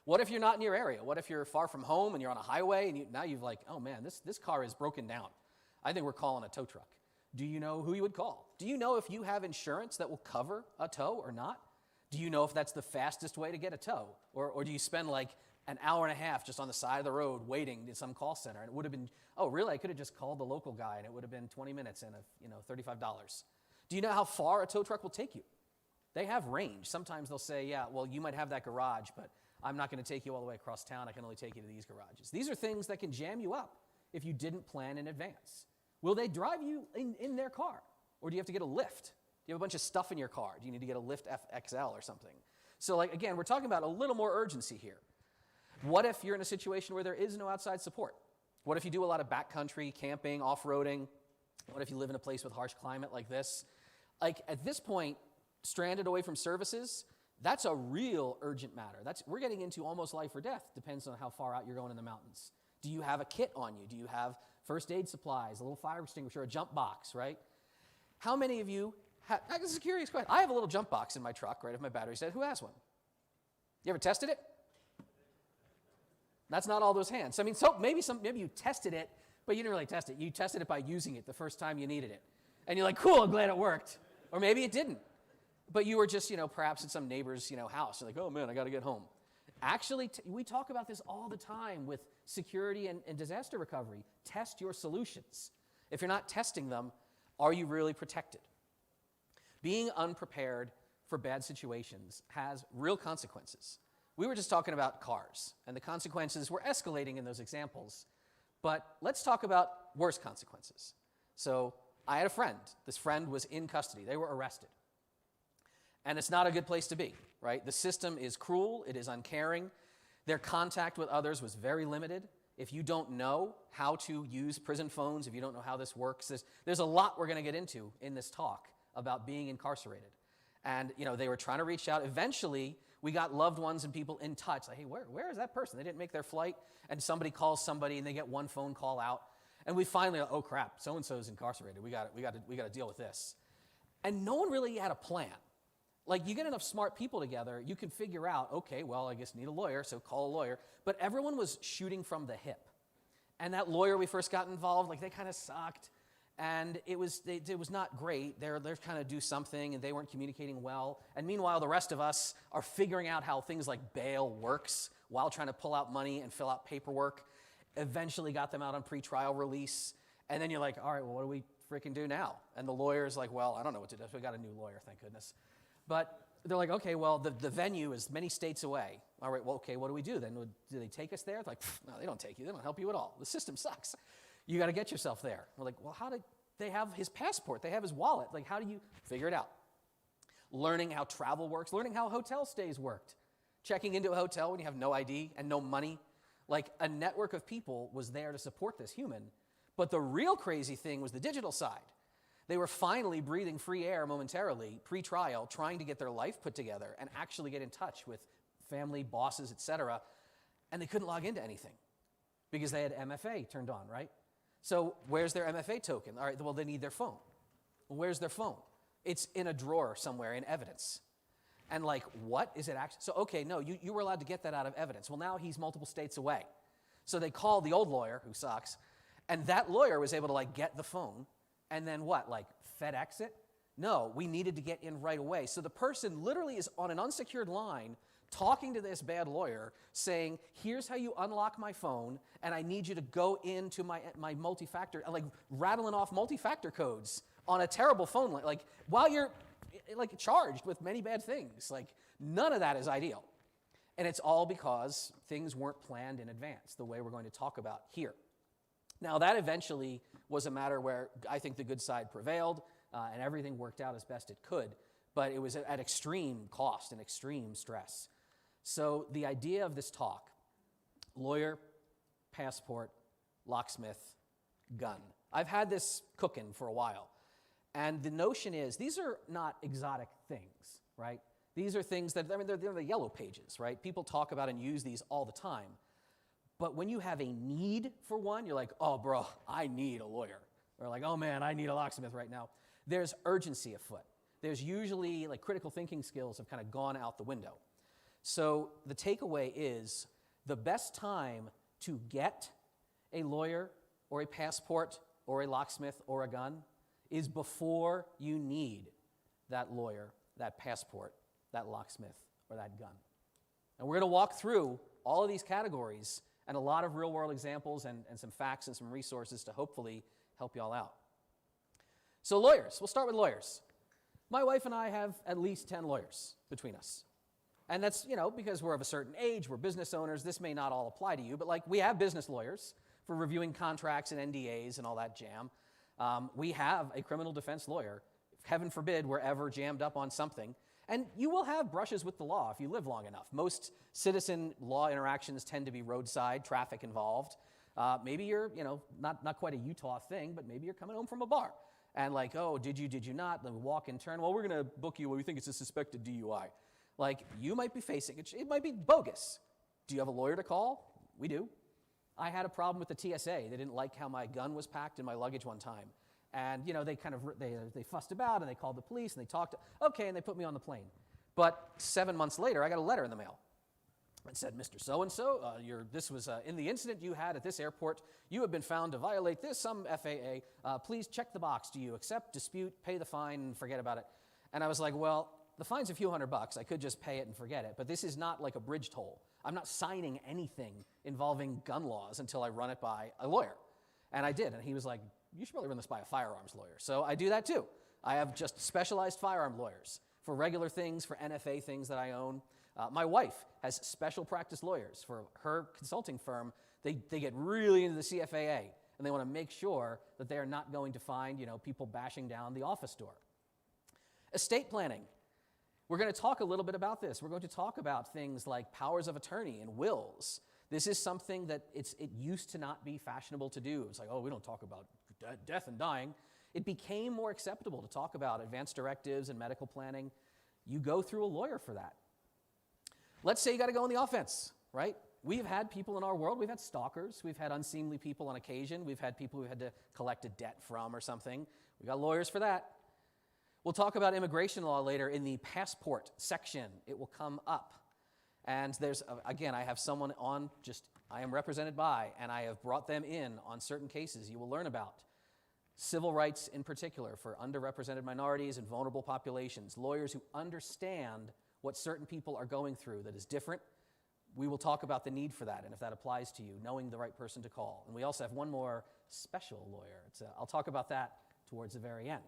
What if you're not in your area? What if you're far from home and you're on a highway and now you've like, oh man, this car is broken down. I think we're calling a tow truck. Do you know who you would call? Do you know if you have insurance that will cover a tow or not? Do you know if that's the fastest way to get a tow? Or do you spend like an hour and a half just on the side of the road waiting in some call center? And it would have been, oh, really? I could have just called the local guy and it would have been 20 minutes and $35. Do you know how far a tow truck will take you? They have range. Sometimes they'll say, yeah, well, you might have that garage, but I'm not going to take you all the way across town. I can only take you to these garages. These are things that can jam you up if you didn't plan in advance. Will they drive you in their car? Or do you have to get a lift? Do you have a bunch of stuff in your car? Do you need to get a Lyft FXL or something? So again, we're talking about a little more urgency here. What if you're in a situation where there is no outside support? What if you do a lot of backcountry, camping, off-roading? What if you live in a place with harsh climate like this? At this point, stranded away from services, that's a real urgent matter. We're getting into almost life or death, depends on how far out you're going in the mountains. Do you have a kit on you? Do you have first aid supplies, a little fire extinguisher, a jump box, right? How many of you this is a curious question. I have a little jump box in my truck, right, if my battery's dead. Who has one? You ever tested it? That's not all those hands. I mean, so maybe you tested it, but you didn't really test it. You tested it by using it the first time you needed it. And you're like, cool, I'm glad it worked. Or maybe it didn't. But you were just, perhaps at some neighbor's, house. You're like, oh man, I got to get home. Actually, we talk about this all the time with security and disaster recovery. Test your solutions. If you're not testing them, are you really protected? Being unprepared for bad situations has real consequences. We were just talking about cars, and the consequences were escalating in those examples. But let's talk about worse consequences. So I had a friend. This friend was in custody. They were arrested. And it's not a good place to be, right? The system is cruel. It is uncaring. Their contact with others was very limited. If you don't know how to use prison phones, if you don't know how this works, there's a lot we're going to get into in this talk about being incarcerated. And, they were trying to reach out. Eventually, we got loved ones and people in touch. Like, hey, where is that person? They didn't make their flight. And somebody calls somebody, and they get one phone call out. And we finally, oh, crap, so-and-so's incarcerated. We got to deal with this. And no one really had a plan. Like, you get enough smart people together, you can figure out, okay, well, I guess need a lawyer, so call a lawyer. But everyone was shooting from the hip. And that lawyer we first got involved, they kind of sucked. And it was not great. They're trying to do something, and they weren't communicating well. And meanwhile, the rest of us are figuring out how things like bail works while trying to pull out money and fill out paperwork. Eventually got them out on pretrial release. And then you're like, all right, well, what do we freaking do now? And the lawyer's like, well, I don't know what to do. We got a new lawyer, thank goodness. But they're like, okay, well, the venue is many states away. All right, well, okay, what do we do then? Do they take us there? It's like, no, they don't take you. They don't help you at all. The system sucks. You got to get yourself there. We're like, well, how did they have his passport? They have his wallet. Like, how do you figure it out? Learning how travel works, learning how hotel stays worked. Checking into a hotel when you have no ID and no money. Like, a network of people was there to support this human. But the real crazy thing was the digital side. They were finally breathing free air momentarily, pre-trial, trying to get their life put together and actually get in touch with family, bosses, etc. And they couldn't log into anything because they had MFA turned on, right? So where's their MFA token? All right, well, they need their phone. Well, where's their phone? It's in a drawer somewhere in evidence. And like, what is it actually? So, okay, no, you were allowed to get that out of evidence. Well, now he's multiple states away. So they called the old lawyer, who sucks, and that lawyer was able to get the phone and then what, like FedEx it? No, we needed to get in right away. So the person literally is on an unsecured line talking to this bad lawyer saying, here's how you unlock my phone, and I need you to go into my multi-factor, like rattling off multi-factor codes on a terrible phone line, like while you're like charged with many bad things. Like none of that is ideal. And it's all because things weren't planned in advance, the way we're going to talk about here. Now that eventually was a matter where I think the good side prevailed, and everything worked out as best it could, but it was at extreme cost and extreme stress. So the idea of this talk, lawyer, passport, locksmith, gun. I've had this cooking for a while. And the notion is, these are not exotic things, right? These are things that, I mean, they're the yellow pages, right? People talk about and use these all the time. But when you have a need for one, you're like, oh, bro, I need a lawyer. Or like, oh, man, I need a locksmith right now. There's urgency afoot. There's usually, like, critical thinking skills have kind of gone out the window. So the takeaway is the best time to get a lawyer or a passport or a locksmith or a gun is before you need that lawyer, that passport, that locksmith, or that gun. And we're going to walk through all of these categories and a lot of real-world examples and some facts and some resources to hopefully help you all out. So lawyers, we'll start with lawyers. My wife and I have at least 10 lawyers between us. And that's, you know, because we're of a certain age, we're business owners, this may not all apply to you, but like we have business lawyers for reviewing contracts and NDAs and all that jam. We have a criminal defense lawyer. Heaven forbid we're ever jammed up on something. And you will have brushes with the law if you live long enough. Most citizen law interactions tend to be roadside, traffic involved. Maybe you're, you know, not quite a Utah thing, but maybe you're coming home from a bar. And like, oh, did you not? Then we walk and turn. Well, we're going to book you when we think it's a suspected DUI. Like, you might be facing it. It might be bogus. Do you have a lawyer to call? We do. I had a problem with the TSA. They didn't like how my gun was packed in my luggage one time. And, you know, they kind of, they fussed about and they called the police and they talked, okay, and they put me on the plane. But 7 months later, I got a letter in the mail. It said, Mr. So-and-so, this was in the incident you had at this airport, you have been found to violate this, some FAA. Please check the box. Do you accept, dispute, pay the fine, and forget about it? And I was like, well, the fine's a few $100. I could just pay it and forget it. But this is not like a bridge toll. I'm not signing anything involving gun laws until I run it by a lawyer. And I did. And he was like, you should probably run this by a firearms lawyer. So I do that too. I have just specialized firearm lawyers for regular things, for NFA things that I own. My wife has special practice lawyers for her consulting firm. They get really into the CFAA, and they want to make sure that they are not going to find, you know, people bashing down the office door. Estate planning. We're going to talk a little bit about this. We're going to talk about things like powers of attorney and wills. This is something that it used to not be fashionable to do. It's like, oh, we don't talk about death and dying. It became more acceptable to talk about advanced directives and medical planning. You go through a lawyer for that. Let's say you got to go on the offense, right? We've had people in our world, we've had stalkers, we've had unseemly people on occasion, we've had people who had to collect a debt from or something. We got lawyers for that. We'll talk about immigration law later in the passport section. It will come up. And there's, again, I have someone on I am represented by, and I have brought them in on certain cases you will learn about. Civil rights in particular for underrepresented minorities and vulnerable populations. Lawyers who understand what certain people are going through that is different. We will talk about the need for that and if that applies to you, knowing the right person to call. And we also have one more special lawyer. I'll talk about that towards the very end.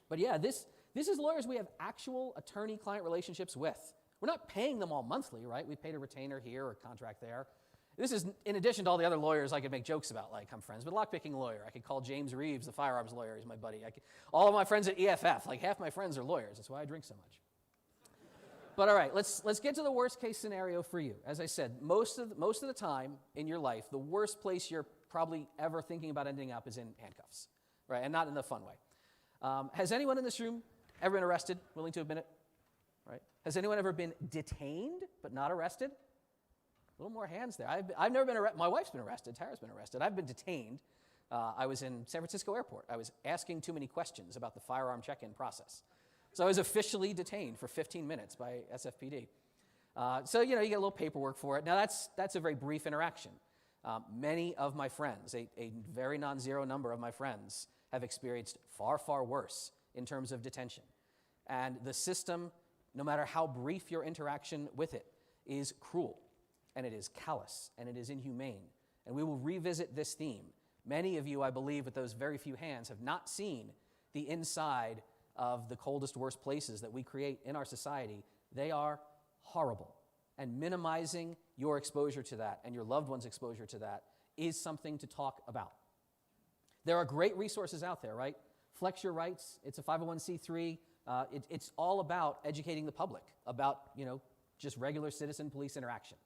But yeah, this is lawyers we have actual attorney-client relationships with. We're not paying them all monthly, right? We paid a retainer here or a contract there. This is in addition to all the other lawyers I could make jokes about, like I'm friends with a lockpicking lawyer. I could call James Reeves, the firearms lawyer. He's my buddy. All of my friends at EFF, like half my friends are lawyers. That's why I drink so much. But all right, let's get to the worst case scenario for you. As I said, most of the time in your life, the worst place you're probably ever thinking about ending up is in handcuffs, right? And not in the fun way. Has anyone in this room ever been arrested, willing to admit it? Right? Has anyone ever been detained but not arrested? A little more hands there. I've never been arrested. My wife's been arrested. Tara's been arrested. I've been detained. I was in San Francisco airport. I was asking too many questions about the firearm check-in process. So I was officially detained for 15 minutes by SFPD. So, you know, you get a little paperwork for it. Now, that's a very brief interaction. Many of my friends, a very non-zero number of my friends, have experienced far, far worse in terms of detention. And the system, no matter how brief your interaction with it, is cruel, and it is callous, and it is inhumane. And we will revisit this theme. Many of you, I believe, with those very few hands, have not seen the inside of the coldest, worst places that we create in our society. They are horrible. And minimizing your exposure to that and your loved one's exposure to that is something to talk about. There are great resources out there, right? Flex Your Rights, it's a 501c3. It's all about educating the public about, just regular citizen-police interaction.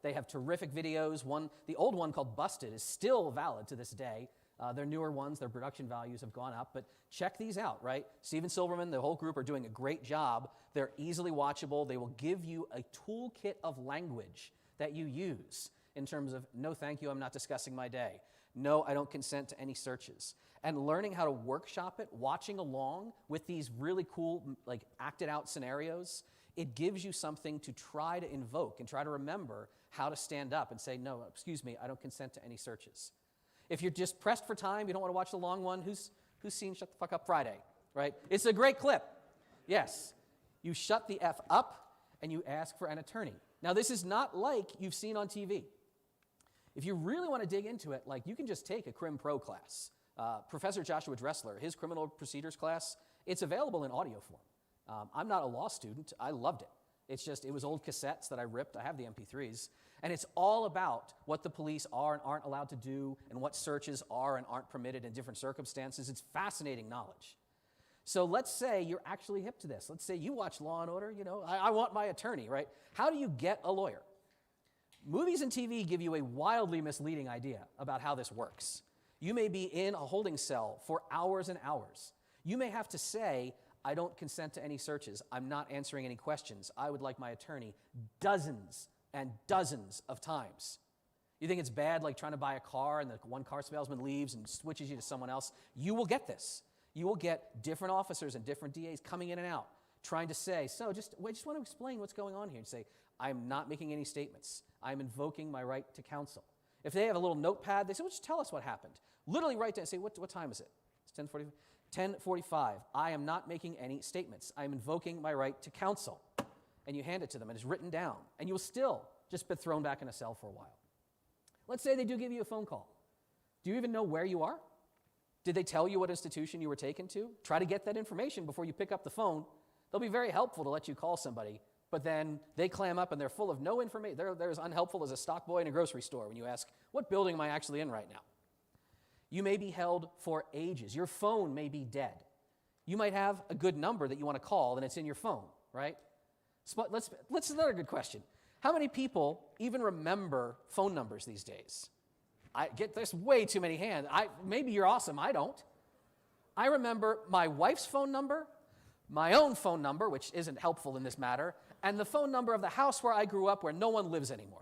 They have terrific videos. The old one called Busted is still valid to this day. Their newer ones, their production values have gone up, but check these out, right? Steven Silverman, the whole group are doing a great job. They're easily watchable. They will give you a toolkit of language that you use in terms of, no, thank you, I'm not discussing my day. No, I don't consent to any searches. And learning how to workshop it, watching along with these really cool, acted out scenarios, it gives you something to try to invoke and try to remember how to stand up and say, no, excuse me, I don't consent to any searches. If you're just pressed for time, you don't want to watch the long one, who's seen Shut the Fuck Up Friday, right? It's a great clip. Yes. You shut the F up and you ask for an attorney. Now, this is not like you've seen on TV. If you really want to dig into it, you can just take a Crim Pro class. Professor Joshua Dressler, his criminal procedures class, it's available in audio form. I'm not a law student. I loved it. It was old cassettes that I ripped. I have the MP3s. And it's all about what the police are and aren't allowed to do and what searches are and aren't permitted in different circumstances. It's fascinating knowledge. So let's say you're actually hip to this. Let's say you watch Law & Order. I want my attorney, right? How do you get a lawyer? Movies and TV give you a wildly misleading idea about how this works. You may be in a holding cell for hours and hours. You may have to say, I don't consent to any searches. I'm not answering any questions. I would like my attorney dozens and dozens of times. You think it's bad, trying to buy a car and the one car salesman leaves and switches you to someone else? You will get this. You will get different officers and different DAs coming in and out, trying to say, I just want to explain what's going on here, and say, I'm not making any statements. I'm invoking my right to counsel. If they have a little notepad, they say, well, just tell us what happened. Literally write down and say, what time is it? It's 10:45. I am not making any statements. I am invoking my right to counsel. And you hand it to them, and it's written down. And you will still just be thrown back in a cell for a while. Let's say they do give you a phone call. Do you even know where you are? Did they tell you what institution you were taken to? Try to get that information before you pick up the phone. They'll be very helpful to let you call somebody, but then they clam up and they're full of no information. They're as unhelpful as a stock boy in a grocery store when you ask, what building am I actually in right now? You may be held for ages. Your phone may be dead. You might have a good number that you want to call, and it's in your phone, right? So let's another good question. How many people even remember phone numbers these days? There's way too many hands. Maybe you're awesome. I don't. I remember my wife's phone number, my own phone number, which isn't helpful in this matter, and the phone number of the house where I grew up where no one lives anymore.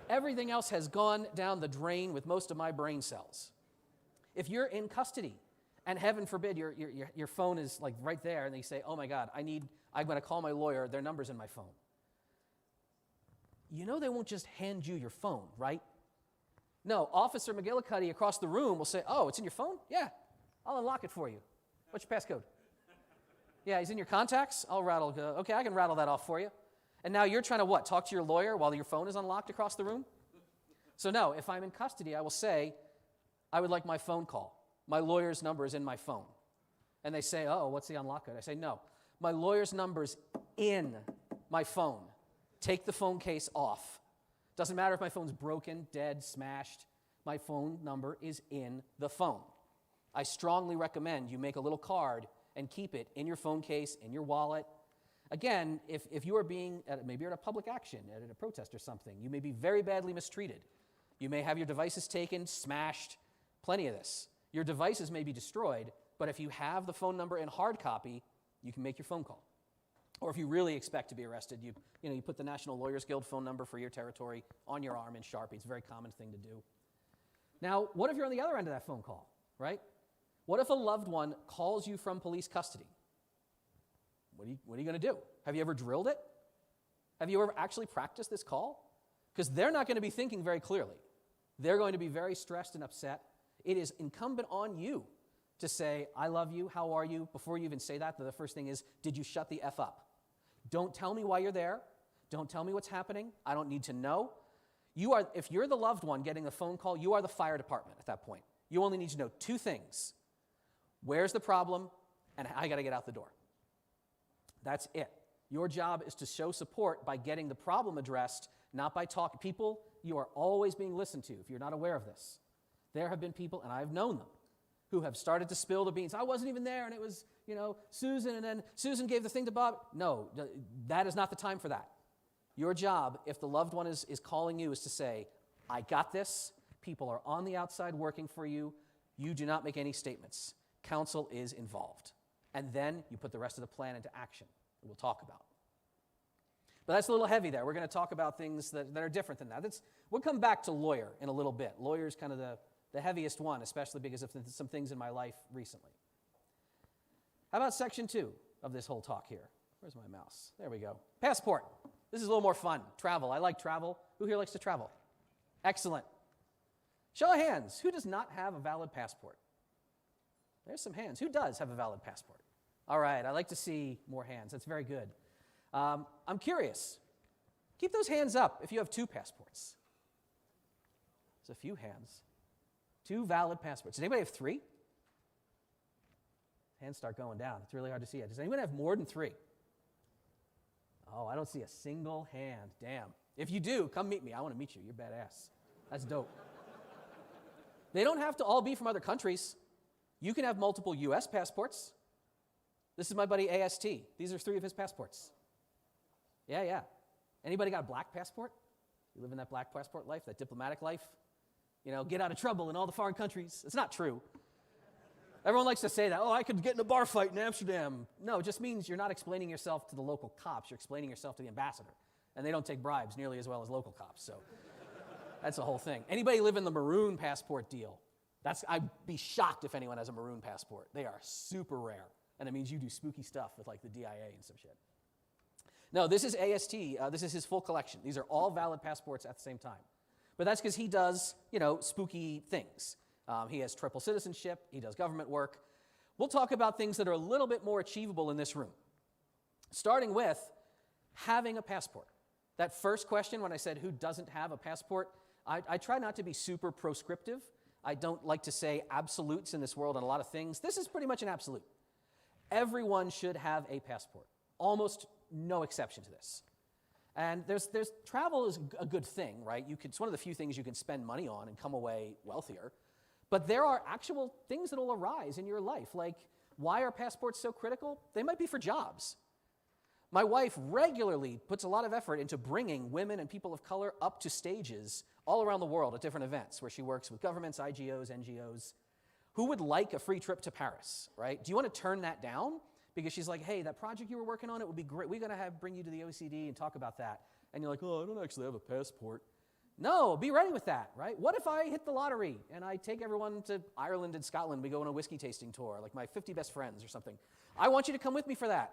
Everything else has gone down the drain with most of my brain cells. If you're in custody, and heaven forbid your phone is right there, and they say, oh my God, I'm going to call my lawyer, their number's in my phone. They won't just hand you your phone, right? No, Officer McGillicuddy across the room will say, oh, it's in your phone? Yeah, I'll unlock it for you. What's your passcode? Yeah, he's in your contacts? Okay, I can rattle that off for you. And now you're trying to what? Talk to your lawyer while your phone is unlocked across the room? So no, if I'm in custody, I will say, I would like my phone call. My lawyer's number is in my phone. And they say, oh, what's the unlock code? I say, no, my lawyer's number's in my phone. Take the phone case off. Doesn't matter if my phone's broken, dead, smashed. My phone number is in the phone. I strongly recommend you make a little card and keep it in your phone case, in your wallet. Again, if you are maybe you're at a public action, at a protest or something, you may be very badly mistreated. You may have your devices taken, smashed, plenty of this. Your devices may be destroyed, but if you have the phone number in hard copy, you can make your phone call. Or if you really expect to be arrested, you put the National Lawyers Guild phone number for your territory on your arm in Sharpie. It's a very common thing to do. Now, what if you're on the other end of that phone call, right? What if a loved one calls you from police custody? What are you going to do? Have you ever drilled it? Have you ever actually practiced this call? Because they're not going to be thinking very clearly. They're going to be very stressed and upset. It is incumbent on you to say, I love you, how are you? Before you even say that, the first thing is, did you shut the F up? Don't tell me why you're there. Don't tell me what's happening. I don't need to know. If you're the loved one getting the phone call, you are the fire department at that point. You only need to know two things. Where's the problem? And I got to get out the door. That's it. Your job is to show support by getting the problem addressed, not by talking. People, you are always being listened to if you're not aware of this. There have been people, and I've known them, who have started to spill the beans. I wasn't even there, and it was, Susan, and then Susan gave the thing to Bob. No, that is not the time for that. Your job, if the loved one is calling you, is to say, I got this. People are on the outside working for you. You do not make any statements. Counsel is involved. And then you put the rest of the plan into action that we'll talk about. But that's a little heavy there. We're going to talk about things that are different than that. We'll come back to lawyer in a little bit. Lawyer is kind of the heaviest one, especially because of some things in my life recently. How about section 2 of this whole talk here? Where's my mouse? There we go. Passport. This is a little more fun. Travel. I like travel. Who here likes to travel? Excellent. Show of hands. Who does not have a valid passport? There's some hands. Who does have a valid passport? All right. I like to see more hands. That's very good. I'm curious. Keep those hands up if you have 2 passports. There's a few hands. 2 valid passports. Does anybody have 3? Hands start going down. It's really hard to see it. Does anyone have more than 3? Oh, I don't see a single hand. Damn. If you do, come meet me. I want to meet you. You're badass. That's dope. They don't have to all be from other countries. You can have multiple U.S. passports. This is my buddy AST. These are 3 of his passports. Yeah. Anybody got a black passport? You live in that black passport life, that diplomatic life? Get out of trouble in all the foreign countries. It's not true. Everyone likes to say that, I could get in a bar fight in Amsterdam. No, it just means you're not explaining yourself to the local cops. You're explaining yourself to the ambassador. And they don't take bribes nearly as well as local cops. So that's the whole thing. Anybody live in the maroon passport deal? I'd be shocked if anyone has a maroon passport. They are super rare. And it means you do spooky stuff with like the DIA and some shit. No, this is AST. This is his full collection. These are all valid passports at the same time. But that's because he does, spooky things. He has triple citizenship. He does government work. We'll talk about things that are a little bit more achievable in this room. Starting with having a passport. That first question when I said who doesn't have a passport, I try not to be super proscriptive. I don't like to say absolutes in this world on a lot of things. This is pretty much an absolute. Everyone should have a passport. Almost no exception to this. And there's travel is a good thing, right? It's one of the few things you can spend money on and come away wealthier. But there are actual things that will arise in your life. Like, why are passports so critical? They might be for jobs. My wife regularly puts a lot of effort into bringing women and people of color up to stages all around the world at different events where she works with governments, IGOs, NGOs. Who would like a free trip to Paris, right? Do you want to turn that down? Because she's like, hey, that project you were working on, it would be great. We're going to bring you to the OECD and talk about that. And you're like, I don't actually have a passport. No, be ready with that, right? What if I hit the lottery and I take everyone to Ireland and Scotland, we go on a whiskey tasting tour, like my 50 best friends or something. I want you to come with me for that.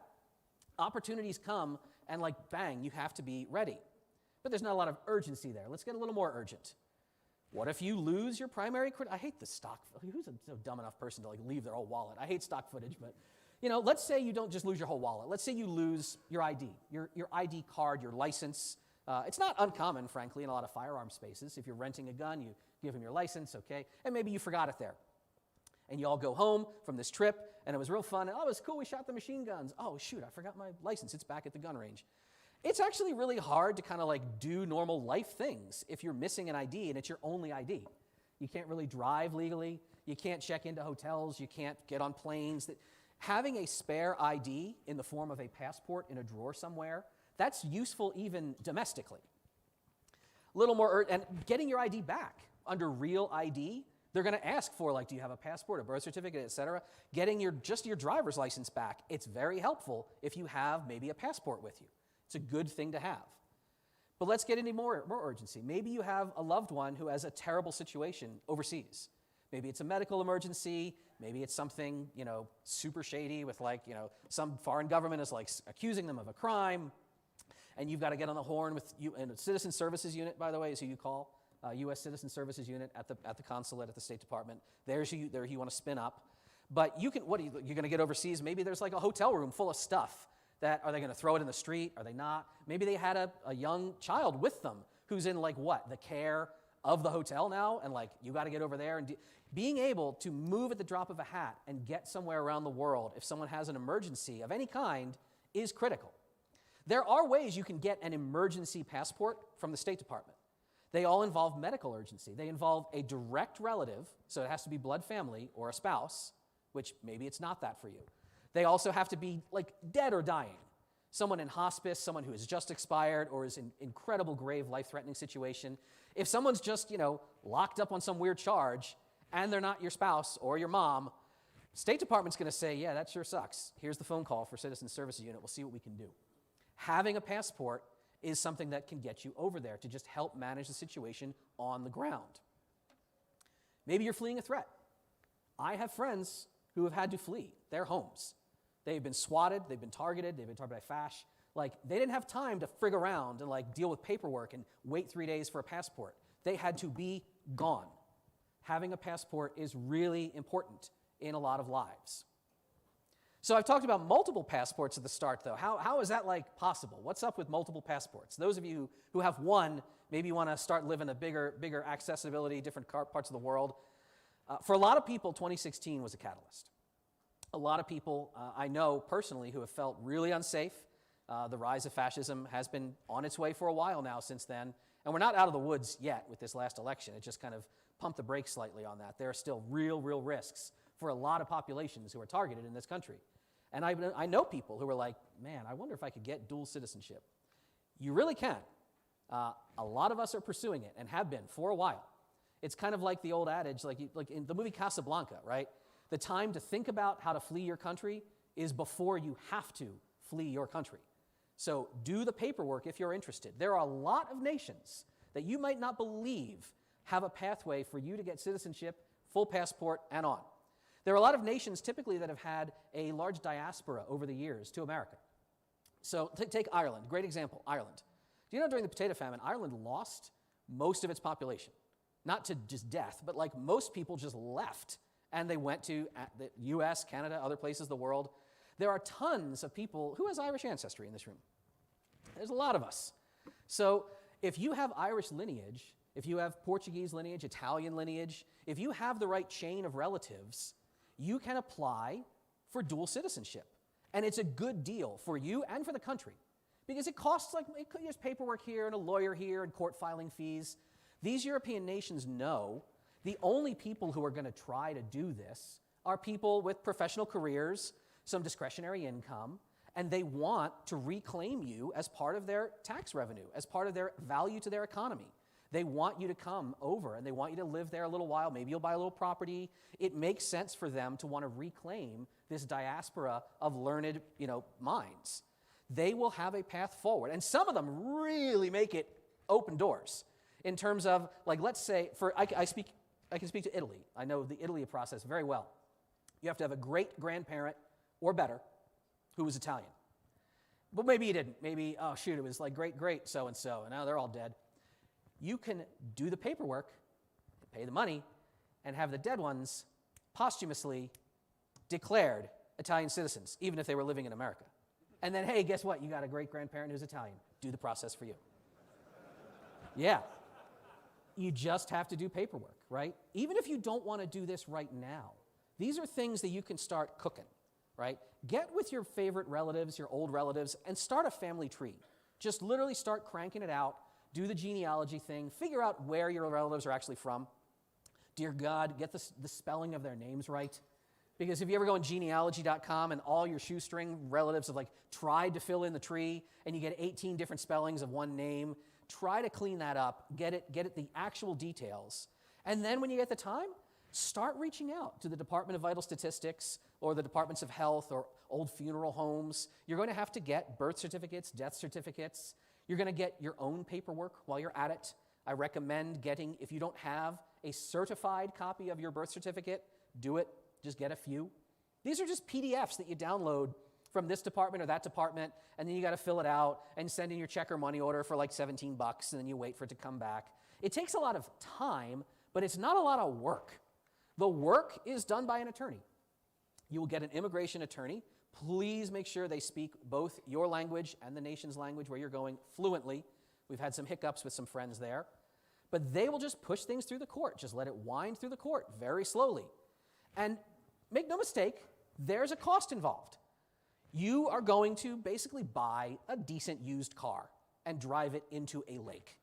Opportunities come and like, bang, you have to be ready. But there's not a lot of urgency there. Let's get a little more urgent. What if you lose your primary I hate the stock. Who's a dumb enough person to like leave their whole wallet? I hate stock footage, but let's say you don't just lose your whole wallet. Let's say you lose your ID, your ID card, your license. It's not uncommon, frankly, in a lot of firearm spaces. If you're renting a gun, you give them your license, okay? And maybe you forgot it there. And you all go home from this trip, and it was real fun. And, it was cool, we shot the machine guns. Oh, shoot, I forgot my license. It's back at the gun range. It's actually really hard to kind of like do normal life things if you're missing an ID and it's your only ID. You can't really drive legally. You can't check into hotels. You can't get on planes. Having a spare ID in the form of a passport in a drawer somewhere, that's useful even domestically. A little more, and getting your ID back under real ID, they're going to ask for, like, do you have a passport, a birth certificate, et cetera? Getting just your driver's license back, it's very helpful if you have maybe a passport with you. It's a good thing to have. But let's get into more urgency. Maybe you have a loved one who has a terrible situation overseas. Maybe it's a medical emergency. Maybe it's something, super shady with some foreign government is like accusing them of a crime. And you've got to get on the horn with you. And Citizen Services Unit, by the way, is who you call. U.S. Citizen Services Unit at the consulate, at the State Department. There's who you want to spin up. But you can, you're going to get overseas, maybe there's like a hotel room full of stuff. Are they going to throw it in the street? Are they not? Maybe they had a young child with them who's in like what? The care of the hotel now, and like, you got to get over there. And being able to move at the drop of a hat and get somewhere around the world if someone has an emergency of any kind is critical. There are ways you can get an emergency passport from the State Department. They all involve medical urgency. They involve a direct relative, so it has to be blood family or a spouse, which maybe it's not that for you. They also have to be like dead or dying. Someone in hospice, someone who has just expired or is in incredible grave life-threatening situation. If someone's just, locked up on some weird charge and they're not your spouse or your mom, State Department's going to say, yeah, that sure sucks. Here's the phone call for Citizen Services Unit. We'll see what we can do. Having a passport is something that can get you over there to just help manage the situation on the ground. Maybe you're fleeing a threat. I have friends who have had to flee their homes. They've been swatted, they've been targeted by FASH. Like, they didn't have time to frig around and like deal with paperwork and wait 3 days for a passport. They had to be gone. Having a passport is really important in a lot of lives. So I've talked about multiple passports at the start, though. How is that like possible? What's up with multiple passports? Those of you who have one, maybe want to start living a bigger accessibility, different parts of the world. For a lot of people, 2016 was a catalyst. A lot of people I know personally who have felt really unsafe. The rise of fascism has been on its way for a while now since then, and we're not out of the woods yet with this last election. It just kind of pumped the brakes slightly on that. There are still real risks for a lot of populations who are targeted in this country. And I know people who are like, man, I wonder if I could get dual citizenship. You really can. A lot of us are pursuing it and have been for a while. It's kind of like the old adage, like in the movie Casablanca, right? The time to think about how to flee your country is before you have to flee your country. So do the paperwork if you're interested. There are a lot of nations that you might not believe have a pathway for you to get citizenship, full passport, and on. There are a lot of nations typically that have had a large diaspora over the years to America. So take Ireland, great example, Ireland. Do you know during the potato famine, Ireland lost most of its population? Not to just death, but like most people just left and they went to the US, Canada, other places of the world. There are tons of people who has Irish ancestry in this room. There's a lot of us. So if you have Irish lineage, if you have Portuguese lineage, Italian lineage, if you have the right chain of relatives, you can apply for dual citizenship. And it's a good deal for you and for the country because it costs there's paperwork here and a lawyer here and court filing fees. These European nations know the only people who are going to try to do this are people with professional careers, some discretionary income, and they want to reclaim you as part of their tax revenue, as part of their value to their economy. They want you to come over and they want you to live there a little while. Maybe you'll buy a little property. It makes sense for them to want to reclaim this diaspora of learned, minds. They will have a path forward. And some of them really make it open doors in terms of, like, let's say, I can speak to Italy. I know the Italy process very well. You have to have a great-grandparent or better who was Italian. But maybe you didn't. Maybe, it was like great so-and-so, and now they're all dead. You can do the paperwork, pay the money, and have the dead ones posthumously declared Italian citizens, even if they were living in America. And then, hey, guess what? You got a great-grandparent who's Italian. Do the process for you. Yeah. You just have to do paperwork, right? Even if you don't want to do this right now, these are things that you can start cooking, right? Get with your favorite relatives, your old relatives, and start a family tree. Just literally start cranking it out. Do the genealogy thing. Figure out where your relatives are actually from. Dear God, get the spelling of their names right. Because if you ever go on genealogy.com and all your shoestring relatives have tried to fill in the tree and you get 18 different spellings of one name, try to clean that up, get it the actual details. And then when you get the time, start reaching out to the Department of Vital Statistics or the Departments of Health or old funeral homes. You're going to have to get birth certificates, death certificates. You're going to get your own paperwork while you're at it. I recommend getting, if you don't have a certified copy of your birth certificate, do it. Just get a few. These are just PDFs that you download from this department or that department, and then you got to fill it out and send in your check or money order for $17, and then you wait for it to come back. It takes a lot of time, but it's not a lot of work. The work is done by an attorney. You will get an immigration attorney. Please make sure they speak both your language and the nation's language where you're going fluently. We've had some hiccups with some friends there. But they will just push things through the court. Just let it wind through the court very slowly. And make no mistake, there's a cost involved. You are going to basically buy a decent used car and drive it into a lake.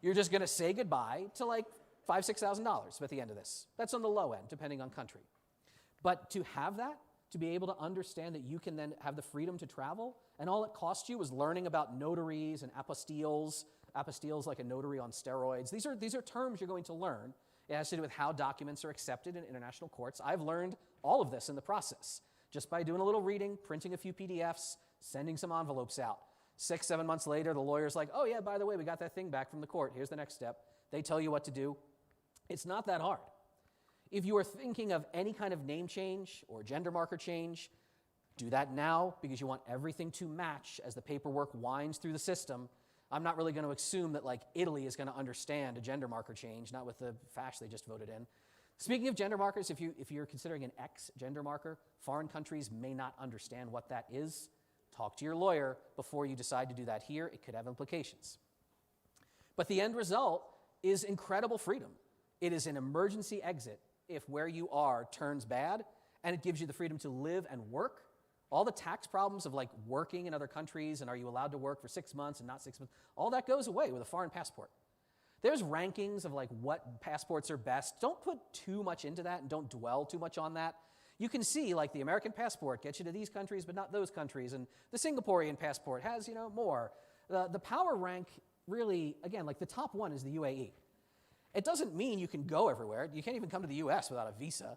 You're just going to say goodbye to like $5,000, $6,000 at the end of this. That's on the low end, depending on country. But to have that, to be able to understand that you can then have the freedom to travel, and all it costs you is learning about notaries and apostilles. Apostilles like a notary on steroids. These are terms you're going to learn. It has to do with how documents are accepted in international courts. I've learned all of this in the process, just by doing a little reading, printing a few PDFs, sending some envelopes out. 6, 7 months later, the lawyer's like, oh yeah, by the way, we got that thing back from the court. Here's the next step. They tell you what to do. It's not that hard. If you are thinking of any kind of name change or gender marker change, do that now because you want everything to match as the paperwork winds through the system. I'm not really going to assume that like Italy is going to understand a gender marker change, not with the fash they just voted in. Speaking of gender markers, if you're considering an X gender marker, foreign countries may not understand what that is. Talk to your lawyer before you decide to do that here. It could have implications. But the end result is incredible freedom. It is an emergency exit if where you are turns bad, and it gives you the freedom to live and work. All the tax problems of like working in other countries and are you allowed to work for 6 months and not 6 months, all that goes away with a foreign passport. There's rankings of like what passports are best. Don't put too much into that and don't dwell too much on that. You can see like the American passport gets you to these countries but not those countries, and the Singaporean passport has, more. The power rank really, again, like the top one is the UAE. It doesn't mean you can go everywhere. You can't even come to the US without a visa.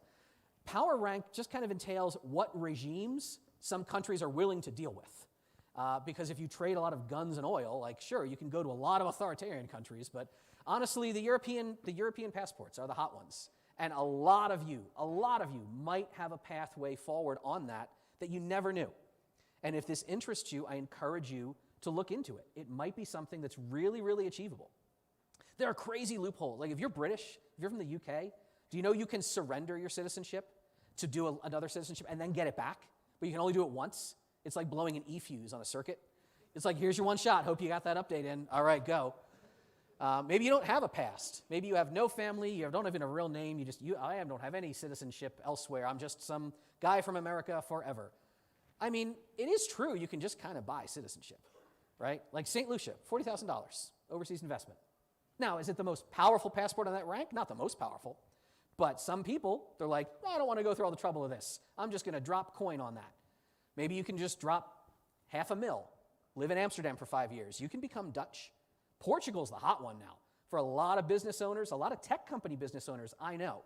Power rank just kind of entails what regimes some countries are willing to deal with. Because if you trade a lot of guns and oil, like sure, you can go to a lot of authoritarian countries, but honestly, the European passports are the hot ones. And a lot of you might have a pathway forward on that you never knew. And if this interests you, I encourage you to look into it. It might be something that's really, really achievable. There are crazy loopholes. Like if you're British, if you're from the UK, do you know you can surrender your citizenship to do another citizenship and then get it back? But you can only do it once. It's like blowing an e-fuse on a circuit. It's like, here's your one shot. Hope you got that update in. All right, go. Maybe you don't have a past. Maybe you have no family. You don't have even a real name. I don't have any citizenship elsewhere. I'm just some guy from America forever. I mean, it is true. You can just kind of buy citizenship, right? Like St. Lucia, $40,000 overseas investment. Now, is it the most powerful passport on that rank? Not the most powerful. But some people, they're like, I don't want to go through all the trouble of this. I'm just going to drop coin on that. Maybe you can just drop $500,000, live in Amsterdam for 5 years. You can become Dutch. Portugal's the hot one now. For a lot of business owners, a lot of tech company business owners, I know,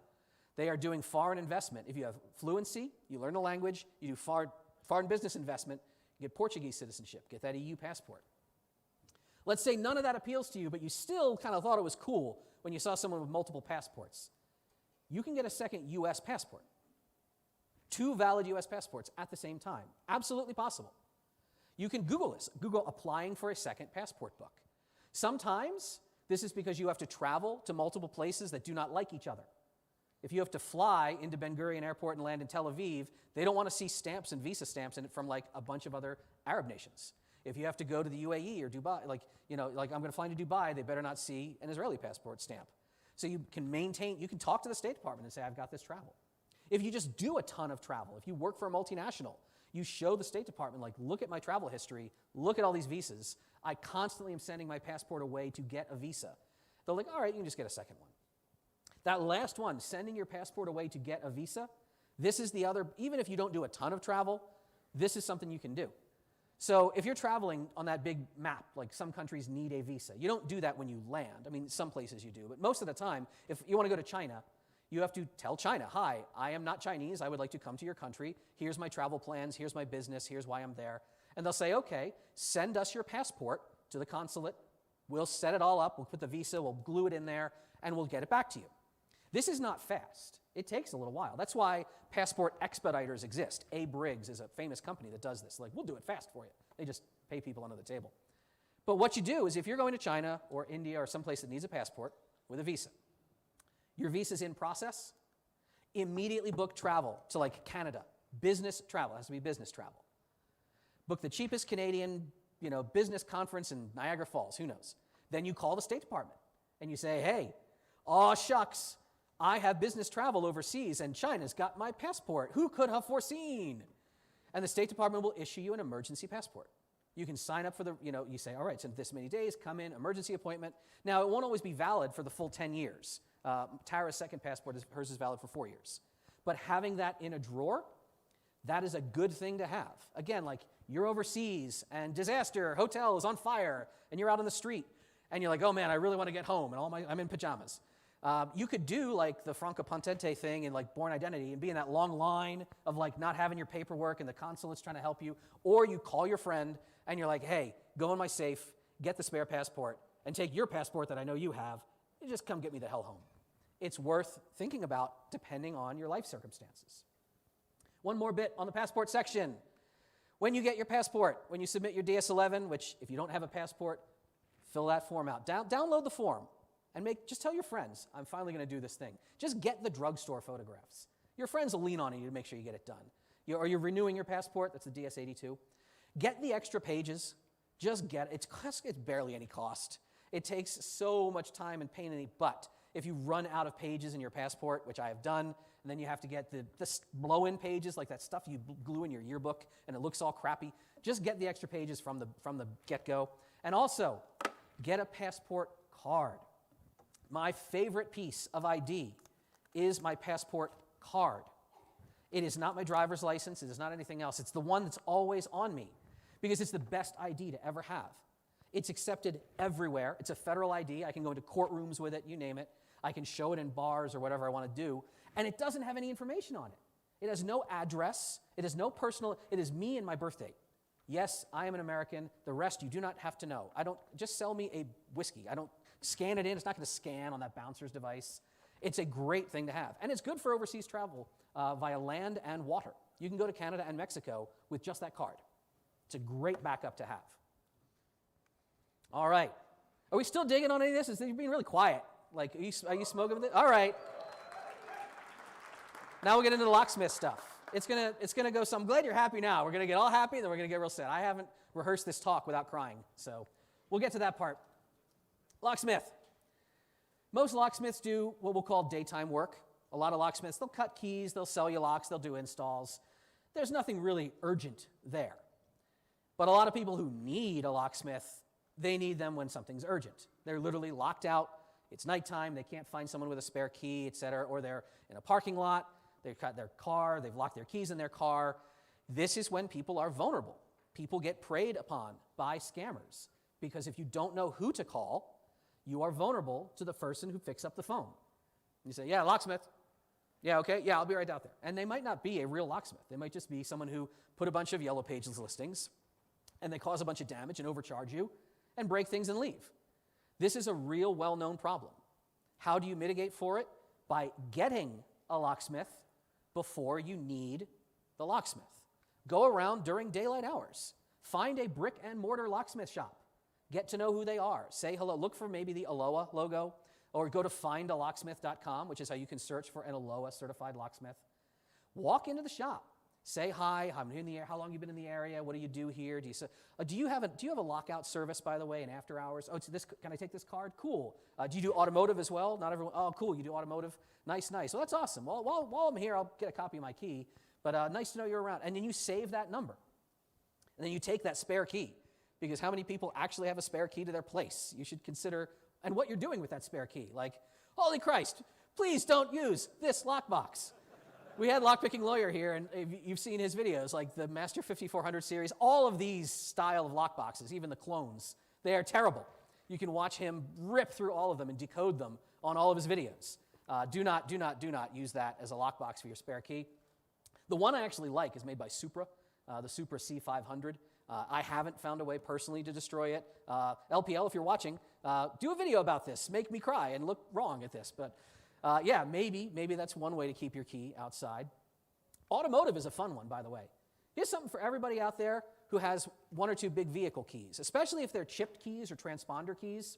they are doing foreign investment. If you have fluency, you learn the language, you do foreign business investment, you get Portuguese citizenship, get that EU passport. Let's say none of that appeals to you, but you still kind of thought it was cool when you saw someone with multiple passports. You can get a second US passport. 2 valid US passports at the same time. Absolutely possible. You can Google this. Google applying for a second passport book. Sometimes this is because you have to travel to multiple places that do not like each other. If you have to fly into Ben Gurion Airport and land in Tel Aviv, they don't want to see stamps and visa stamps in it from like a bunch of other Arab nations. If you have to go to the UAE or Dubai, like I'm going to fly into Dubai, they better not see an Israeli passport stamp. So you can talk to the State Department and say, I've got this travel. If you just do a ton of travel, if you work for a multinational, you show the State Department, like, look at my travel history, look at all these visas. I constantly am sending my passport away to get a visa. They're like, all right, you can just get a second one. That last one, sending your passport away to get a visa, this is the other, even if you don't do a ton of travel, this is something you can do. So if you're traveling on that big map, like some countries need a visa, you don't do that when you land. I mean, some places you do, but most of the time, if you want to go to China, you have to tell China, hi, I am not Chinese, I would like to come to your country, here's my travel plans, here's my business, here's why I'm there. And they'll say, okay, send us your passport to the consulate, we'll set it all up, we'll put the visa, we'll glue it in there, and we'll get it back to you. This is not fast. It takes a little while. That's why passport expediters exist. A. Briggs is a famous company that does this. Like, we'll do it fast for you. They just pay people under the table. But what you do is if you're going to China or India or someplace that needs a passport with a visa, your visa's in process, immediately book travel to like Canada Business travel, it has to be business travel. Book the cheapest Canadian, business conference in Niagara Falls, who knows? Then you call the State Department and you say, hey, aw shucks, I have business travel overseas and China's got my passport. Who could have foreseen? And the State Department will issue you an emergency passport. You can sign up for you say, all right, so this many days, come in, emergency appointment. Now, it won't always be valid for the full 10 years. Tara's second passport, hers is valid for 4 years. But having that in a drawer, that is a good thing to have. Again, like you're overseas and disaster, hotel is on fire, and you're out on the street, and you're like, oh man, I really want to get home, and I'm in pajamas. You could do like the Franca Potente thing in like Born Identity and be in that long line of like not having your paperwork and the consulate's trying to help you, or you call your friend and you're like, hey, go in my safe, get the spare passport, and take your passport that I know you have, and just come get me the hell home. It's worth thinking about depending on your life circumstances. One more bit on the passport section. When you get your passport, when you submit your DS-11, which if you don't have a passport, fill that form out. Download the form and just tell your friends, I'm finally going to do this thing. Just get the drugstore photographs. Your friends will lean on you to make sure you get it done. Or you're renewing your passport, that's the DS-82. Get the extra pages. Just get it. It's barely any cost. It takes so much time and pain in the butt. If you run out of pages in your passport, which I have done, and then you have to get the blow-in pages, like that stuff you glue in your yearbook, and it looks all crappy, just get the extra pages from the get-go. And also, get a passport card. My favorite piece of ID is my passport card. It is not my driver's license. It is not anything else. It's the one that's always on me because it's the best ID to ever have. It's accepted everywhere. It's a federal ID. I can go into courtrooms with it, you name it. I can show it in bars or whatever I want to do. And it doesn't have any information on it. It has no address. It has no personal. It is me and my birth date. Yes, I am an American. The rest you do not have to know. Just sell me a whiskey. I don't scan it in. It's not going to scan on that bouncer's device. It's a great thing to have. And it's good for overseas travel via land and water. You can go to Canada and Mexico with just that card. It's a great backup to have. All right. Are we still digging on any of this? You're being really quiet. Like, are you smoking with it? All right. Now we'll get into the locksmith stuff. It's gonna go, so I'm glad you're happy now. We're gonna get all happy, then we're gonna get real sad. I haven't rehearsed this talk without crying, so we'll get to that part. Locksmith. Most locksmiths do what we'll call daytime work. A lot of locksmiths, they'll cut keys, they'll sell you locks, they'll do installs. There's nothing really urgent there. But a lot of people who need a locksmith, they need them when something's urgent. They're literally locked out. It's nighttime. They can't find someone with a spare key, et cetera, or they're in a parking lot. They've got their car. They've locked their keys in their car. This is when people are vulnerable. People get preyed upon by scammers because if you don't know who to call, you are vulnerable to the person who picks up the phone. You say, yeah, locksmith. Yeah, okay. Yeah, I'll be right out there. And they might not be a real locksmith. They might just be someone who put a bunch of Yellow Pages listings and they cause a bunch of damage and overcharge you and break things and leave. This is a real well-known problem. How do you mitigate for it? By getting a locksmith before you need the locksmith. Go around during daylight hours. Find a brick and mortar locksmith shop. Get to know who they are. Say hello. Look for maybe the Aloha logo, or go to findalocksmith.com, which is how you can search for an Aloha certified locksmith. Walk into the shop. Say hi. I'm in the area. How long have you been in the area? What do you do here? Do you have a lockout service, by the way, in after hours? Oh, can I take this card? Cool. Do you do automotive as well? Not everyone. Oh, cool. You do automotive. Nice. Well, that's awesome. Well, while I'm here, I'll get a copy of my key. But nice to know you're around. And then you save that number. And then you take that spare key, because how many people actually have a spare key to their place? You should consider and what you're doing with that spare key. Like, holy Christ, please don't use this lockbox. We had Lockpicking Lawyer here, and you've seen his videos, like the Master 5400 series. All of these style of lockboxes, even the clones, they are terrible. You can watch him rip through all of them and decode them on all of his videos. Do not use that as a lockbox for your spare key. The one I actually like is made by Supra, the Supra C500. I haven't found a way personally to destroy it. LPL, if you're watching, do a video about this. Make me cry and look wrong at this. But yeah, maybe that's one way to keep your key outside. Automotive is a fun one, by the way. Here's something for everybody out there who has one or two big vehicle keys, especially if they're chipped keys or transponder keys.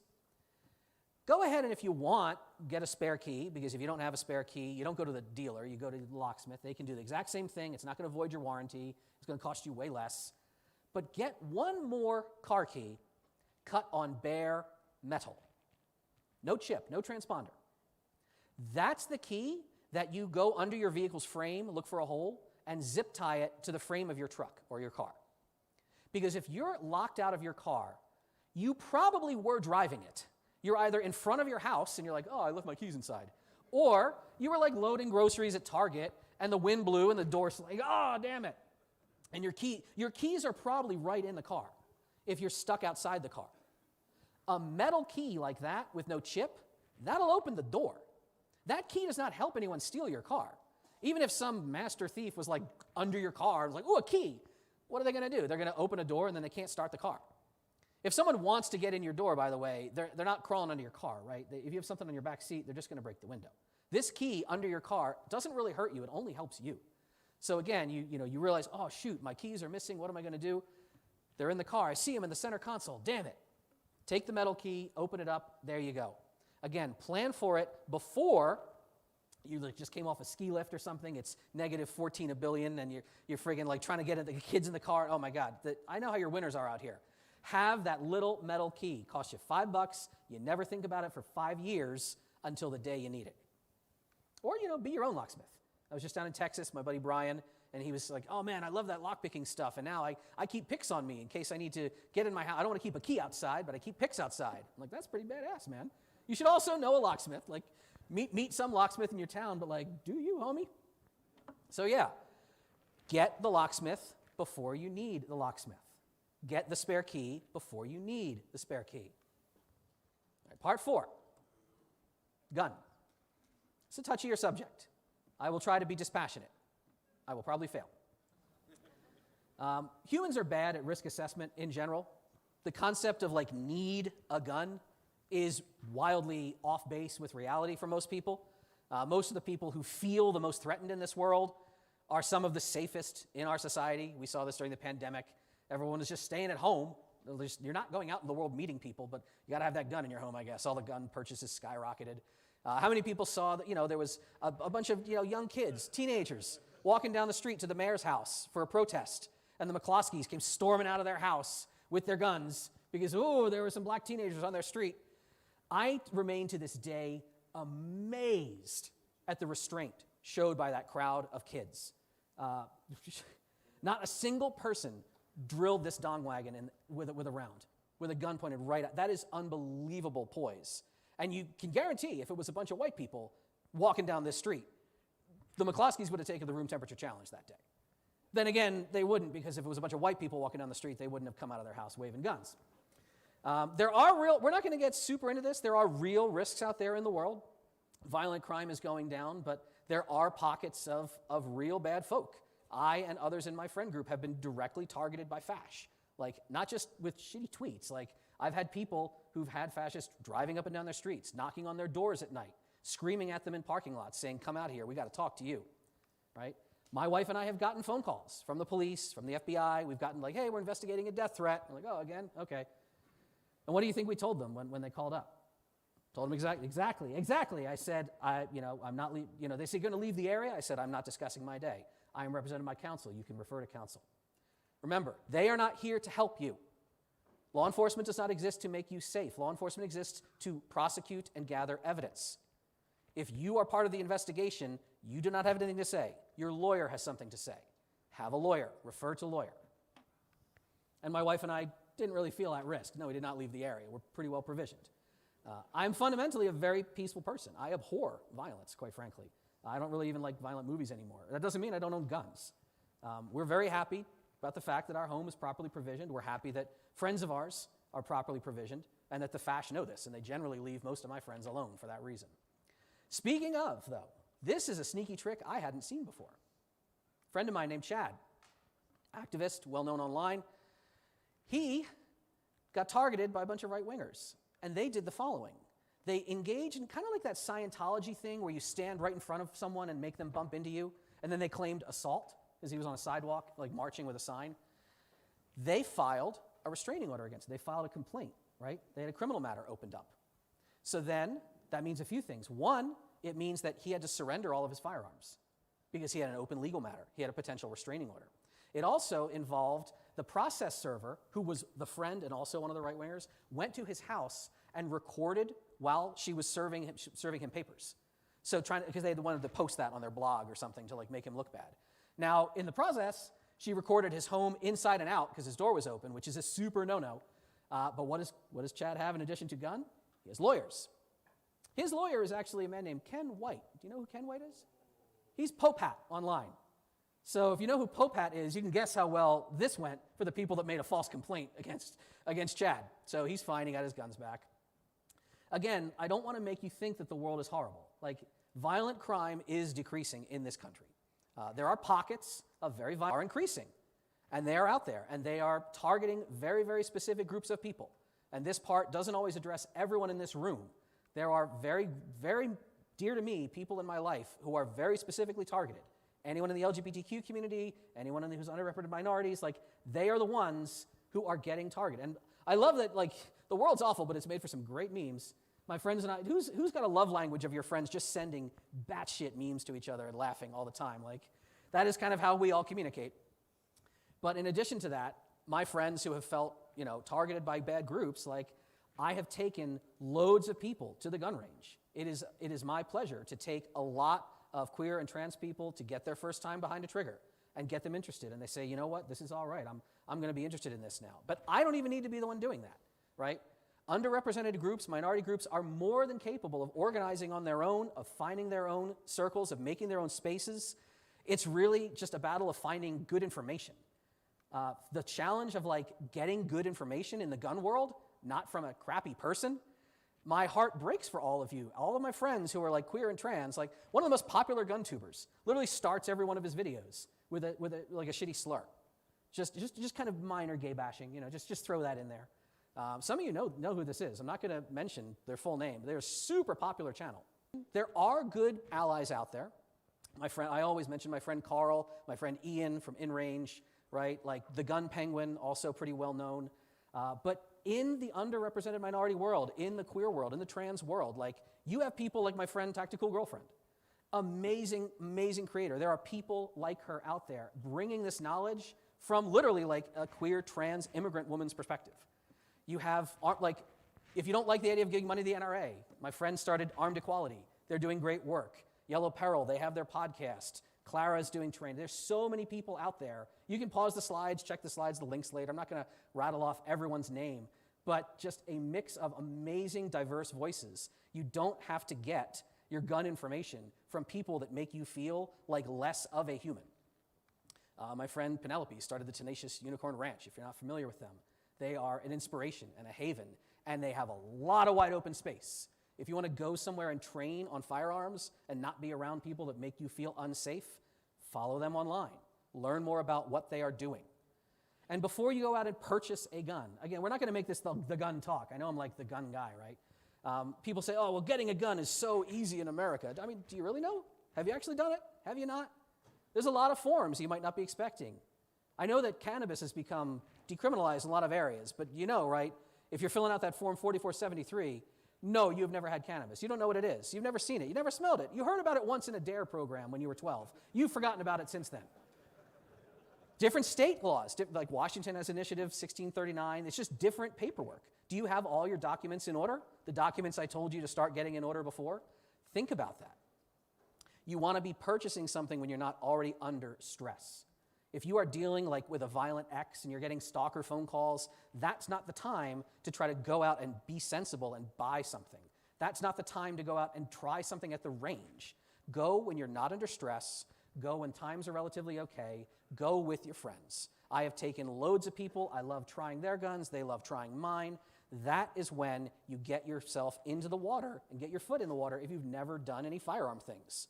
Go ahead and if you want, get a spare key, because if you don't have a spare key, you don't go to the dealer, you go to the locksmith. They can do the exact same thing. It's not going to void your warranty. It's going to cost you way less. But get one more car key cut on bare metal. No chip, no transponder. That's the key that you go under your vehicle's frame, look for a hole, and zip tie it to the frame of your truck or your car. Because if you're locked out of your car, you probably were driving it. You're either in front of your house and you're like, oh, I left my keys inside. Or you were like loading groceries at Target and the wind blew and the door's like, oh, damn it. And your keys are probably right in the car if you're stuck outside the car. A metal key like that with no chip, that'll open the door. That key does not help anyone steal your car. Even if some master thief was like under your car, was like, oh, a key. What are they going to do? They're going to open a door and then they can't start the car. If someone wants to get in your door, by the way, they're not crawling under your car, right? If you have something on your back seat, they're just going to break the window. This key under your car doesn't really hurt you. It only helps you. So again, you realize, oh, shoot, my keys are missing. What am I going to do? They're in the car. I see them in the center console. Damn it. Take the metal key, open it up. There you go. Again, plan for it before you just came off a ski lift or something. It's negative 14 a billion, and you're friggin' like trying to get the kids in the car. Oh, my God. I know how your winners are out here. Have that little metal key. Cost you $5. You never think about it for 5 years until the day you need it. Or, be your own locksmith. I was just down in Texas, my buddy Brian, and he was like, oh, man, I love that lockpicking stuff, and now I keep picks on me in case I need to get in my house. I don't want to keep a key outside, but I keep picks outside. I'm like, that's pretty badass, man. You should also know a locksmith. Like, meet some locksmith in your town, but like, do you, homie? So, yeah, get the locksmith before you need the locksmith. Get the spare key before you need the spare key. All right, part 4, gun. It's a touchier subject. I will try to be dispassionate. I will probably fail. Humans are bad at risk assessment in general. The concept of like need a gun is wildly off base with reality for most people. Most of the people who feel the most threatened in this world are some of the safest in our society. We saw this during the pandemic. Everyone is just staying at home. You're not going out in the world meeting people, but you got to have that gun in your home, I guess. All the gun purchases skyrocketed. How many people saw that, there was a bunch of, young kids, teenagers, walking down the street to the mayor's house for a protest, and the McCloskeys came storming out of their house with their guns because, there were some black teenagers on their street. I remain to this day amazed at the restraint showed by that crowd of kids. Not a single person drilled this dong wagon with a round, with a gun pointed right at. That is unbelievable poise. And you can guarantee if it was a bunch of white people walking down this street, the McCloskeys would have taken the room temperature challenge that day. Then again, they wouldn't, because if it was a bunch of white people walking down the street, they wouldn't have come out of their house waving guns. We're not going to get super into this. There are real risks out there in the world. Violent crime is going down, but there are pockets of real bad folk. I and others in my friend group have been directly targeted by fash. Like, not just with shitty tweets. Like, I've had people who've had fascists driving up and down their streets, knocking on their doors at night, screaming at them in parking lots, saying, come out here, we got to talk to you, right? My wife and I have gotten phone calls from the police, from the FBI. We've gotten like, hey, we're investigating a death threat. I'm like, oh, again? Okay. And what do you think we told them when they called up? Told them exactly. I said, I'm not, they said, you're going to leave the area? I said, I'm not discussing my day. I am represented by counsel. You can refer to counsel. Remember, they are not here to help you. Law enforcement does not exist to make you safe. Law enforcement exists to prosecute and gather evidence. If you are part of the investigation, you do not have anything to say. Your lawyer has something to say. Have a lawyer. Refer to lawyer. And my wife and I didn't really feel at risk. No, we did not leave the area. We're pretty well provisioned. I'm fundamentally a very peaceful person. I abhor violence, quite frankly. I don't really even like violent movies anymore. That doesn't mean I don't own guns. We're very happy about the fact that our home is properly provisioned. We're happy that friends of ours are properly provisioned and that the fash know this, and they generally leave most of my friends alone for that reason. Speaking of, though, this is a sneaky trick I hadn't seen before. A friend of mine named Chad, activist, well-known online, he got targeted by a bunch of right-wingers, and they did the following. They engaged in kind of like that Scientology thing where you stand right in front of someone and make them bump into you, and then they claimed assault because he was on a sidewalk, like marching with a sign. They filed a restraining order against him. They filed a complaint, right? They had a criminal matter opened up. So then that means a few things. One, it means that he had to surrender all of his firearms because he had an open legal matter. He had a potential restraining order. It also involved the process server, who was the friend and also one of the right-wingers, went to his house and recorded while she was serving him papers. So because they wanted to post that on their blog or something to like make him look bad. Now, in the process, she recorded his home inside and out because his door was open, which is a super no-no. But what does Chad have in addition to gun? He has lawyers. His lawyer is actually a man named Ken White. Do you know who Ken White is? He's Popat online. So if you know who Popat is, you can guess how well this went for the people that made a false complaint against Chad. So he's fine, he got his guns back. Again, I don't want to make you think that the world is horrible. Like, violent crime is decreasing in this country. There are pockets of very violent are increasing, and they are out there, and they are targeting very, very specific groups of people. And this part doesn't always address everyone in this room. There are very, very dear to me people in my life who are very specifically targeted. Anyone in the LGBTQ community, anyone who's underrepresented minorities, like, they are the ones who are getting targeted. And I love that, like, the world's awful, but it's made for some great memes. My friends and I, who's got a love language of your friends just sending batshit memes to each other and laughing all the time? Like, that is kind of how we all communicate. But in addition to that, my friends who have felt, targeted by bad groups, like, I have taken loads of people to the gun range. It is my pleasure to take a lot of queer and trans people to get their first time behind a trigger and get them interested. And they say, you know what, this is all right. I'm going to be interested in this now. But I don't even need to be the one doing that, right? Underrepresented groups, minority groups, are more than capable of organizing on their own, of finding their own circles, of making their own spaces. It's really just a battle of finding good information. The challenge of like getting good information in the gun world, not from a crappy person, my heart breaks for all of you. All of my friends who are like queer and trans, like one of the most popular gun tubers literally starts every one of his videos with a like a shitty slur. Just kind of minor gay bashing, just throw that in there. Some of you know who this is. I'm not going to mention their full name. They're a super popular channel. There are good allies out there. I always mention my friend Carl, my friend Ian from InRange, right? Like the Gun Penguin, also pretty well known. But in the underrepresented minority world, in the queer world, in the trans world, like you have people like my friend Tactical Girlfriend. Amazing, amazing creator. There are people like her out there bringing this knowledge from literally like a queer, trans, immigrant woman's perspective. You have, like, if you don't like the idea of giving money to the NRA, my friend started Armed Equality. They're doing great work. Yellow Peril, they have their podcast. Clara's doing training. There's so many people out there. You can pause the slides, check the slides, the links later. I'm not going to rattle off everyone's name, but just a mix of amazing, diverse voices. You don't have to get your gun information from people that make you feel like less of a human. My friend Penelope started the Tenacious Unicorn Ranch, if you're not familiar with them. They are an inspiration and a haven, and they have a lot of wide open space. If you want to go somewhere and train on firearms and not be around people that make you feel unsafe, follow them online. Learn more about what they are doing. And before you go out and purchase a gun, again, we're not going to make this the gun talk. I know I'm like the gun guy, right? People say, oh, well, getting a gun is so easy in America. I mean, do you really know? Have you actually done it? Have you not? There's a lot of forms you might not be expecting. I know that cannabis has become decriminalized in a lot of areas, but you know, right? If you're filling out that form 4473, no, you've never had cannabis. You don't know what it is. You've never seen it. You never smelled it. You heard about it once in a DARE program when you were 12. You've forgotten about it since then. Different state laws, like Washington has Initiative 1639. It's just different paperwork. Do you have all your documents in order? The documents I told you to start getting in order before? Think about that. You want to be purchasing something when you're not already under stress. If you are dealing like with a violent ex and you're getting stalker phone calls, that's not the time to try to go out and be sensible and buy something. That's not the time to go out and try something at the range. Go when you're not under stress. Go when times are relatively okay. Go with your friends. I have taken loads of people. I love trying their guns. They love trying mine. That is when you get yourself into the water and get your foot in the water if you've never done any firearm things.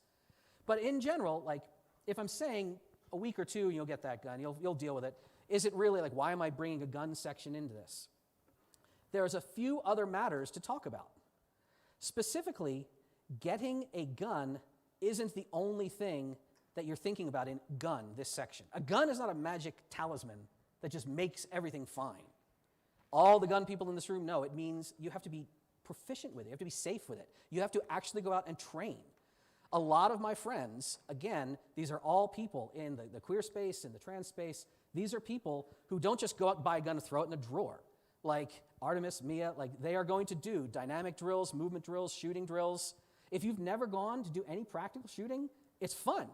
But in general, like if I'm saying a week or two, you'll get that gun, you'll deal with it. Is it really like, why am I bringing a gun section into this? There's a few other matters to talk about. Specifically, getting a gun isn't the only thing that you're thinking about in gun, this section. A gun is not a magic talisman that just makes everything fine. All the gun people in this room know it means you have to be proficient with it. You have to be safe with it. You have to actually go out and train. A lot of my friends, again, these are all people in the queer space, in the trans space. These are people who don't just go out and buy a gun and throw it in a drawer. Like Artemis, Mia, like they are going to do dynamic drills, movement drills, shooting drills. If you've never gone to do any practical shooting, it's fun.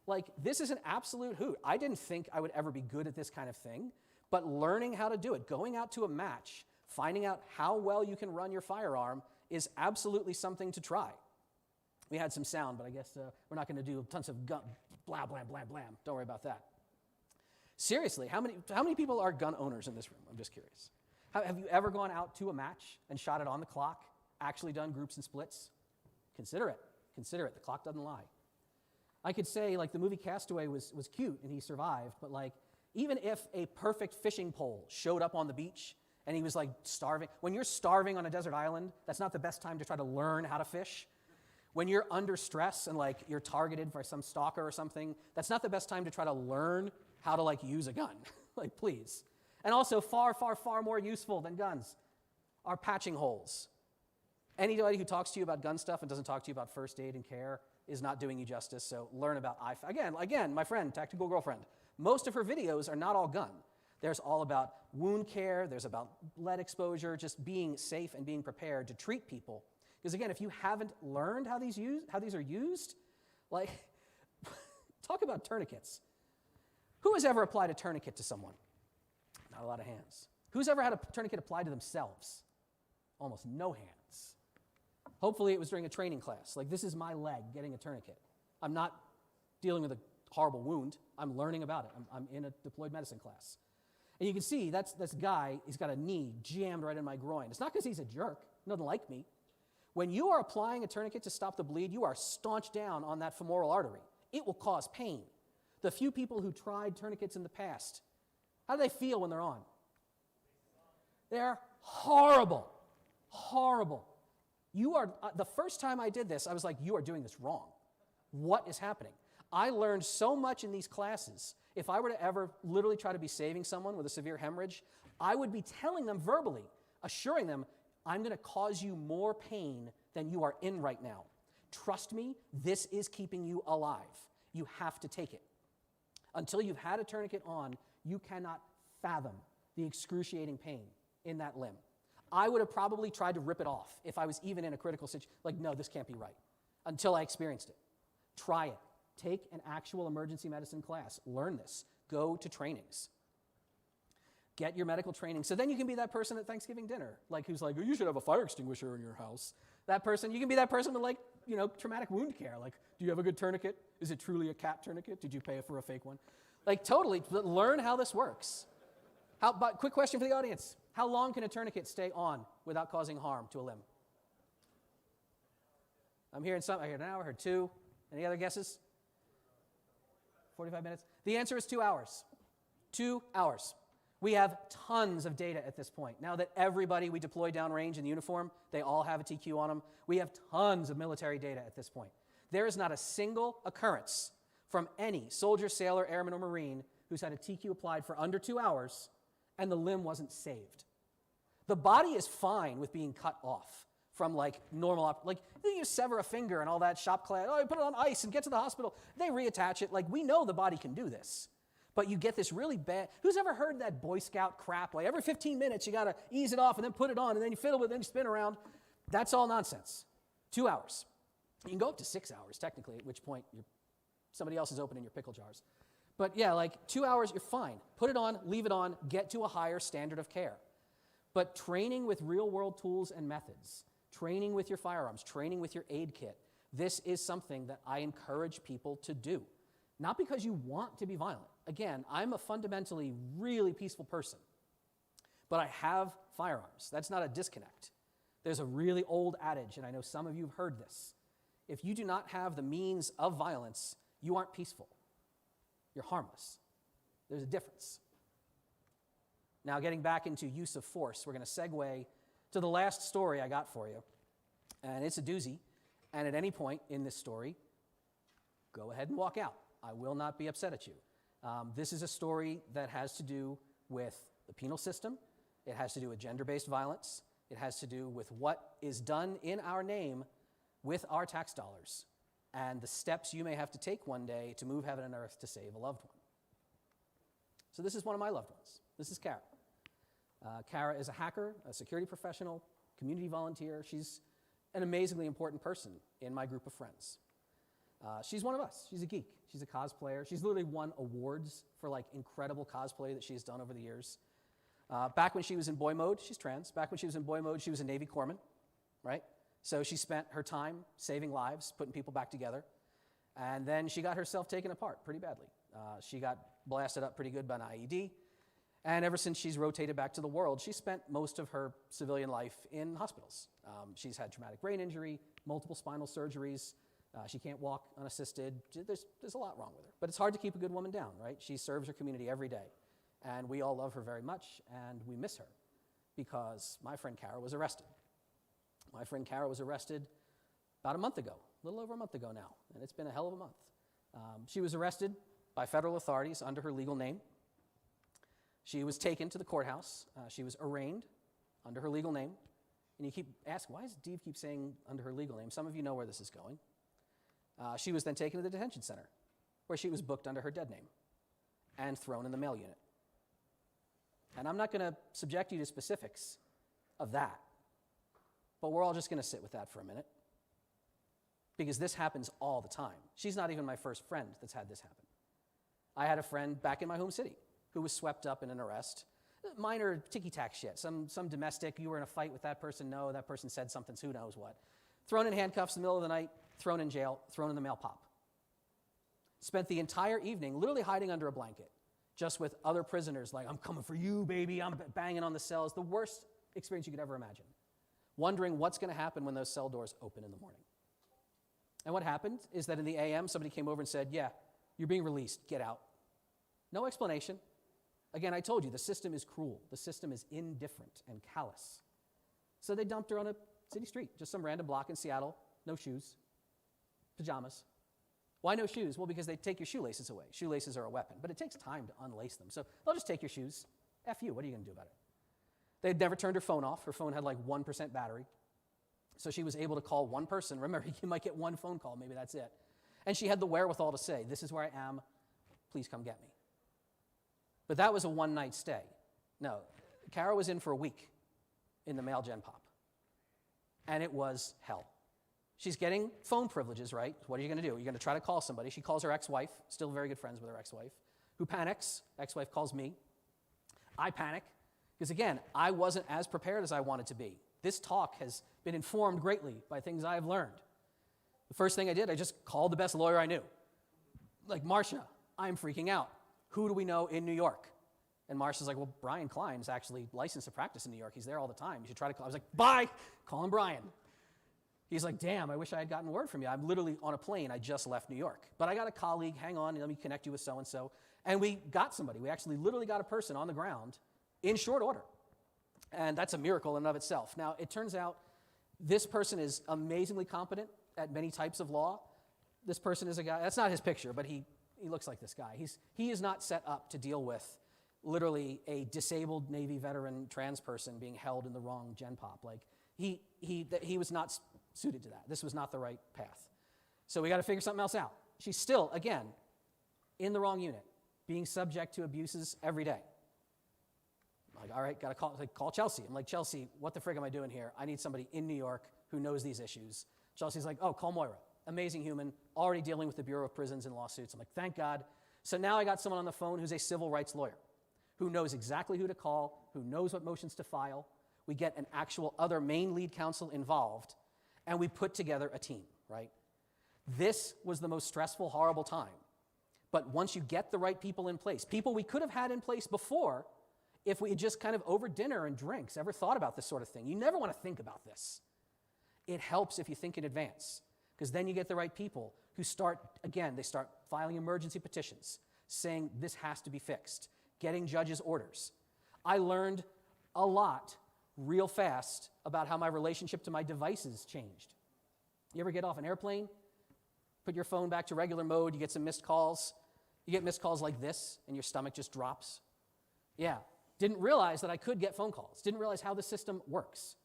Like this is an absolute hoot. I didn't think I would ever be good at this kind of thing, but learning how to do it, going out to a match, finding out how well you can run your firearm is absolutely something to try. We had some sound, but I guess we're not going to do tons of gun, blah, blah, blah, blah. Don't worry about that. Seriously, how many people are gun owners in this room? I'm just curious. Have you ever gone out to a match and shot it on the clock, actually done groups and splits? Consider it. Consider it. The clock doesn't lie. I could say, like, the movie Castaway was cute and he survived, but, like, even if a perfect fishing pole showed up on the beach and he was, like, starving, when you're starving on a desert island, that's not the best time to try to learn how to fish. When you're under stress and, like, you're targeted by some stalker or something, that's not the best time to try to learn how to, like, use a gun. Like, please. And also, far, far, far more useful than guns are patching holes. Anybody who talks to you about gun stuff and doesn't talk to you about first aid and care is not doing you justice, so learn about Again, my friend, Tactical Girlfriend, most of her videos are not all gun. There's all about wound care, there's about lead exposure, just being safe and being prepared to treat people. Because again, if you haven't learned how these are used, like, talk about tourniquets. Who has ever applied a tourniquet to someone? Not a lot of hands. Who's ever had a tourniquet applied to themselves? Almost no hands. Hopefully it was during a training class. Like, this is my leg getting a tourniquet. I'm not dealing with a horrible wound. I'm learning about it. I'm in a deployed medicine class. And you can see that's this guy, he's got a knee jammed right in my groin. It's not because he's a jerk. He doesn't like me. When you are applying a tourniquet to stop the bleed, you are staunched down on that femoral artery. It will cause pain. The few people who tried tourniquets in the past, how do they feel when they're on? They're horrible. Horrible. The first time I did this, I was like, you are doing this wrong. What is happening? I learned so much in these classes. If I were to ever literally try to be saving someone with a severe hemorrhage, I would be telling them verbally, assuring them, I'm going to cause you more pain than you are in right now. Trust me, this is keeping you alive. You have to take it. Until you've had a tourniquet on, you cannot fathom the excruciating pain in that limb. I would have probably tried to rip it off if I was even in a critical situation. Like, no, this can't be right. Until I experienced it. Try it. Take an actual emergency medicine class. Learn this. Go to trainings. Get your medical training. So then you can be that person at Thanksgiving dinner, like who's like, oh, you should have a fire extinguisher in your house. That person, you can be that person with, like, traumatic wound care. Like, do you have a good tourniquet? Is it truly a cat tourniquet? Did you pay for a fake one? Like, totally, learn how this works. But quick question for the audience. How long can a tourniquet stay on without causing harm to a limb? I'm hearing some. I heard an hour, I heard 2. Any other guesses? 45 minutes? The answer is 2 hours. 2 hours. We have tons of data at this point. Now that everybody we deploy downrange in the uniform, they all have a TQ on them, we have tons of military data at this point. There is not a single occurrence from any soldier, sailor, airman, or Marine who's had a TQ applied for under 2 hours and the limb wasn't saved. The body is fine with being cut off from, like, normal, like, you sever a finger and all that shop class, oh, you put it on ice and get to the hospital. They reattach it. Like, we know the body can do this. But you get this really bad, who's ever heard that Boy Scout crap? Like, every 15 minutes you gotta ease it off and then put it on and then you fiddle with it and you spin around. That's all nonsense. 2 hours. You can go up to 6 hours, technically, at which point somebody else is opening your pickle jars. But yeah, like 2 hours, you're fine. Put it on, leave it on, get to a higher standard of care. But training with real-world tools and methods, training with your firearms, training with your aid kit, this is something that I encourage people to do. Not because you want to be violent. Again, I'm a fundamentally really peaceful person, but I have firearms. That's not a disconnect. There's a really old adage, and I know some of you have heard this. If you do not have the means of violence, you aren't peaceful. You're harmless. There's a difference. Now, getting back into use of force, we're going to segue to the last story I got for you, and it's a doozy, and at any point in this story, go ahead and walk out. I will not be upset at you. This is a story that has to do with the penal system. It has to do with gender-based violence. It has to do with what is done in our name with our tax dollars and the steps you may have to take one day to move heaven and earth to save a loved one. So this is one of my loved ones. This is Kara. Kara is a hacker, a security professional, community volunteer. She's an amazingly important person in my group of friends. She's one of us. She's a geek. She's a cosplayer. She's literally won awards for like incredible cosplay that she's done over the years. Back when she was in boy mode, she's trans. Back when she was in boy mode, she was a Navy corpsman, right? So she spent her time saving lives, putting people back together. And then she got herself taken apart pretty badly. She got blasted up pretty good by an IED. And ever since she's rotated back to the world, she spent most of her civilian life in hospitals. She's had traumatic brain injury, multiple spinal surgeries. She can't walk unassisted. There's a lot wrong with her. But it's hard to keep a good woman down, right? She serves her community every day. And we all love her very much, and we miss her because my friend Kara was arrested. My friend Kara was arrested about a month ago, a little over a month ago now, and it's been a hell of a month. She was arrested by federal authorities under her legal name. She was taken to the courthouse. She was arraigned under her legal name. And you keep asking, why does Dave keep saying under her legal name? Some of you know where this is going. She was then taken to the detention center, where she was booked under her dead name and thrown in the mail unit. And I'm not going to subject you to specifics of that, but we're all just going to sit with that for a minute, because this happens all the time. She's not even my first friend that's had this happen. I had a friend back in my home city who was swept up in an arrest. Minor ticky-tack shit, some domestic, you were in a fight with that person, no, that person said something, so who knows what. Thrown in handcuffs in the middle of the night, thrown in jail, thrown in the mail pop. Spent the entire evening literally hiding under a blanket, just with other prisoners like, I'm coming for you, baby, I'm banging on the cells. The worst experience you could ever imagine. Wondering what's going to happen when those cell doors open in the morning. And what happened is that in the AM, somebody came over and said, yeah, you're being released, get out. No explanation. Again, I told you, the system is cruel. The system is indifferent and callous. So they dumped her on a city street, just some random block in Seattle, no shoes, pajamas. Why no shoes? Well, because they take your shoelaces away. Shoelaces are a weapon, but it takes time to unlace them. So they'll just take your shoes. F you, what are you going to do about it? They'd never turned her phone off. Her phone had like 1% battery. So she was able to call one person. Remember, you might get one phone call, maybe that's it. And she had the wherewithal to say, this is where I am, please come get me. But that was a one-night stay. No, Kara was in for a week in the male gen pop. And it was hell. She's getting phone privileges, right? What are you going to do? You're going to try to call somebody. She calls her ex-wife, still very good friends with her ex-wife, who panics. Ex-wife calls me. I panic, because again, I wasn't as prepared as I wanted to be. This talk has been informed greatly by things I have learned. The first thing I did, I just called the best lawyer I knew. Like, Marcia, I'm freaking out. Who do we know in New York? And Marcia's like, well, Brian Klein's actually licensed to practice in New York. He's there all the time. You should try to call. I was like, bye, calling Brian. He's like, damn, I wish I had gotten word from you. I'm literally on a plane. I just left New York. But I got a colleague. Hang on, let me connect you with so-and-so. And we got somebody. We actually literally got a person on the ground in short order. And that's a miracle in and of itself. Now, it turns out this person is amazingly competent at many types of law. This person is a guy, that's not his picture, but he looks like this guy. He is not set up to deal with literally a disabled Navy veteran trans person being held in the wrong gen pop. Like, he was not suited to that. This was not the right path. So we got to figure something else out. She's still, again, in the wrong unit, being subject to abuses every day. Like, all right, got to call Chelsea. I'm like, Chelsea, what the frig am I doing here? I need somebody in New York who knows these issues. Chelsea's like, oh, call Moira. Amazing human, already dealing with the Bureau of Prisons and lawsuits. I'm like, thank God. So now I got someone on the phone who's a civil rights lawyer, who knows exactly who to call, who knows what motions to file. We get an actual other main lead counsel involved, and we put together a team, right? This was the most stressful, horrible time. But once you get the right people in place, people we could have had in place before, if we had just kind of over dinner and drinks ever thought about this sort of thing. You never want to think about this. It helps if you think in advance, because then you get the right people who start, again, they start filing emergency petitions, saying this has to be fixed, getting judges' orders. I learned a lot real fast about how my relationship to my devices changed. You ever get off an airplane, put your phone back to regular mode, you get some missed calls. You get missed calls like this, and your stomach just drops. Yeah. Didn't realize that I could get phone calls. Didn't realize how the system works.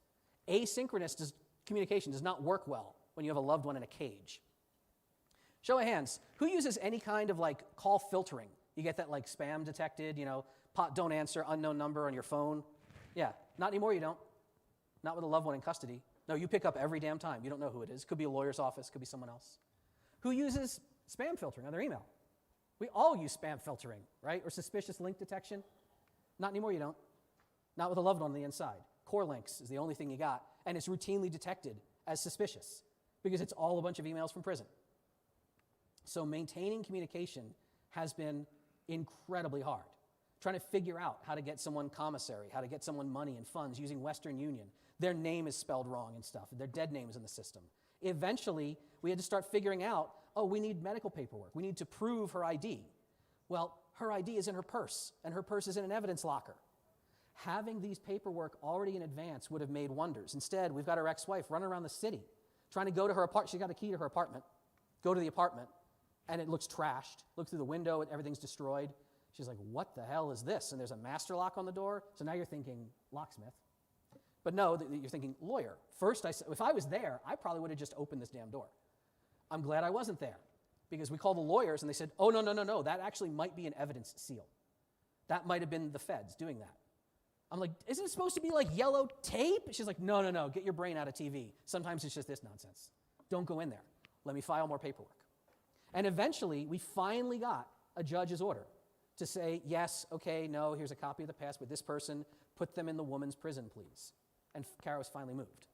Asynchronous communication does not work well when you have a loved one in a cage. Show of hands, who uses any kind of like call filtering? You get that like spam detected, don't answer, unknown number on your phone. Yeah, not anymore, you don't. Not with a loved one in custody. No, you pick up every damn time. You don't know who it is. Could be a lawyer's office, could be someone else. Who uses spam filtering on their email? We all use spam filtering, right? Or suspicious link detection. Not anymore, you don't. Not with a loved one on the inside. Core links is the only thing you got, and it's routinely detected as suspicious because it's all a bunch of emails from prison. So maintaining communication has been incredibly hard. Trying to figure out how to get someone commissary, how to get someone money and funds using Western Union. Their name is spelled wrong and stuff. Their dead name is in the system. Eventually, we had to start figuring out, we need medical paperwork. We need to prove her ID. Well, her ID is in her purse, and her purse is in an evidence locker. Having these paperwork already in advance would have made wonders. Instead, we've got her ex-wife running around the city, trying to go to her apartment. She's got a key to her apartment. Go to the apartment, and it looks trashed. Look through the window, and everything's destroyed. She's like, what the hell is this? And there's a master lock on the door. So now you're thinking locksmith. But no, you're thinking lawyer. First, if I was there, I probably would have just opened this damn door. I'm glad I wasn't there because we called the lawyers and they said, oh, no, that actually might be an evidence seal. That might have been the feds doing that. I'm like, isn't it supposed to be like yellow tape? She's like, no, get your brain out of TV. Sometimes it's just this nonsense. Don't go in there. Let me file more paperwork. And eventually, we finally got a judge's order to say, yes, okay, no, here's a copy of the passport. This person, put them in the woman's prison, please. And Carruthers finally moved.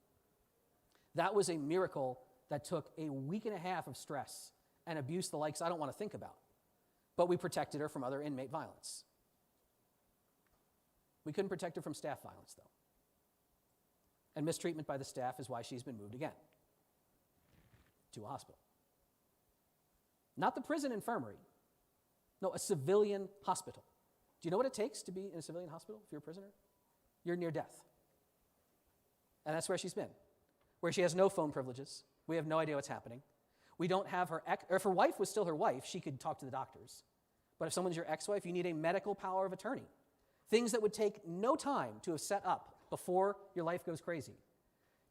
That was a miracle that took a week and a half of stress and abuse the likes I don't want to think about. But we protected her from other inmate violence. We couldn't protect her from staff violence, though. And mistreatment by the staff is why she's been moved again to a hospital. Not the prison infirmary. No, a civilian hospital. Do you know what it takes to be in a civilian hospital if you're a prisoner? You're near death. And that's where she's been, where she has no phone privileges. We have no idea what's happening. We don't have her or if her wife was still her wife, she could talk to the doctors. But if someone's your ex-wife, you need a medical power of attorney. Things that would take no time to have set up before your life goes crazy.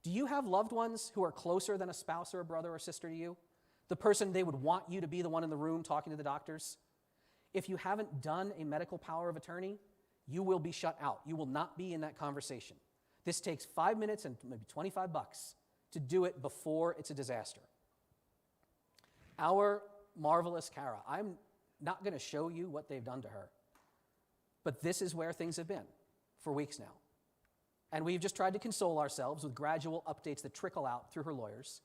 Do you have loved ones who are closer than a spouse or a brother or sister to you? The person they would want you to be the one in the room talking to the doctors? If you haven't done a medical power of attorney, you will be shut out. You will not be in that conversation. This takes 5 minutes and maybe $25 to do it before it's a disaster. Our marvelous Kara, I'm not going to show you what they've done to her, but this is where things have been for weeks now. And we've just tried to console ourselves with gradual updates that trickle out through her lawyers.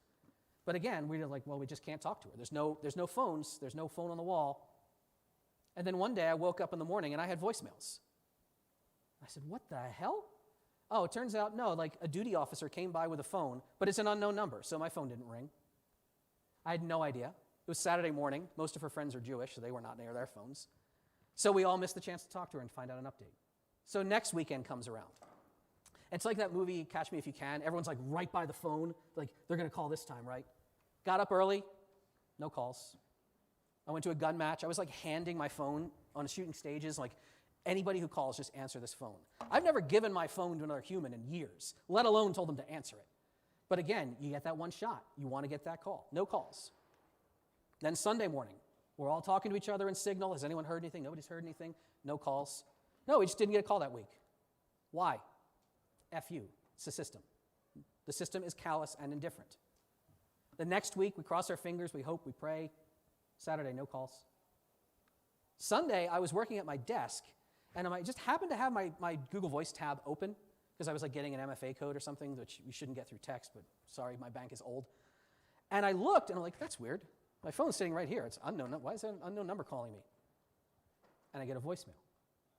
But again, we're like, well, we just can't talk to her. There's no phones. There's no phone on the wall. And then one day I woke up in the morning and I had voicemails. I said, what the hell? Oh, it turns out, no, like a duty officer came by with a phone, but it's an unknown number, so my phone didn't ring. I had no idea. It was Saturday morning. Most of her friends are Jewish, so they were not near their phones. So we all missed the chance to talk to her and find out an update. So next weekend comes around. It's like that movie, Catch Me If You Can. Everyone's like right by the phone, like they're going to call this time, right? Got up early, no calls. I went to a gun match. I was like handing my phone on shooting stages, like anybody who calls, just answer this phone. I've never given my phone to another human in years, let alone told them to answer it. But again, you get that one shot. You want to get that call. No calls. Then Sunday morning, we're all talking to each other in Signal. Has anyone heard anything? Nobody's heard anything. No calls. No, we just didn't get a call that week. Why? F you. It's the system. The system is callous and indifferent. The next week, we cross our fingers, we hope, we pray. Saturday, no calls. Sunday, I was working at my desk, and I just happened to have my Google Voice tab open because I was like getting an MFA code or something, which you shouldn't get through text, but sorry, my bank is old. And I looked, and I'm like, that's weird. My phone's sitting right here. It's unknown. Why is that an unknown number calling me? And I get a voicemail.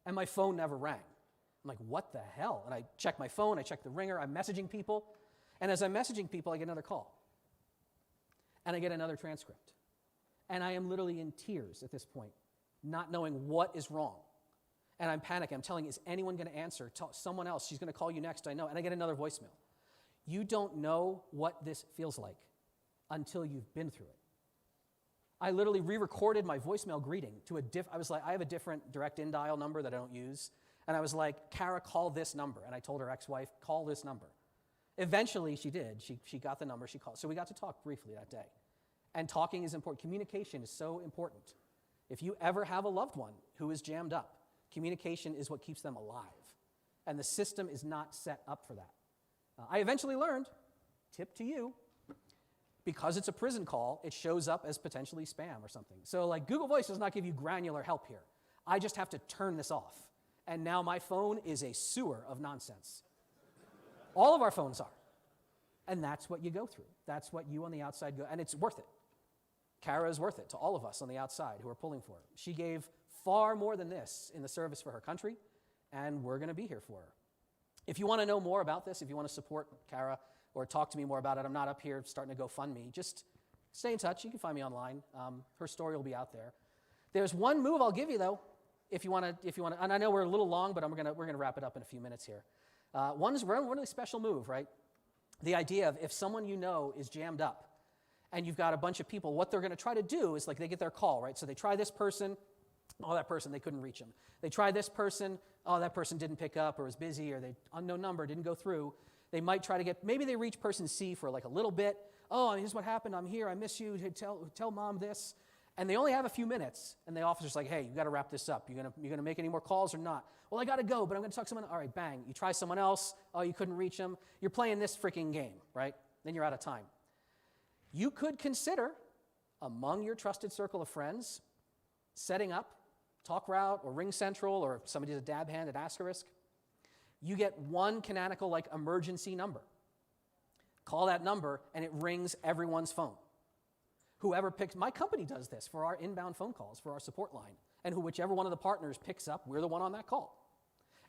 And my phone never rang. I'm like, what the hell? And I check my phone, I check the ringer, I'm messaging people. And as I'm messaging people, I get another call. And I get another transcript. And I am literally in tears at this point, not knowing what is wrong. And I'm panicking. I'm telling, is anyone going to answer? Tell someone else. She's going to call you next, I know. And I get another voicemail. You don't know what this feels like until you've been through it. I literally re-recorded my voicemail greeting to I was like, I have a different direct in-dial number that I don't use. And I was like, Kara, call this number. And I told her ex-wife, call this number. Eventually, she did. She got the number, she called. So we got to talk briefly that day. And talking is important. Communication is so important. If you ever have a loved one who is jammed up, communication is what keeps them alive. And the system is not set up for that. I eventually learned, tip to you, because it's a prison call, it shows up as potentially spam or something. So like Google Voice does not give you granular help here. I just have to turn this off. And now my phone is a sewer of nonsense. All of our phones are. And that's what you go through. That's what you on the outside go, and it's worth it. Kara is worth it to all of us on the outside who are pulling for her. She gave far more than this in the service for her country, and we're going to be here for her. If you want to know more about this, if you want to support Kara or talk to me more about it, I'm not up here starting to GoFundMe. Just stay in touch. You can find me online. Her story will be out there. There's one move I'll give you though, if you want to. And I know we're a little long, but we're gonna wrap it up in a few minutes here. One really special move, right? The idea of if someone you know is jammed up, and you've got a bunch of people, what they're going to try to do is like they get their call, right? So they try this person, oh, that person, they couldn't reach them. They try this person, oh, that person didn't pick up or was busy or they unknown number, didn't go through. They might try to maybe they reach person C for like a little bit. Oh, here's what happened. I'm here. I miss you. Hey, tell mom this. And they only have a few minutes, and the officer's like, hey, you got to wrap this up. You gonna make any more calls or not? Well, I got to go, but I'm going to talk to someone. All right, bang. You try someone else. Oh, you couldn't reach them. You're playing this freaking game, right? Then you're out of time. You could consider, among your trusted circle of friends, setting up TalkRoute or Ring Central or somebody's a dab hand at Asterisk. You get one canonical like emergency number. Call that number, and it rings everyone's phone. Whoever picks, my company does this for our inbound phone calls, for our support line, and whichever one of the partners picks up, we're the one on that call.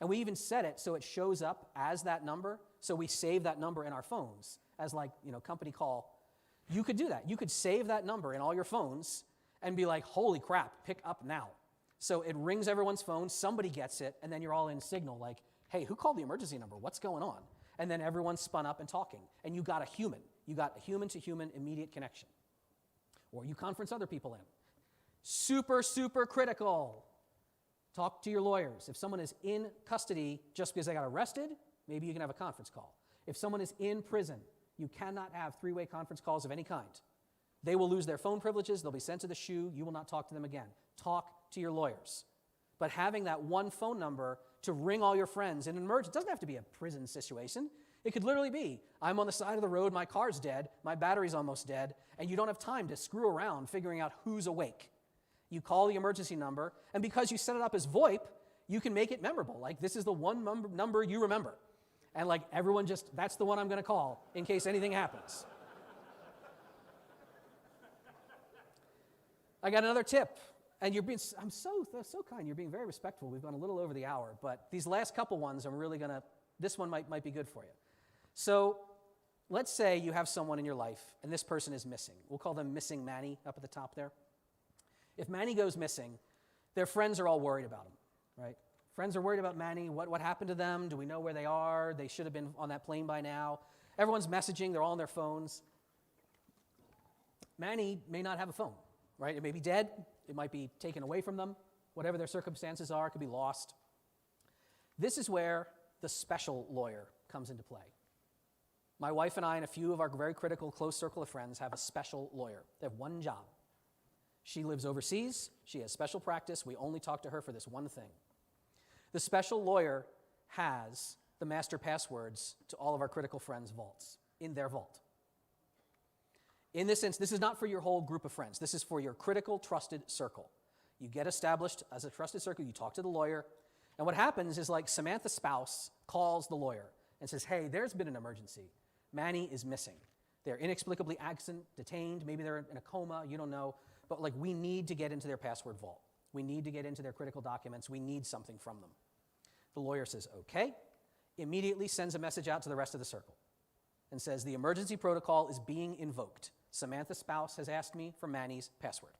And we even set it so it shows up as that number, so we save that number in our phones as like, company call. You could do that. You could save that number in all your phones and be like, holy crap, pick up now. So it rings everyone's phone, somebody gets it, and then you're all in signal like, hey, who called the emergency number? What's going on? And then everyone's spun up and talking, and you got a human. You got a human-to-human immediate connection. Or you conference other people in. Super, super critical. Talk to your lawyers. If someone is in custody just because they got arrested, maybe you can have a conference call. If someone is in prison, you cannot have three-way conference calls of any kind. They will lose their phone privileges. They'll be sent to the SHU. You will not talk to them again. Talk to your lawyers. But having that one phone number to ring all your friends in an emergency, it doesn't have to be a prison situation. It could literally be, I'm on the side of the road, my car's dead, my battery's almost dead, and you don't have time to screw around figuring out who's awake. You call the emergency number, and because you set it up as VoIP, you can make it memorable. Like, this is the one number you remember. And like everyone that's the one I'm going to call in case anything happens. I got another tip, and I'm so kind. You're being very respectful. We've gone a little over the hour, but these last couple ones, this one might be good for you. So let's say you have someone in your life, and this person is missing. We'll call them Missing Manny up at the top there. If Manny goes missing, their friends are all worried about him, right? Friends are worried about Manny. What happened to them? Do we know where they are? They should have been on that plane by now. Everyone's messaging. They're all on their phones. Manny may not have a phone, right? It may be dead. It might be taken away from them. Whatever their circumstances are, it could be lost. This is where the special lawyer comes into play. My wife and I and a few of our very critical close circle of friends have a special lawyer. They have one job. She lives overseas. She has special practice. We only talk to her for this one thing. The special lawyer has the master passwords to all of our critical friends' vaults, in their vault. In this instance, this is not for your whole group of friends. This is for your critical, trusted circle. You get established as a trusted circle. You talk to the lawyer. And what happens is like Samantha's spouse calls the lawyer and says, hey, there's been an emergency. Manny is missing. They're inexplicably absent, detained. Maybe they're in a coma. You don't know. But like we need to get into their password vault. We need to get into their critical documents. We need something from them. The lawyer says, okay, immediately sends a message out to the rest of the circle and says, the emergency protocol is being invoked. Samantha's spouse has asked me for Manny's password.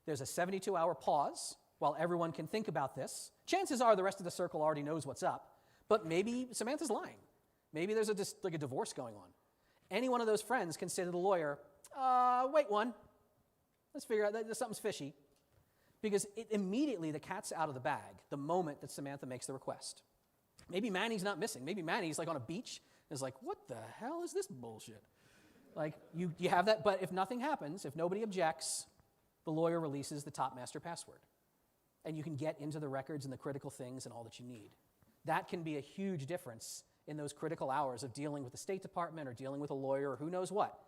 There's a 72-hour pause while everyone can think about this. Chances are the rest of the circle already knows what's up, but maybe Samantha's lying. Maybe there's a divorce going on. Any one of those friends can say to the lawyer, wait one, let's figure out that something's fishy. Because immediately the cat's out of the bag the moment that Samantha makes the request. Maybe Manny's not missing. Maybe Manny's like on a beach It's like, what the hell is this bullshit? Like, you have that, but if nothing happens, if nobody objects, the lawyer releases the top master password. And you can get into the records and the critical things and all that you need. That can be a huge difference in those critical hours of dealing with the State Department or dealing with a lawyer or who knows what.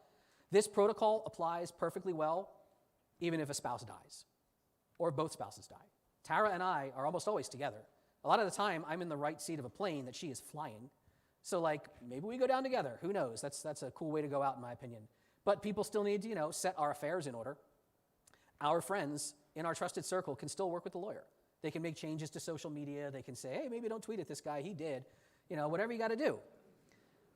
This protocol applies perfectly well even if a spouse dies or both spouses die. Tara and I are almost always together. A lot of the time, I'm in the right seat of a plane that she is flying. So, like, maybe we go down together. Who knows? That's a cool way to go out, in my opinion. But people still need to, set our affairs in order. Our friends in our trusted circle can still work with the lawyer. They can make changes to social media. They can say, hey, maybe don't tweet at this guy. He did. Whatever you got to do.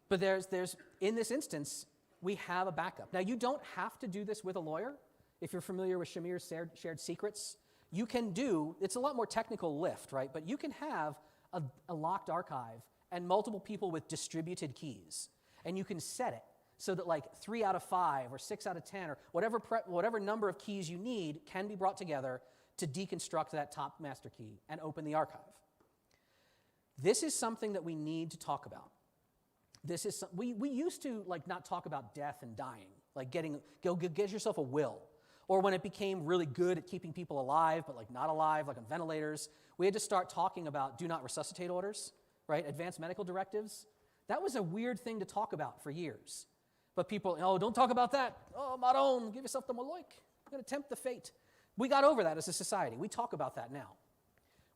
But there's in this instance, we have a backup. Now, you don't have to do this with a lawyer. If you're familiar with Shamir's shared secrets, you can do, it's a lot more technical lift, right? But you can have a locked archive and multiple people with distributed keys. And you can set it so that like 3 out of 5 or 6 out of 10 or whatever number of keys you need can be brought together to deconstruct that top master key and open the archive. This is something that we need to talk about. We used to not talk about death and dying, like get yourself a will. Or when it became really good at keeping people alive, but not alive, like on ventilators, we had to start talking about do not resuscitate orders, right? Advanced medical directives. That was a weird thing to talk about for years. But people, don't talk about that. Oh, Maron, give yourself the Moloik. You're going to tempt the fate. We got over that as a society. We talk about that now.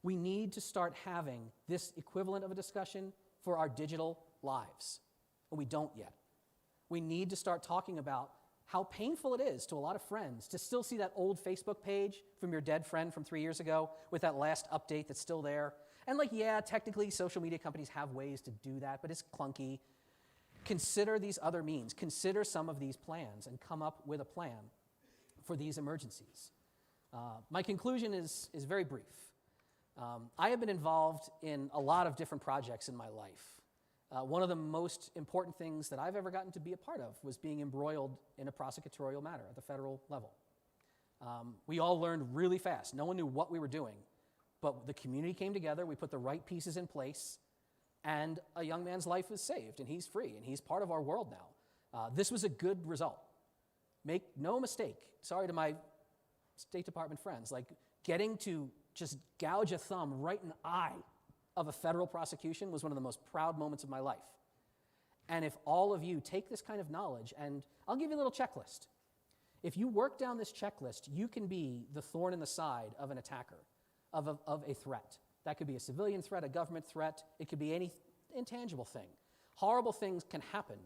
We need to start having this equivalent of a discussion for our digital lives. And we don't yet. We need to start talking about how painful it is to a lot of friends to still see that old Facebook page from your dead friend from 3 years ago with that last update that's still there. And technically social media companies have ways to do that, but it's clunky. Consider these other means. Consider some of these plans and come up with a plan for these emergencies. My conclusion is very brief. I have been involved in a lot of different projects in my life. One of the most important things that I've ever gotten to be a part of was being embroiled in a prosecutorial matter at the federal level. We all learned really fast. No one knew what we were doing, but the community came together, we put the right pieces in place, and a young man's life is saved, and he's free, and he's part of our world now. This was a good result. Make no mistake, sorry to my State Department friends, getting to just gouge a thumb right in the eye of a federal prosecution was one of the most proud moments of my life. And if all of you take this kind of knowledge, and I'll give you a little checklist. If you work down this checklist, you can be the thorn in the side of an attacker, of a threat. That could be a civilian threat, a government threat. It could be any intangible thing. Horrible things can happen.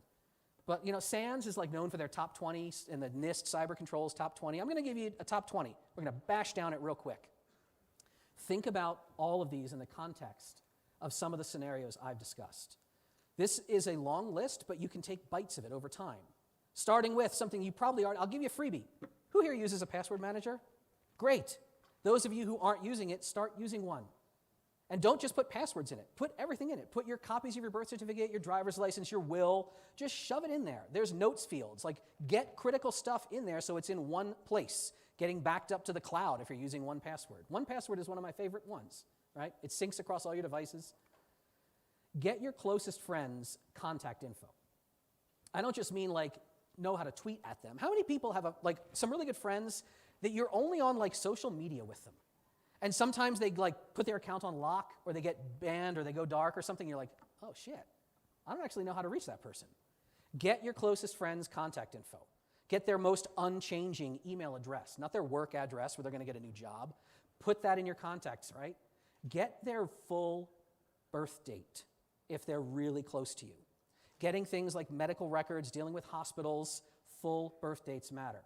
But SANS is known for their top 20 and the NIST Cyber Controls top 20. I'm going to give you a top 20. We're going to bash down it real quick. Think about all of these in the context of some of the scenarios I've discussed. This is a long list, but you can take bites of it over time. Starting with something you probably aren't. I'll give you a freebie. Who here uses a password manager? Great. Those of you who aren't using it, start using one. And don't just put passwords in it. Put everything in it. Put your copies of your birth certificate, your driver's license, your will. Just shove it in there. There's notes fields. Get critical stuff in there so it's in one place. Getting backed up to the cloud if you're using 1Password. 1Password is one of my favorite ones, right? It syncs across all your devices. Get your closest friends' contact info. I don't just mean know how to tweet at them. How many people have some really good friends that you're only on social media with them? And sometimes they put their account on lock, or they get banned, or they go dark or something. You're like, oh shit, I don't actually know how to reach that person. Get your closest friends' contact info. Get their most unchanging email address, not their work address where they're going to get a new job. Put that in your contacts, right? Get their full birth date if they're really close to you. Getting things like medical records, dealing with hospitals, full birth dates matter.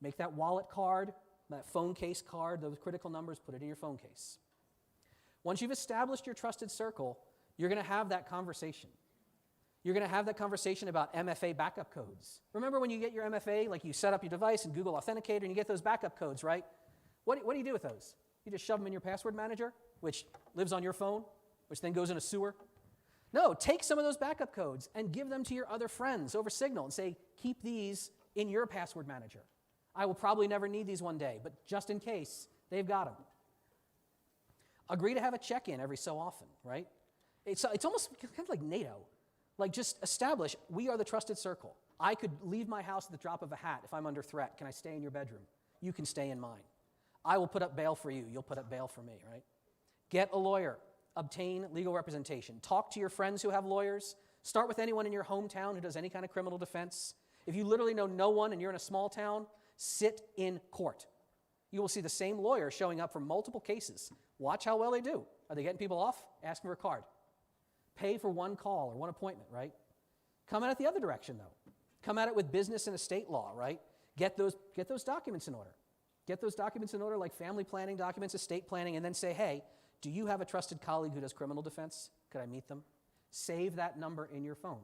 Make that wallet card, that phone case card, those critical numbers, put it in your phone case. Once you've established your trusted circle, you're going to have that conversation. You're going to have that conversation about MFA backup codes. Remember when you get your MFA, you set up your device in Google Authenticator and you get those backup codes, right? What do you do with those? You just shove them in your password manager, which lives on your phone, which then goes in a sewer? No, take some of those backup codes and give them to your other friends over Signal and say, keep these in your password manager. I will probably never need these one day, but just in case, they've got them. Agree to have a check-in every so often, right? It's almost kind of like NATO. Like, just establish, we are the trusted circle. I could leave my house at the drop of a hat if I'm under threat. Can I stay in your bedroom? You can stay in mine. I will put up bail for you. You'll put up bail for me, right? Get a lawyer. Obtain legal representation. Talk to your friends who have lawyers. Start with anyone in your hometown who does any kind of criminal defense. If you literally know no one and you're in a small town, sit in court. You will see the same lawyer showing up for multiple cases. Watch how well they do. Are they getting people off? Ask them for a card. Pay for one call or one appointment, right? Come at it the other direction, though. Come at it with business and estate law, right? Get those documents in order. Get those documents in order, like family planning documents, estate planning, and then say, hey, do you have a trusted colleague who does criminal defense? Could I meet them? Save that number in your phone.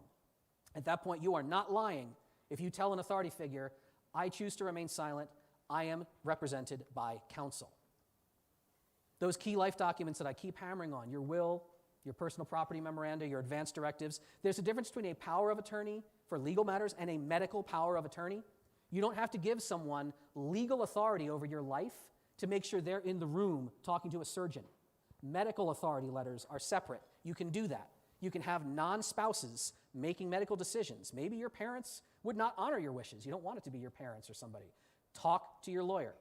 At that point, you are not lying if you tell an authority figure, I choose to remain silent. I am represented by counsel. Those key life documents that I keep hammering on, your will, your personal property memoranda, your advance directives, there's a difference between a power of attorney for legal matters and a medical power of attorney. You don't have to give someone legal authority over your life to make sure they're in the room talking to a surgeon. Medical authority letters are separate. You can do that. You can have non-spouses making medical decisions. Maybe your parents would not honor your wishes. You don't want it to be your parents or somebody. Talk to your lawyer.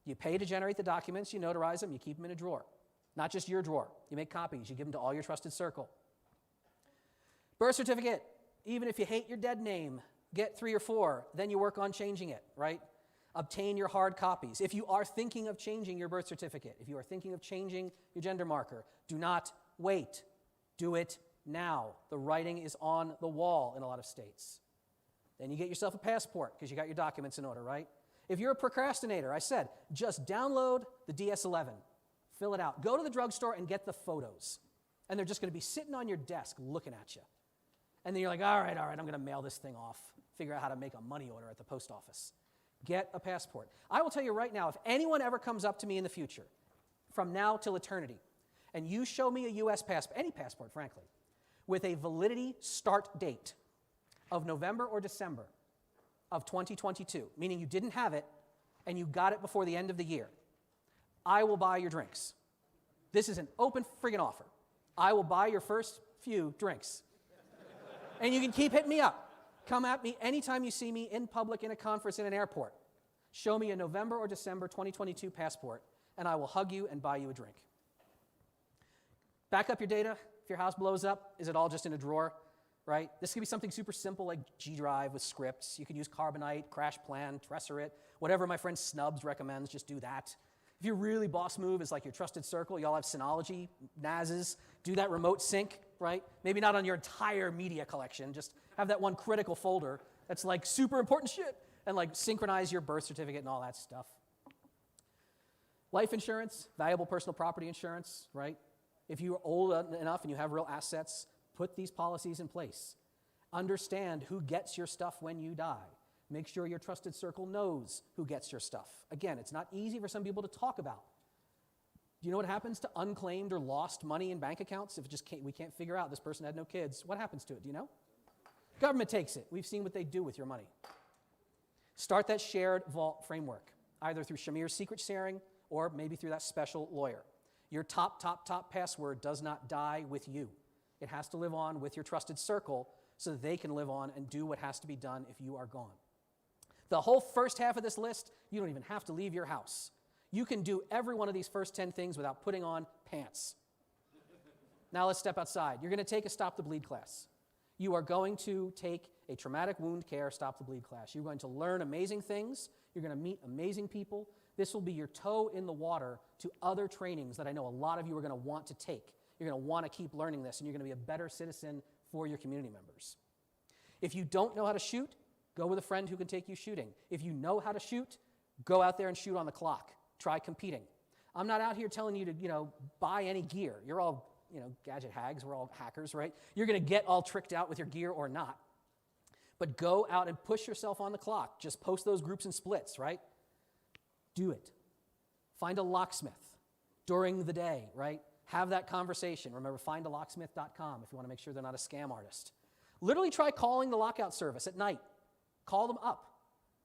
You pay to generate the documents, you notarize them, you keep them in a drawer. Not just your drawer. You make copies, you give them to all your trusted circle. Birth certificate, even if you hate your dead name, get 3 or 4, then you work on changing it, right? Obtain your hard copies. If you are thinking of changing your birth certificate, if you are thinking of changing your gender marker, do not wait. Do it now. The writing is on the wall in a lot of states. Then you get yourself a passport because you got your documents in order, right? If you're a procrastinator, I said, just download the DS11, fill it out. Go to the drugstore and get the photos. And they're just going to be sitting on your desk looking at you. And then you're like, all right, I'm going to mail this thing off. Figure out how to make a money order at the post office. Get a passport. I will tell you right now, if anyone ever comes up to me in the future, from now till eternity, and you show me a U.S. passport, any passport, frankly, with a validity start date of November or December of 2022, meaning you didn't have it and you got it before the end of the year, I will buy your drinks. This is an open friggin' offer. I will buy your first few drinks. And you can keep hitting me up. Come at me anytime you see me in public, in a conference, in an airport. Show me a November or December 2022 passport, and I will hug you and buy you a drink. Back up your data. If your house blows up, is it all just in a drawer, right? This could be something super simple like G Drive with scripts. You could use Carbonite, Crash Plan, Tresor it, whatever my friend Snubs recommends, just do that. If your really boss move is like your trusted circle, y'all have Synology, NASes, do that remote sync, right? Maybe not on your entire media collection, just have that one critical folder that's like super important shit, and like synchronize your birth certificate and all that stuff. Life insurance, valuable personal property insurance, right? If you are old enough and you have real assets, put these policies in place. Understand who gets your stuff when you die. Make sure your trusted circle knows who gets your stuff. Again, it's not easy for some people to talk about. Do you know what happens to unclaimed or lost money in bank accounts if we can't figure out this person had no kids? What happens to it? Do you know? Government takes it. We've seen what they do with your money. Start that shared vault framework, either through Shamir's secret sharing or maybe through that special lawyer. Your top password does not die with you. It has to live on with your trusted circle so that they can live on and do what has to be done if you are gone. The whole first half of this list, you don't even have to leave your house. You can do every one of these first 10 things without putting on pants. Now let's step outside. You're going to take a Stop the Bleed class. You are going to take a traumatic wound care Stop the Bleed class. You're going to learn amazing things. You're going to meet amazing people. This will be your toe in the water to other trainings that I know a lot of you are going to want to take. You're going to want to keep learning this, and you're going to be a better citizen for your community members. If you don't know how to shoot, go with a friend who can take you shooting. If you know how to shoot, go out there and shoot on the clock. Try competing. I'm not out here telling you to, buy any gear. You're all, gadget hags. We're all hackers, right? You're going to get all tricked out with your gear or not. But go out and push yourself on the clock. Just post those groups and splits, right? Do it. Find a locksmith during the day, right? Have that conversation. Remember, findalocksmith.com if you want to make sure they're not a scam artist. Literally try calling the lockout service at night. Call them up.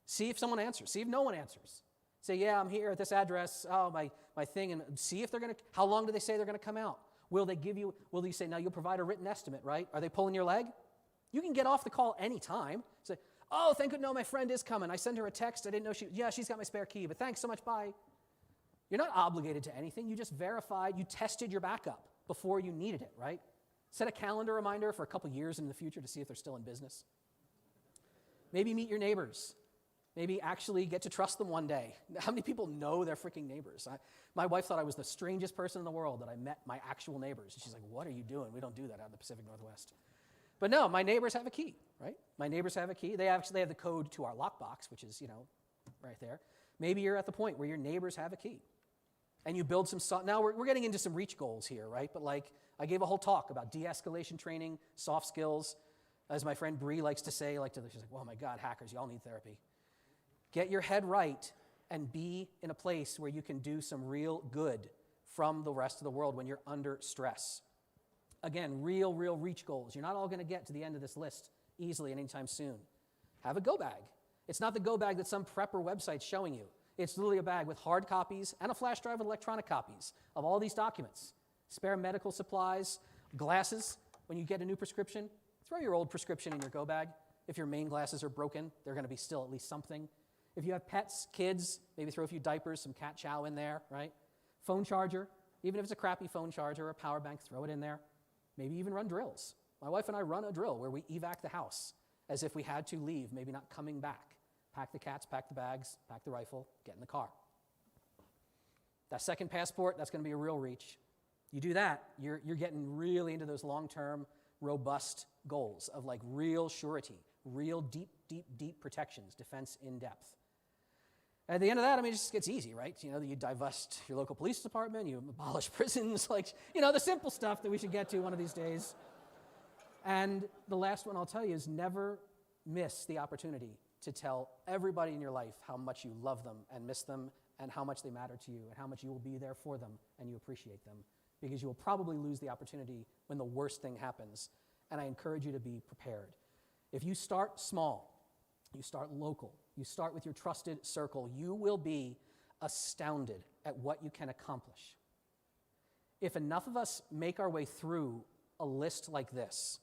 See if someone answers. See if no one answers. Say, yeah, I'm here at this address. Oh, my thing. And see if they're going to, how long do they say they're going to come out? Will they say, now you'll provide a written estimate, right? Are they pulling your leg? You can get off the call anytime. Say, oh, thank goodness, no, my friend is coming. I sent her a text. I didn't know she's got my spare key, but thanks so much, bye. You're not obligated to anything. You just verified, you tested your backup before you needed it, right? Set a calendar reminder for a couple years in the future to see if they're still in business. Maybe meet your neighbors. Maybe actually get to trust them one day. How many people know their freaking neighbors? My wife thought I was the strangest person in the world that I met my actual neighbors. She's like, what are you doing? We don't do that out in the Pacific Northwest. But no, my neighbors have a key, right? My neighbors have a key. They actually have the code to our lockbox, which is, right there. Maybe you're at the point where your neighbors have a key. And you build some, now we're getting into some reach goals here, right? But like, I gave a whole talk about de-escalation training, soft skills. As my friend Bree likes to say, she's like, oh my God, hackers, y'all need therapy. Get your head right and be in a place where you can do some real good from the rest of the world when you're under stress. Again, real reach goals. You're not all going to get to the end of this list easily anytime soon. Have a go bag. It's not the go bag that some prepper website's showing you. It's literally a bag with hard copies and a flash drive with electronic copies of all these documents. Spare medical supplies, glasses. When you get a new prescription, throw your old prescription in your go bag. If your main glasses are broken, they're going to be still at least something. If you have pets, kids, maybe throw a few diapers, some cat chow in there, right? Phone charger, even if it's a crappy phone charger or a power bank, throw it in there. Maybe even run drills. My wife and I run a drill where we evac the house as if we had to leave, maybe not coming back. Pack the cats, pack the bags, pack the rifle, get in the car. That second passport, that's going to be a real reach. You do that, you're getting really into those long-term, robust goals of like real surety, real deep protections, defense in depth. At the end of that, it just gets easy, right? You divest your local police department, you abolish prisons, the simple stuff that we should get to one of these days. And the last one I'll tell you is never miss the opportunity to tell everybody in your life how much you love them and miss them and how much they matter to you and how much you will be there for them and you appreciate them, because you will probably lose the opportunity when the worst thing happens. And I encourage you to be prepared. If you start small, you start local, you start with your trusted circle, you will be astounded at what you can accomplish. If enough of us make our way through a list like this,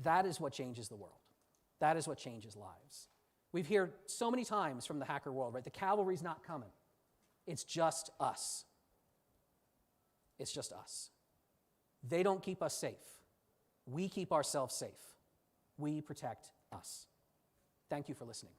that is what changes the world. That is what changes lives. We've heard so many times from the hacker world, right? The cavalry's not coming. It's just us. It's just us. They don't keep us safe. We keep ourselves safe. We protect us. Thank you for listening.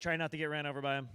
Try not to get ran over by him.